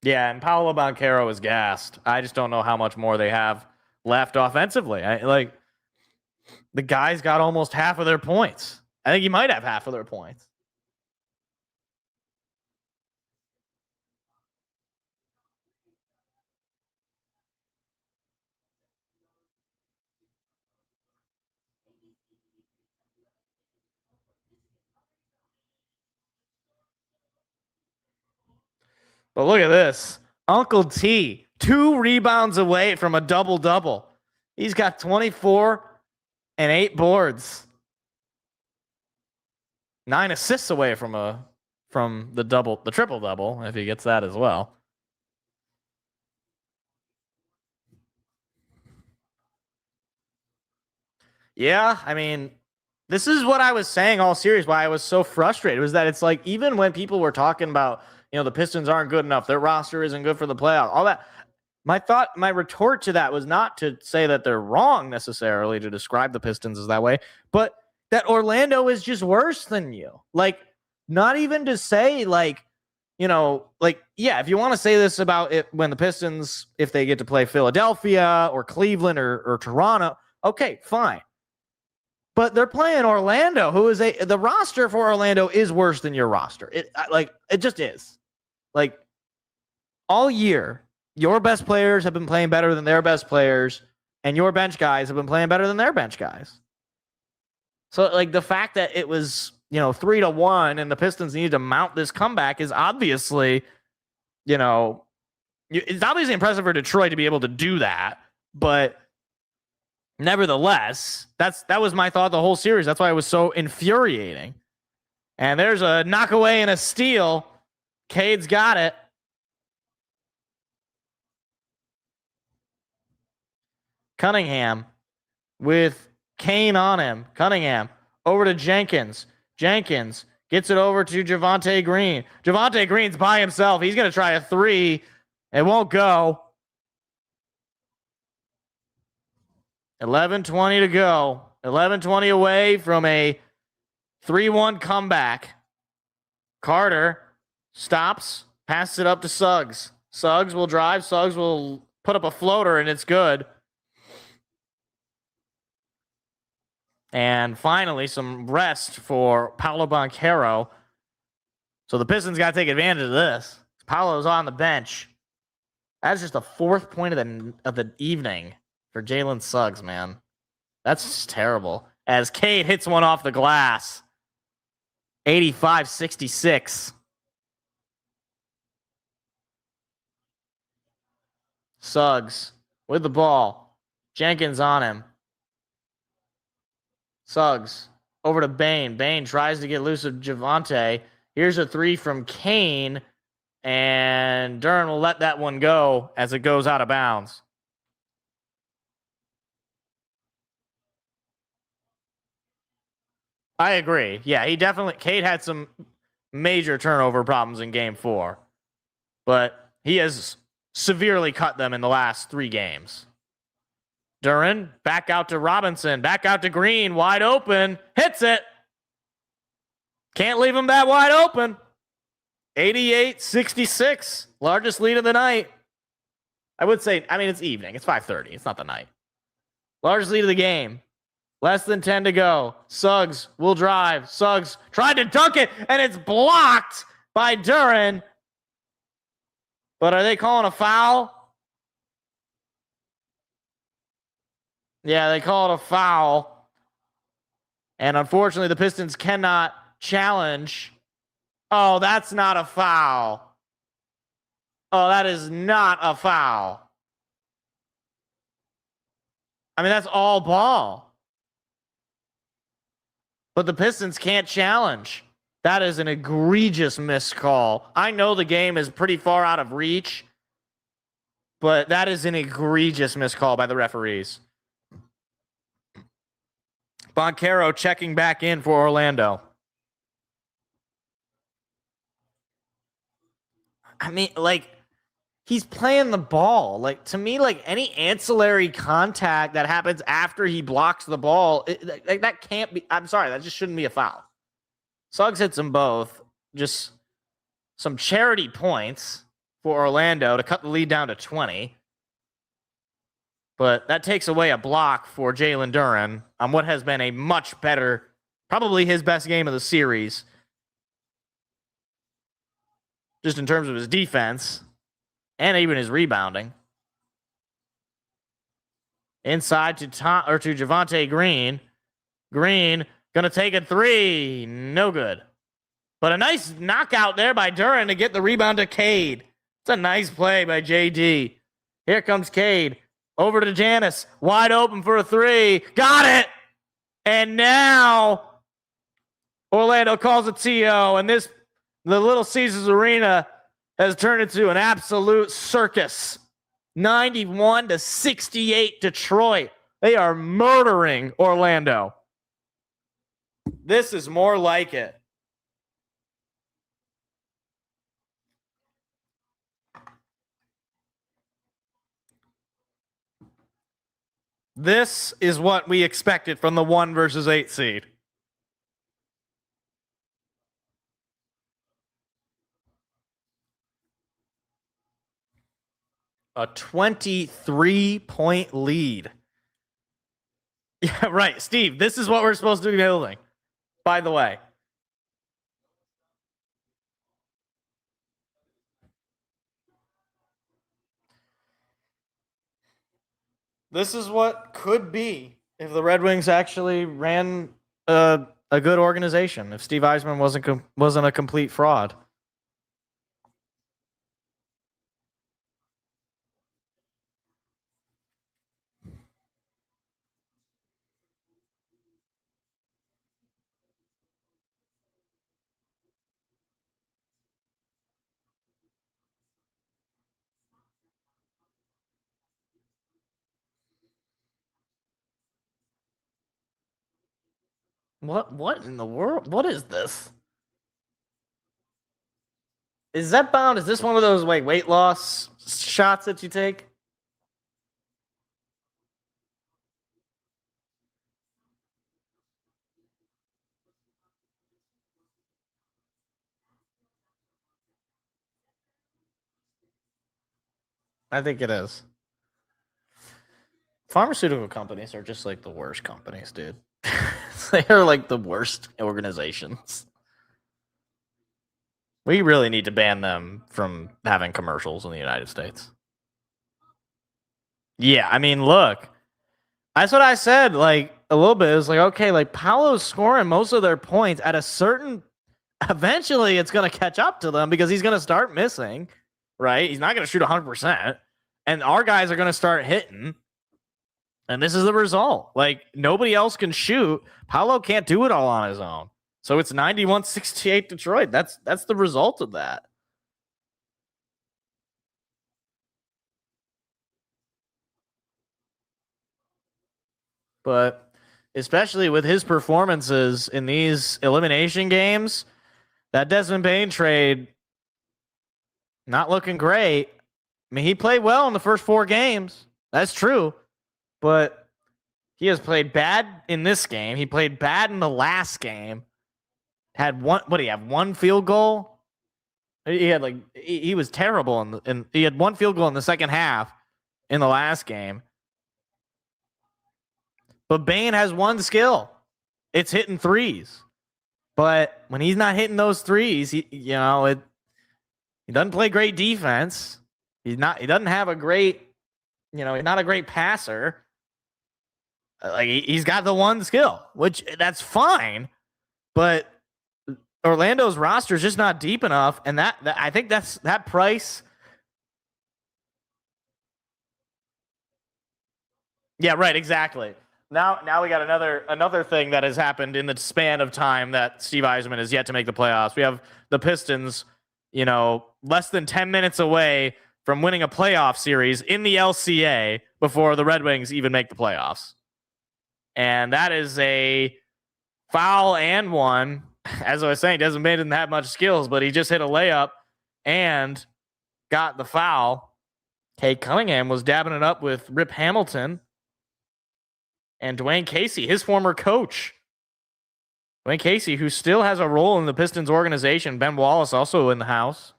Yeah, and Paolo Banchero is gassed. I just don't know how much more they have left offensively. The guy's got almost half of their points. I think he might have half of their points. But look at this. Uncle T, 2 rebounds away from a double-double. He's got 24 and 8 boards. 9 assists away from the triple-double, if he gets that as well. Yeah, I mean, this is what I was saying all series, why I was so frustrated, was that it's like, even when people were talking about, the Pistons aren't good enough, their roster isn't good for the playoffs, all that, my retort to that was not to say that they're wrong necessarily to describe the Pistons as that way, but that Orlando is just worse than you. Like, not even to say, yeah, if you want to say this about it when the Pistons, if they get to play Philadelphia or Cleveland or Toronto, okay, fine. But they're playing Orlando, who is the roster for Orlando is worse than your roster. It just is. Like, all year, your best players have been playing better than their best players, and your bench guys have been playing better than their bench guys. So, the fact that it was, 3-1 and the Pistons needed to mount this comeback is obviously, it's obviously impressive for Detroit to be able to do that, but Nevertheless, that was my thought the whole series. That's why it was so infuriating. And there's a knockaway and a steal. Cade's got it. Cunningham with Kane on him. Cunningham over to Jenkins. Jenkins gets it over to Javonte Green. Javonte Green's by himself. He's going to try a three. It won't go. 11:20 to go. 11:20 away from a 3-1 comeback. Carter stops, passes it up to Suggs. Suggs will drive. Suggs will put up a floater, and it's good. And finally, some rest for Paolo Banchero. So the Pistons got to take advantage of this. Paolo's on the bench. That's just the 4th point of the evening for Jalen Suggs, man. That's just terrible. As Cade hits one off the glass. 85-66. Suggs with the ball. Jenkins on him. Suggs over to Bane. Bane tries to get loose of Javonte. Here's a three from Kane. And Duren will let that one go as it goes out of bounds. I agree. Yeah, Cade had some major turnover problems in game 4. But he has severely cut them in the last 3 games. Duren, back out to Robinson, back out to Green, wide open, hits it. Can't leave him that wide open. 88-66, largest lead of the night. I would say, it's evening. It's 5:30. It's not the night. Largest lead of the game. Less than 10 to go. Suggs will drive. Suggs tried to dunk it, and it's blocked by Duren. But are they calling a foul? Yeah, they call it a foul. And unfortunately, the Pistons cannot challenge. Oh, that's not a foul. Oh, that is not a foul. That's all ball. But the Pistons can't challenge. That is an egregious missed call. I know the game is pretty far out of reach, but that is an egregious missed call by the referees. Banchero checking back in for Orlando. He's playing the ball. To me, any ancillary contact that happens after he blocks the ball, that can't be. I'm sorry, that just shouldn't be a foul. Suggs hits them both. Just some charity points for Orlando to cut the lead down to 20. But that takes away a block for Jalen Duren on what has been a much better, probably his best game of the series. Just in terms of his defense and even his rebounding. Inside to Javonte Green. Green gonna take a three. No good. But a nice knockout there by Duren to get the rebound to Cade. It's a nice play by JD. Here comes Cade. Over to Giannis. Wide open for a three. Got it! And now Orlando calls a TO, and the Little Caesars Arena has turned into an absolute circus. 91-68 Detroit. They are murdering Orlando. This is more like it. This is what we expected from the 1 versus 8 seed. A 23-point lead. Yeah, right. Steve, this is what we're supposed to be building, by the way. This is what could be if the Red Wings actually ran a good organization, if Steve Eisman wasn't a complete fraud. What in the world? What is this? Is that bound? Is this one of those weight loss shots that you take? I think it is. Pharmaceutical companies are just like the worst companies, dude. They are like the worst organizations. We really need to ban them from having commercials in the United States. Yeah, I mean, look, that's what I said, like, a little bit. It was like, okay, like, Paolo's scoring most of their points at a certain... Eventually, it's going to catch up to them because he's going to start missing, right? He's not going to shoot 100%. And our guys are going to start hitting. And this is the result. Like, nobody else can shoot. Paolo can't do it all on his own. So it's 91-68 Detroit. That's the result of that. But especially with his performances in these elimination games, that Desmond Bane trade not looking great. I mean, he played well in the first 4 games. That's true. But he has played bad in this game. He played bad in the last game. Had one, what do you have? 1 field goal? He had he was terrible and he had 1 field goal in the second half in the last game. But Bane has one skill. It's hitting threes. But when he's not hitting those threes, he doesn't play great defense. He doesn't have a great, he's not a great passer. Like he's got the one skill, which that's fine. But Orlando's roster is just not deep enough, and that I think that price. Yeah, right, exactly. Now we got another thing that has happened in the span of time that Steve Yzerman has yet to make the playoffs. We have the Pistons, less than 10 minutes away from winning a playoff series in the LCA before the Red Wings even make the playoffs. And that is a foul and one. As I was saying, Desmond Bane didn't have much skills, but he just hit a layup and got the foul. Cade Cunningham was dabbing it up with Rip Hamilton and Dwayne Casey, his former coach. Dwayne Casey, who still has a role in the Pistons organization. Ben Wallace also in the house.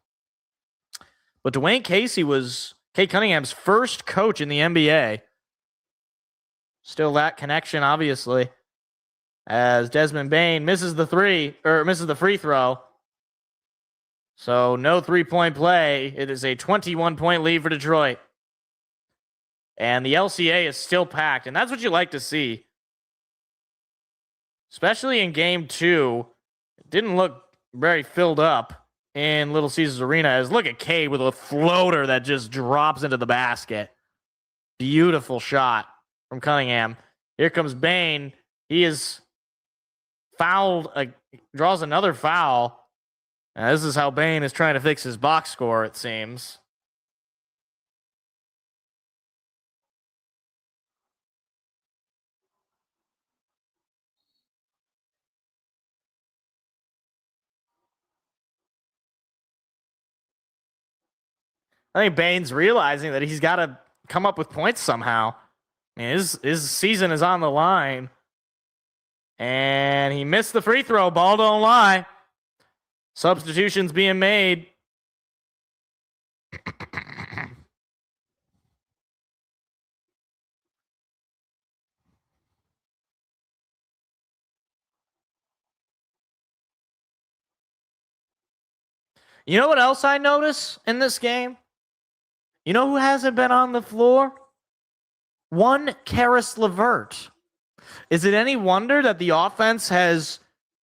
But Dwayne Casey was Cade Cunningham's first coach in the NBA. Still that connection, obviously, as Desmond Bane misses the free throw. So no 3-point play. It is a 21-point lead for Detroit. And the LCA is still packed, and that's what you like to see. Especially in Game 2. It didn't look very filled up in Little Caesars Arena. As look at Cade with a floater that just drops into the basket. Beautiful shot from Cunningham. Here comes Bane. He is fouled, draws another foul. Now, this is how Bane is trying to fix his box score, it seems. I think Bane's realizing that he's got to come up with points somehow. I mean, his season is on the line. And he missed the free throw. Ball don't lie. Substitutions being made. You know what else I notice in this game? You know who hasn't been on the floor? One Karis LeVert. Is it any wonder that the offense has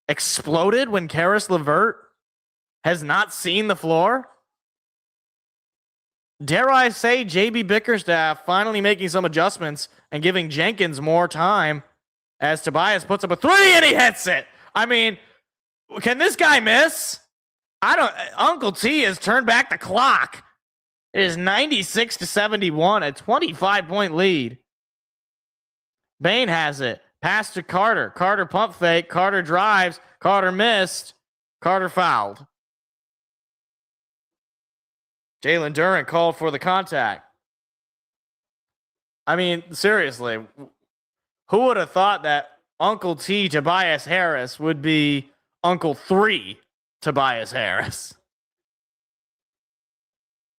exploded when Karis LeVert has not seen the floor? Dare I say JB Bickerstaff finally making some adjustments and giving Jenkins more time as Tobias puts up a 3 and he hits it. I mean, can this guy miss? Uncle T has turned back the clock. It is 96-71, a 25-point lead. Bane has it. Pass to Carter. Carter pump fake. Carter drives. Carter missed. Carter fouled. Jalen Duren called for the contact. I mean, seriously, who would have thought that Uncle T Tobias Harris would be Uncle 3 Tobias Harris?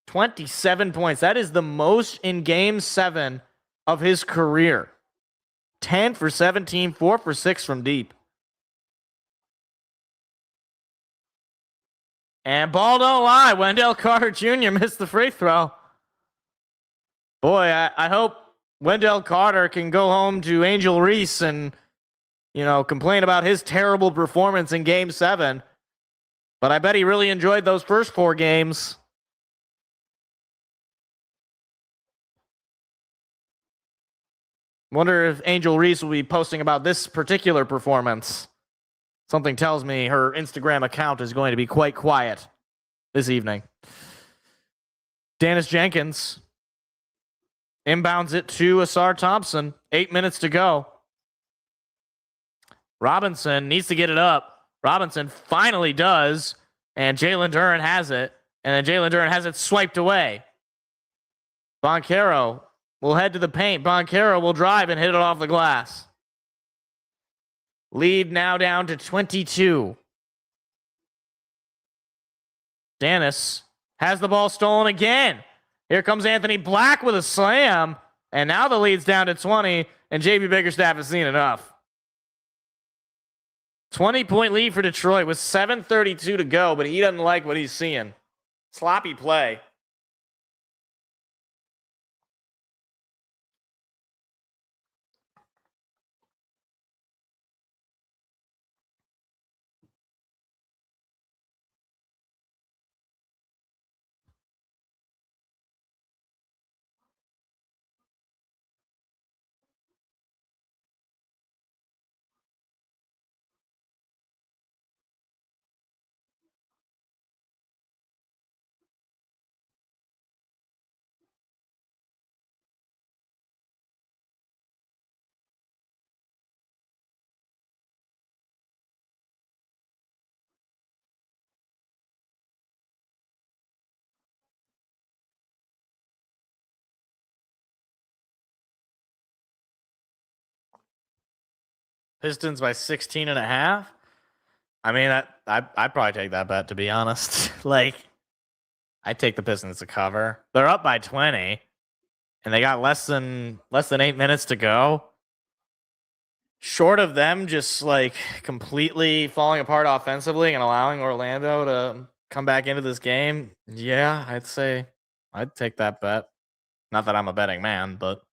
27 points. That is the most in Game 7 of his career. 10 for 17, 4 for 6 from deep. And ball don't lie. Wendell Carter Jr. missed the free throw. Boy, I hope Wendell Carter can go home to Angel Reese and, complain about his terrible performance in Game 7. But I bet he really enjoyed those first 4 games. Wonder if Angel Reese will be posting about this particular performance. Something tells me her Instagram account is going to be quite quiet this evening. Dennis Jenkins inbounds it to Asar Thompson. 8 minutes to go. Robinson needs to get it up. Robinson finally does, and Jalen Duren has it. And then Jalen Duren has it swiped away. Boncaro will head to the paint. Boncaro will drive and hit it off the glass. Lead now down to 22. Dennis has the ball stolen again. Here comes Anthony Black with a slam. And now the lead's down to 20. And JB Bickerstaff has seen enough. 20-point lead for Detroit with 7:32 to go. But he doesn't like what he's seeing. Sloppy play. Pistons by 16 and a half. I mean, I'd probably take that bet, to be honest. I'd take the Pistons to cover. They're up by 20, and they got less than 8 minutes to go. Short of them just completely falling apart offensively and allowing Orlando to come back into this game, yeah, I'd say I'd take that bet. Not that I'm a betting man, but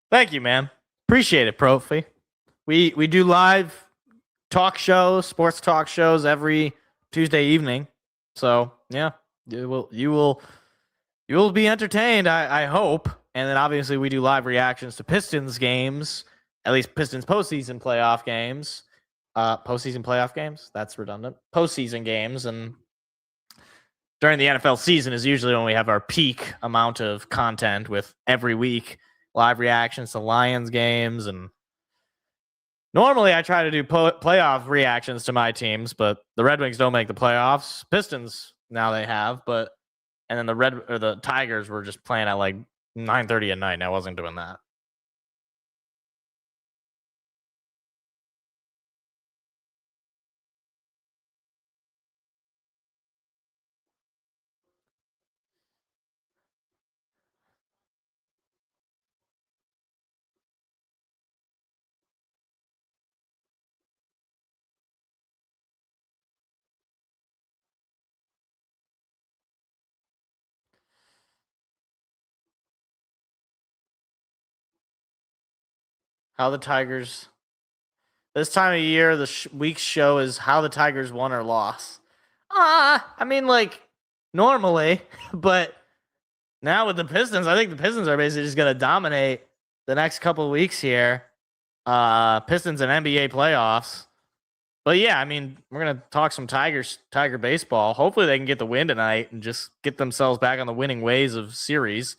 thank you, man. Appreciate it, Profi. We do live talk shows, sports talk shows every Tuesday evening. So yeah, you will be entertained, I hope. And then obviously we do live reactions to Pistons games, at least Pistons postseason playoff games. Postseason playoff games? That's redundant. Postseason games. And during the NFL season is usually when we have our peak amount of content with every week live reactions to Lions games. And normally I try to do playoff reactions to my teams, but the Red Wings don't make the playoffs. Pistons now they have, and then the Tigers were just playing at 9:30 at night, and I wasn't doing that. How the Tigers. This time of year, the week's show is how the Tigers won or lost. I mean, like, normally, but now with the Pistons, I think the Pistons are basically just going to dominate the next couple of weeks here. Pistons and NBA playoffs. But yeah, I mean, we're going to talk some Tiger baseball. Hopefully they can get the win tonight and just get themselves back on the winning ways of series.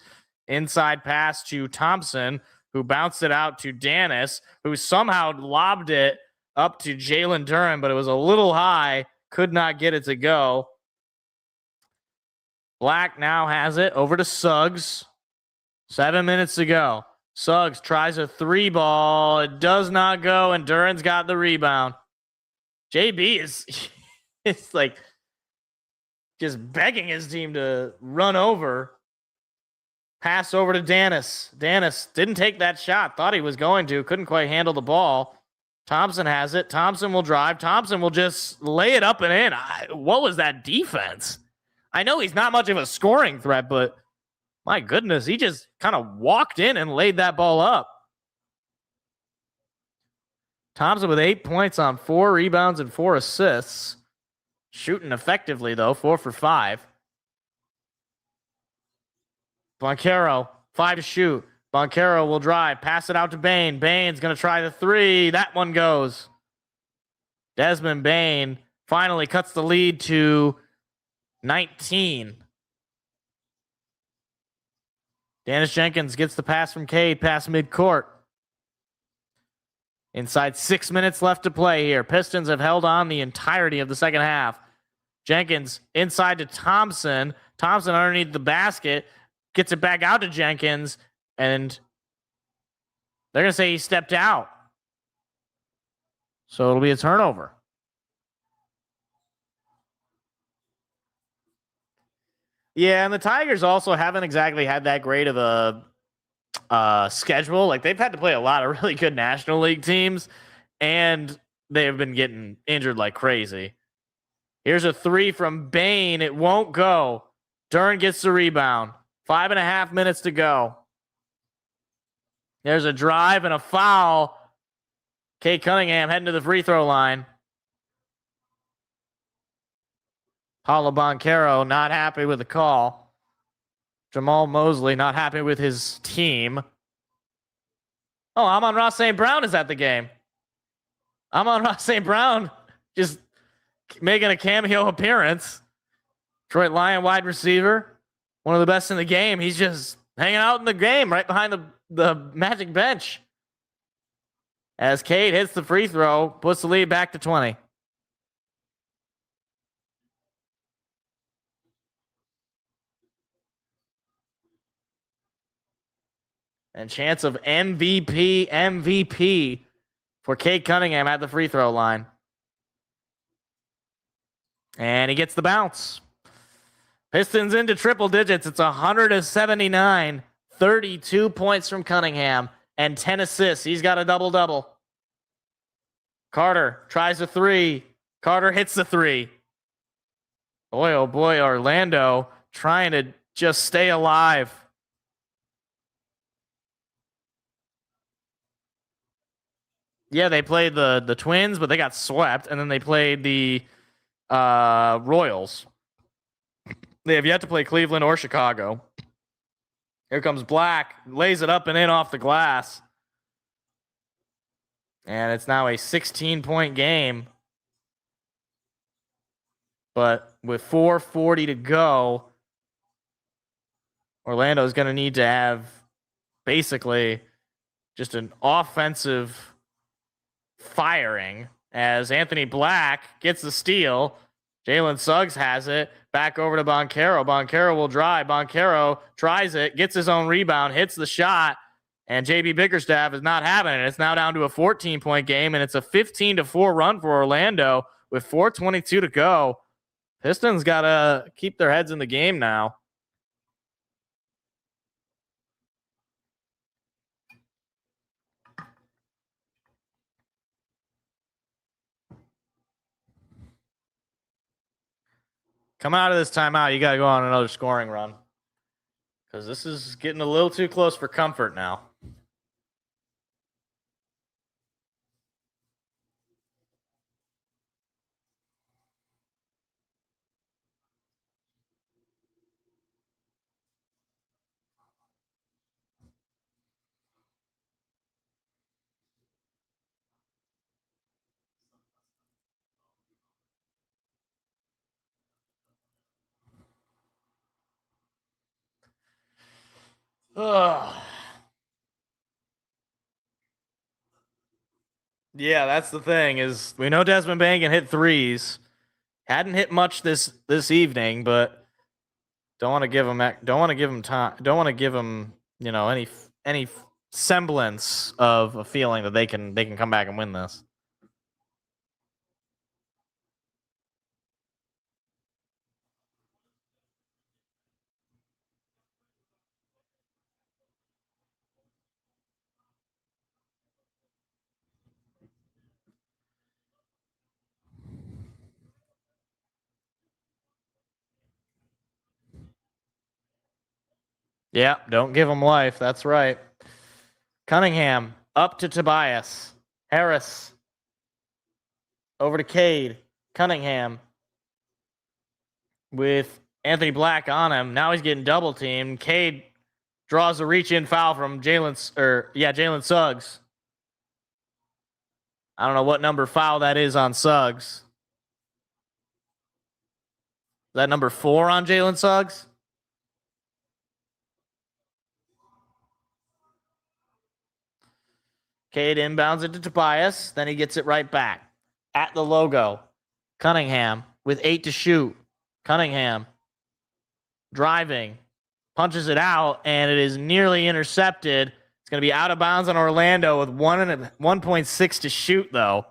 Inside pass to Thompson, who bounced it out to Dennis, who somehow lobbed it up to Jalen Duren, but it was a little high, could not get it to go. Black now has it over to Suggs. 7 minutes to go. Suggs tries a 3-ball. It does not go, and Duren's got the rebound. JB is it's like just begging his team to run over. Pass over to Dennis. Dennis didn't take that shot. Thought he was going to. Couldn't quite handle the ball. Thompson has it. Thompson will drive. Thompson will just lay it up and in. What was that defense? I know he's not much of a scoring threat, but my goodness, he just kind of walked in and laid that ball up. Thompson with 8 points on 4 rebounds and 4 assists. Shooting effectively, though, 4 for 5. Boncaro, 5 to shoot. Boncaro will drive, pass it out to Bane. Bane's going to try the 3. That one goes. Desmond Bane finally cuts the lead to 19. Dennis Jenkins gets the pass from Cade, past midcourt. Inside 6 minutes left to play here. Pistons have held on the entirety of the second half. Jenkins inside to Thompson. Thompson underneath the basket. Gets it back out to Jenkins. And they're going to say he stepped out. So it'll be a turnover. Yeah, and the Tigers also haven't exactly had that great of a schedule. Like, they've had to play a lot of really good National League teams, and they have been getting injured like crazy. Here's a 3 from Bane. It won't go. Duren gets the rebound. 5.5 minutes to go. There's a drive and a foul. Kate Cunningham heading to the free throw line. Paulo Boncaro not happy with the call. Jamal Mosley not happy with his team. Oh, Amon-Ra St. Brown is at the game. Amon-Ra St. Brown just making a cameo appearance. Detroit Lion wide receiver. One of the best in the game. He's just hanging out in the game right behind the Magic bench. As Cade hits the free throw, puts the lead back to 20. And chance of MVP for Cade Cunningham at the free throw line. And he gets the bounce. Pistons into triple digits. It's 179. 32 points from Cunningham and 10 assists. He's got a double-double. Carter tries a 3. Carter hits the 3. Boy, oh boy, Orlando trying to just stay alive. Yeah, they played the Twins, but they got swept, and then they played the Royals. They have yet to play Cleveland or Chicago. Here comes Black, lays it up and in off the glass. And it's now a 16-point game. But with 4:40 to go, Orlando's going to need to have basically just an offensive firing as Anthony Black gets the steal. Jalen Suggs has it. Back over to Boncaro. Boncaro will drive. Boncaro tries it, gets his own rebound, hits the shot, and JB Bickerstaff is not having it. It's now down to a 14-point game, and it's a 15-4 run for Orlando with 4:22 to go. Pistons got to keep their heads in the game now. Come out of this timeout, you got to go on another scoring run. Because this is getting a little too close for comfort now. Ugh. Yeah, that's the thing is we know Desmond Bain can hit threes. Hadn't hit much this evening, but don't want to give him time. Don't want to give him any semblance of a feeling that they can come back and win this. Yeah, don't give him life. That's right. Cunningham up to Tobias. Harris over to Cade. Cunningham with Anthony Black on him. Now he's getting double teamed. Cade draws a reach in foul from Jalen Suggs. I don't know what number foul that is on Suggs. Is that number 4 on Jalen Suggs? Cade inbounds it to Tobias. Then he gets it right back. At the logo. Cunningham with 8 to shoot. Cunningham driving. Punches it out, and it is nearly intercepted. It's going to be out of bounds on Orlando with 1.6 to shoot, though.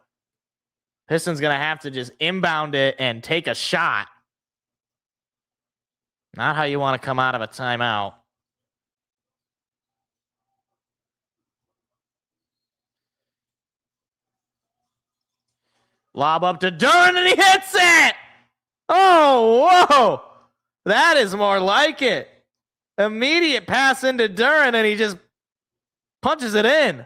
Pistons going to have to just inbound it and take a shot. Not how you want to come out of a timeout. Lob up to Duren, and he hits it! Oh, whoa! That is more like it. Immediate pass into Duren, and he just punches it in.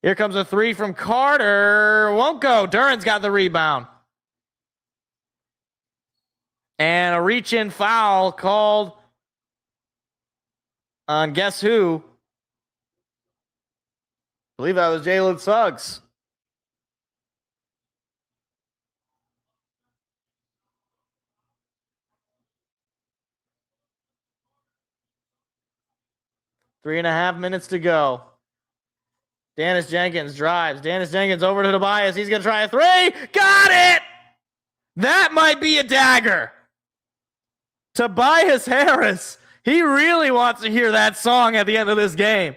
Here comes a 3 from Carter. Won't go. Duren's got the rebound. And a reach-in foul called on guess who? I believe that was Jalen Suggs. Three and a half minutes to go. Dennis Jenkins drives. Dennis Jenkins over to Tobias. He's going to try a 3. Got it! That might be a dagger. Tobias Harris. He really wants to hear that song at the end of this game.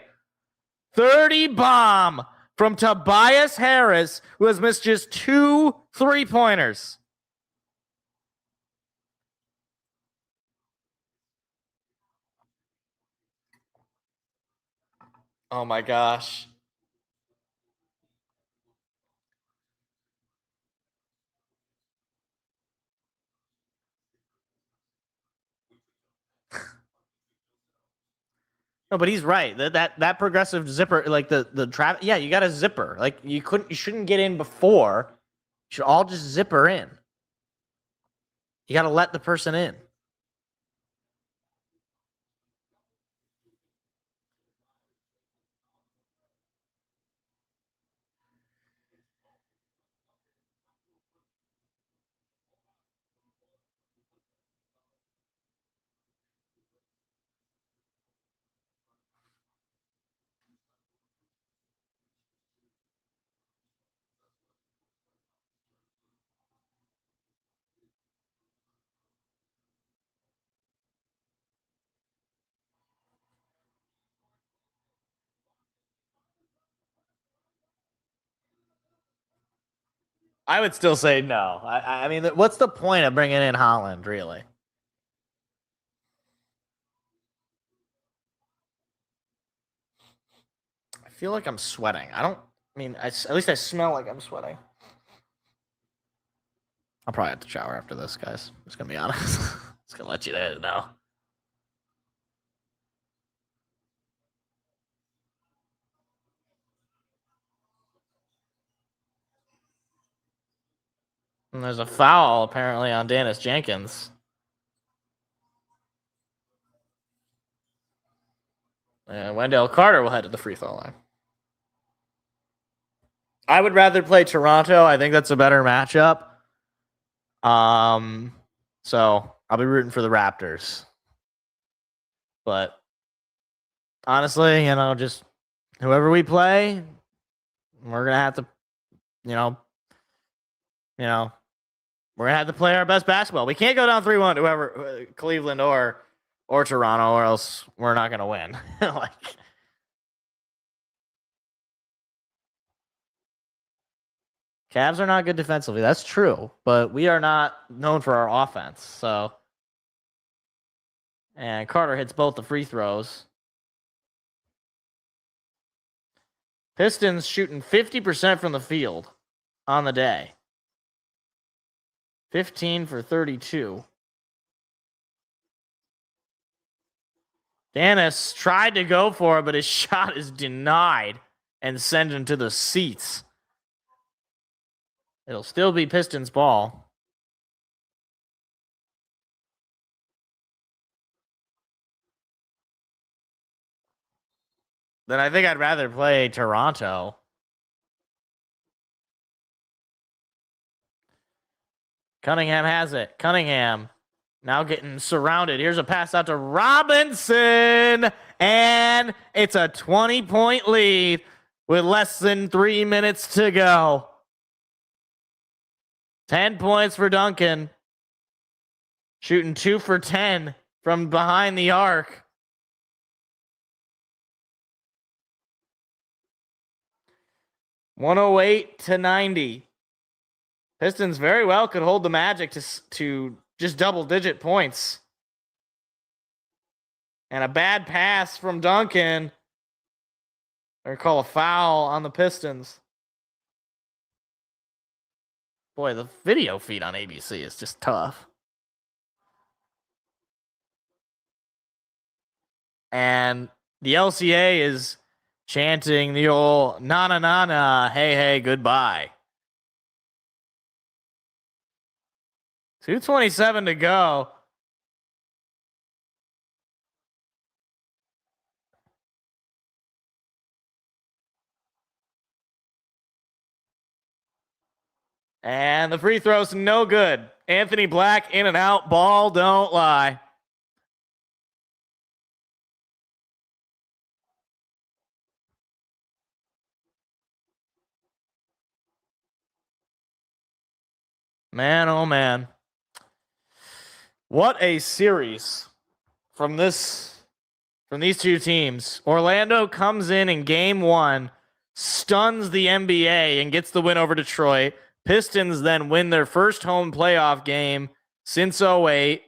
30 bomb from Tobias Harris, who has missed just 2 3-pointers. Oh my gosh. No, but he's right. That progressive zipper, like the trap. Yeah, you got a zipper. Like you shouldn't get in before. You should all just zipper in. You got to let the person in. I would still say no. I mean, what's the point of bringing in Holland, really? I feel like I'm sweating. At least I smell like I'm sweating. I'll probably have to shower after this, guys. I'm just going to be honest. Just going to let you know. And there's a foul, apparently, on Dennis Jenkins. And Wendell Carter will head to the free throw line. I would rather play Toronto. I think that's a better matchup. So I'll be rooting for the Raptors. But honestly, just whoever we play, we're gonna have to, we're gonna have to play our best basketball. We can't go down 3-1 to whoever, Cleveland or Toronto, or else we're not gonna win. Cavs are not good defensively. That's true, but we are not known for our offense. So, and Carter hits both the free throws. Pistons shooting 50% from the field on the day. 15 for 32. Dennis tried to go for it, but his shot is denied and sent him to the seats. It'll still be Pistons ball. Then I think I'd rather play Toronto. Cunningham has it. Cunningham now getting surrounded. Here's a pass out to Robinson. And it's a 20-point lead with less than 3 minutes to go. 10 points for Duncan. Shooting 2 for 10 from behind the arc. $108-90. Pistons very well could hold the Magic to just double-digit points. And a bad pass from Duncan. They're call a foul on the Pistons. Boy, the video feed on ABC is just tough. And the LCA is chanting the old na-na-na-na, hey, goodbye. 2:27 to go. And the free throw's no good. Anthony Black in and out. Ball don't lie. Man, oh man. What a series from these two teams. Orlando comes in game 1, stuns the NBA and gets the win over Detroit. Pistons then win their first home playoff game since 2008.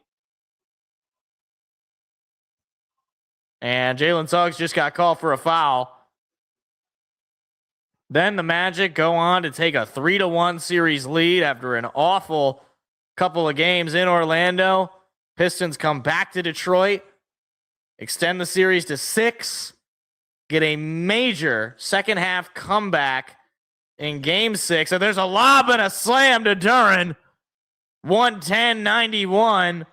And Jalen Suggs just got called for a foul. Then the Magic go on to take a 3-1 series lead after an awful couple of games in Orlando. Pistons come back to Detroit, extend the series to 6, get a major second half comeback in game 6. And there's a lob and a slam to Duren. 110-91.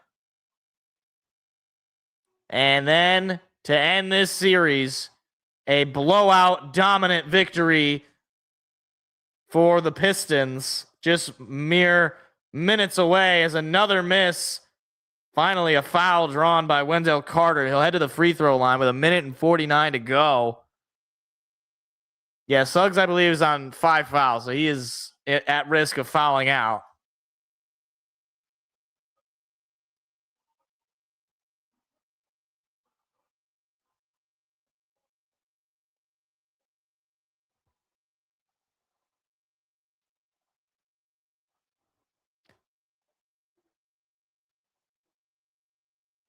And then to end this series, a blowout dominant victory for the Pistons. Just mere minutes away as another miss. Finally, a foul drawn by Wendell Carter. He'll head to the free throw line with 1:49 to go. Yeah, Suggs, I believe, is on 5 fouls, so he is at risk of fouling out.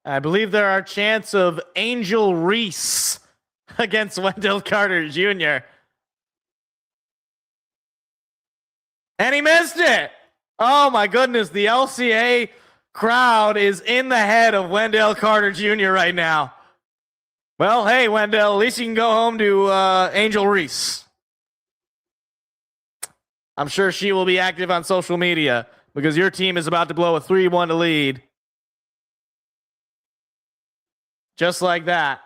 I believe there are chants of Angel Reese against Wendell Carter Jr. And he missed it. Oh my goodness. The LCA crowd is in the head of Wendell Carter Jr. right now. Well, hey, Wendell, at least you can go home to Angel Reese. I'm sure she will be active on social media because your team is about to blow a 3-1 lead. Just like that.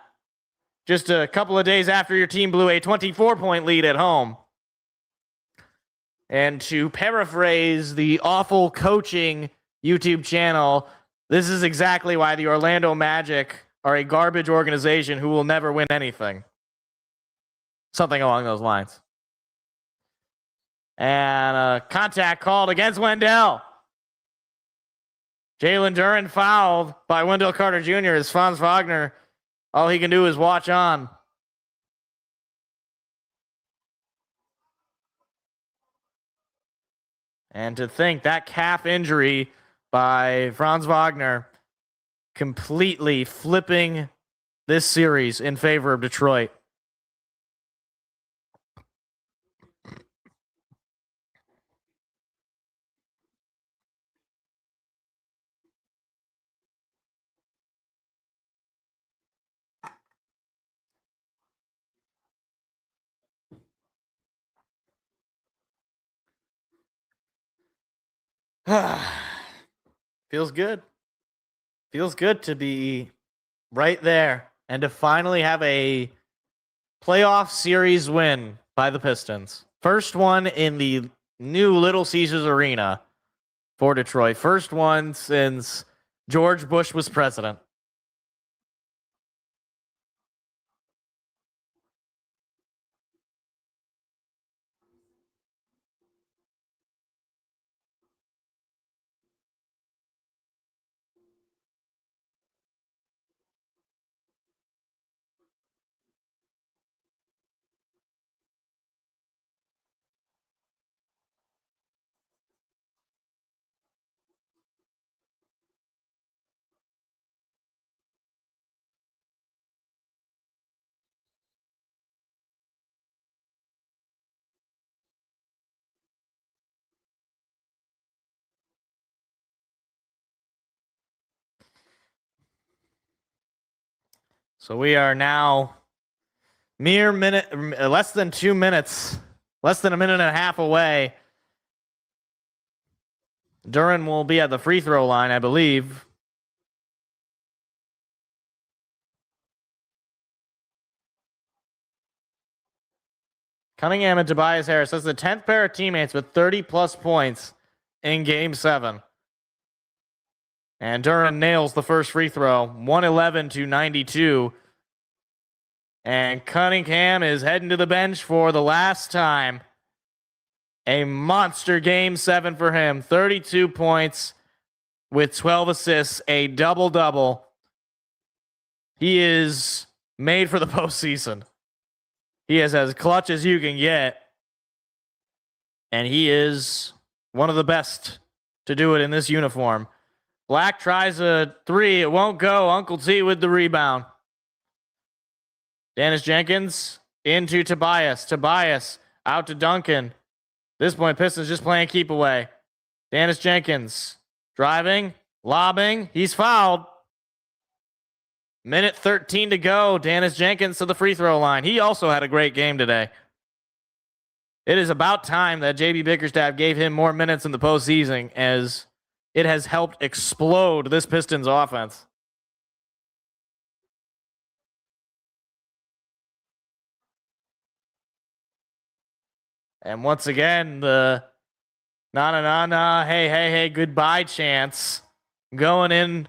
Just a couple of days after your team blew a 24-point lead at home. And to paraphrase the awful coaching YouTube channel, this is exactly why the Orlando Magic are a garbage organization who will never win anything. Something along those lines. And a contact called against Wendell. Jalen Duren fouled by Wendell Carter Jr. as Franz Wagner, all he can do is watch on. And to think that calf injury by Franz Wagner completely flipping this series in favor of Detroit. Feels good. Feels good to be right there and to finally have a playoff series win by the Pistons. First one in the new Little Caesars Arena for Detroit. First one since George Bush was president. So we are now less than 2 minutes, less than a minute and a half away. Duren will be at the free throw line, I believe. Cunningham and Tobias Harris. That's the 10th pair of teammates with 30-plus points in Game 7. And Duren nails the first free throw, 111-92. And Cunningham is heading to the bench for the last time. A monster Game 7 for him. 32 points with 12 assists, a double-double. He is made for the postseason. He is as clutch as you can get. And he is one of the best to do it in this uniform. Black tries a three. It won't go. Uncle T with the rebound. Dennis Jenkins into Tobias. Tobias out to Duncan. At this point, Pistons just playing keep away. Dennis Jenkins driving, lobbing. He's fouled. Minute 13 to go. Dennis Jenkins to the free throw line. He also had a great game today. It is about time that JB Bickerstaff gave him more minutes in the postseason, as it has helped explode this Pistons offense. And once again, the na-na-na-na, hey, goodbye chants going in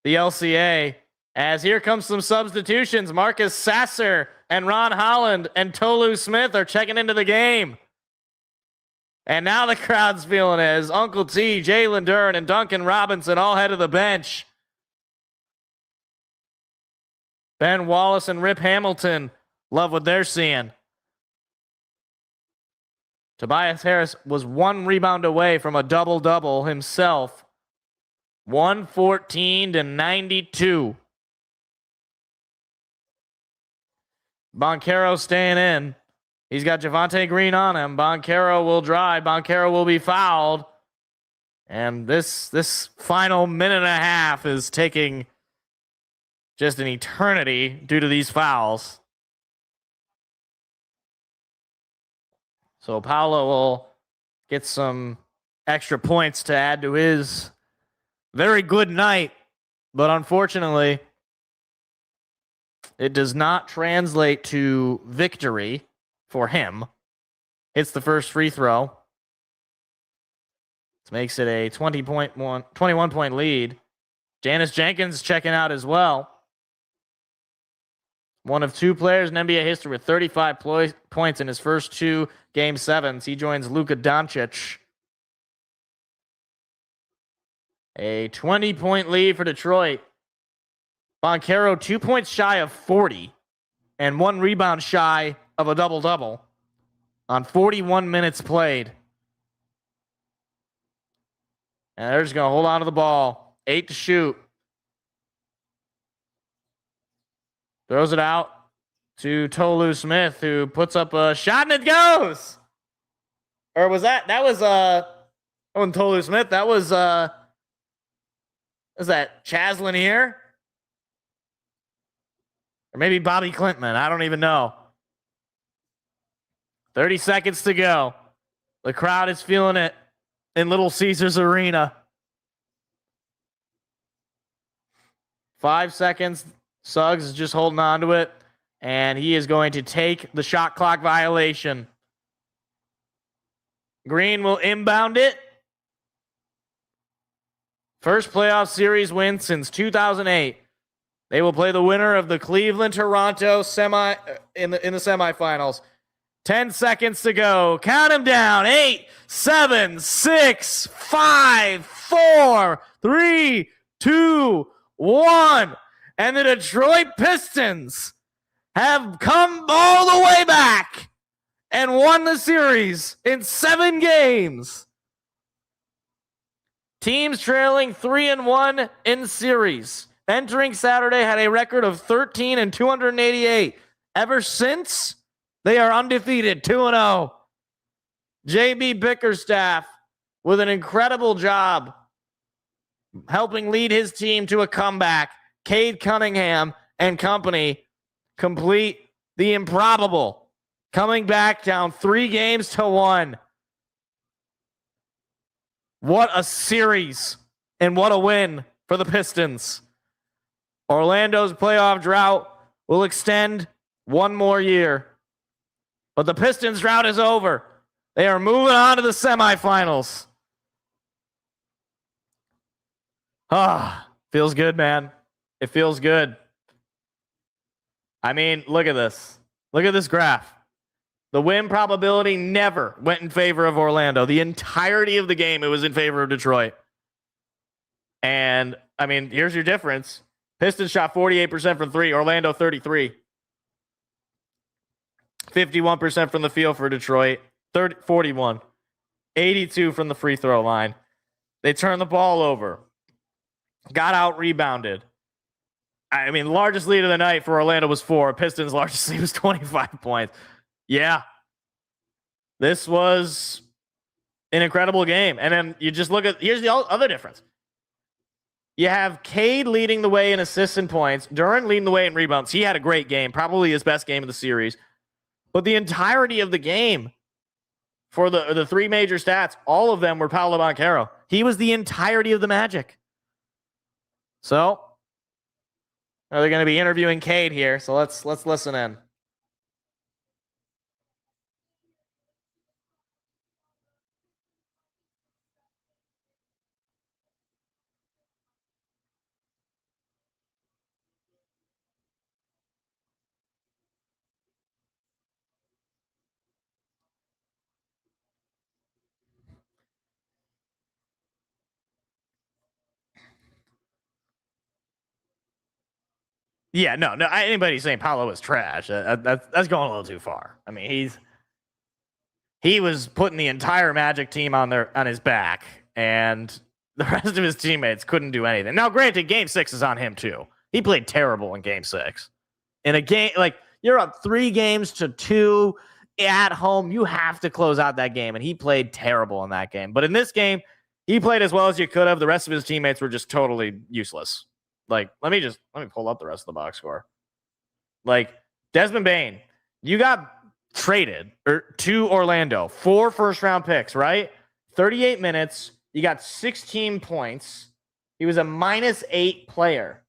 the LCA. As here comes some substitutions. Marcus Sasser and Ron Holland and Tolu Smith are checking into the game. And now the crowd's feeling it as Uncle T, Jalen Duren, and Duncan Robinson all head to the bench. Ben Wallace and Rip Hamilton love what they're seeing. Tobias Harris was one rebound away from a double-double himself. 114-92. Boncaro staying in. He's got Javonte Green on him. Boncaro will drive. Boncaro will be fouled. And this final minute and a half is taking just an eternity due to these fouls. So Paolo will get some extra points to add to his very good night. But unfortunately, it does not translate to victory for him. Hits the first free throw. This makes it a 21-point lead. Janice Jenkins checking out as well. One of two players in NBA history with 35 points in his first two Game 7s. He joins Luka Doncic. A 20-point lead for Detroit. Banchero 2 points shy of 40 and 1 rebound shy of a double-double on 41 minutes played. And they're just going to hold on to the ball. 8 to shoot. Throws it out to Tolu Smith, who puts up a shot and it goes. Or was that was wasn't Tolu Smith. That was that Chaz Lanier? Or maybe Bobby Clintman. I don't even know. 30 seconds to go. The crowd is feeling it in Little Caesars Arena. 5 seconds. Suggs is just holding on to it. And he is going to take the shot clock violation. Green will inbound it. First playoff series win since 2008. They will play the winner of the Cleveland-Toronto in the semifinals. 10 seconds to go. Count them down. 8, 7, 6, 5, 4, 3, 2, 1. And the Detroit Pistons have come all the way back and won the series in 7 games. Teams trailing 3-1 in series. Entering Saturday had a record of 13-288. Ever since, they are undefeated, 2-0. JB Bickerstaff with an incredible job helping lead his team to a comeback. Cade Cunningham and company complete the improbable, coming back down 3-1. What a series and what a win for the Pistons. Orlando's playoff drought will extend one more year. But the Pistons drought is over. They are moving on to the semifinals. Feels good, man. It feels good. I mean, look at this. Look at this graph. The win probability never went in favor of Orlando. The entirety of the game, it was in favor of Detroit. And, I mean, here's your difference. Pistons shot 48% from 3, Orlando 33. 51% from the field for Detroit, 41. 82 from the free throw line. They turned the ball over. Got out rebounded. I mean, the largest lead of the night for Orlando was 4. Pistons' largest lead was 25 points. Yeah. This was an incredible game. And then you just look at, here's the other difference. You have Cade leading the way in assists and points. Duren leading the way in rebounds. He had a great game, probably his best game of the series. But the entirety of the game for the 3 major stats, all of them were Paolo Banchero. He was the entirety of the Magic. So, they're going to be interviewing Cade here, so let's listen in. Yeah, no. Anybody saying Paolo is trash, that's going a little too far. I mean, he was putting the entire Magic team on his back, and the rest of his teammates couldn't do anything. Now, granted, Game 6 is on him too. He played terrible in Game 6. In a game like you're up 3-2 at home, you have to close out that game, and he played terrible in that game. But in this game, he played as well as you could have. The rest of his teammates were just totally useless. Like, let me pull up the rest of the box score. Like, Desmond Bane, you got traded to Orlando. 4 first-round picks, right? 38 minutes. You got 16 points. He was a -8 player.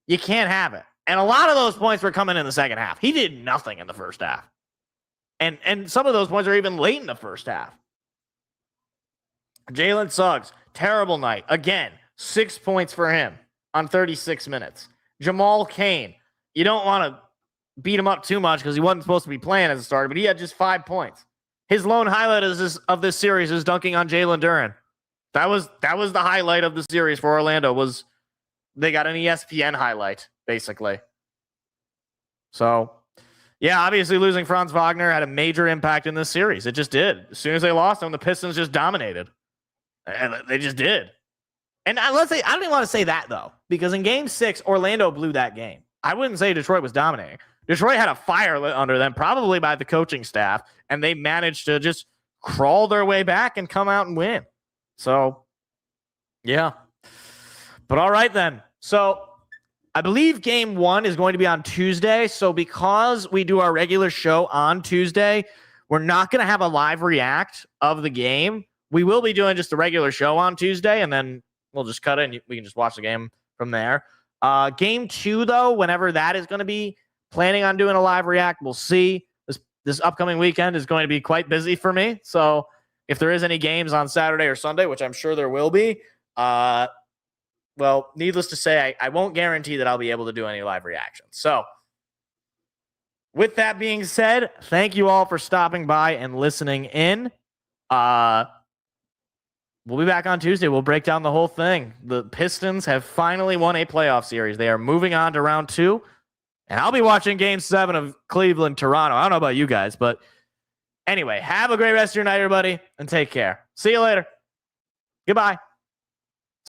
You can't have it. And a lot of those points were coming in the second half. He did nothing in the first half. And some of those points are even late in the first half. Jalen Suggs, terrible night. Again, 6 points for him on 36 minutes. Jamal Cain, you don't want to beat him up too much because he wasn't supposed to be playing as a starter, but he had just 5 points. His lone highlight of this series is dunking on Jalen Duren. That was the highlight of the series for Orlando. Was they got an ESPN highlight basically. So, yeah, obviously losing Franz Wagner had a major impact in this series. It just did. As soon as they lost him, the Pistons just dominated. And they just did. And let's say, I don't even want to say that, though, because in Game 6, Orlando blew that game. I wouldn't say Detroit was dominating. Detroit had a fire lit under them, probably by the coaching staff, and they managed to just crawl their way back and come out and win. So, yeah. But all right, then. So, I believe Game 1 is going to be on Tuesday. So, because we do our regular show on Tuesday, we're not going to have a live react of the game. We will be doing just a regular show on Tuesday, and then we'll just cut it and we can just watch the game from there. Game 2, though, whenever that is going to be, planning on doing a live react. We'll see. This upcoming weekend is going to be quite busy for me. So if there is any games on Saturday or Sunday, which I'm sure there will be, well, needless to say, I won't guarantee that I'll be able to do any live reactions. So with that being said, thank you all for stopping by and listening in. We'll be back on Tuesday. We'll break down the whole thing. The Pistons have finally won a playoff series. They are moving on to round 2. And I'll be watching Game 7 of Cleveland-Toronto. I don't know about you guys, but anyway, have a great rest of your night, everybody, and take care. See you later. Goodbye.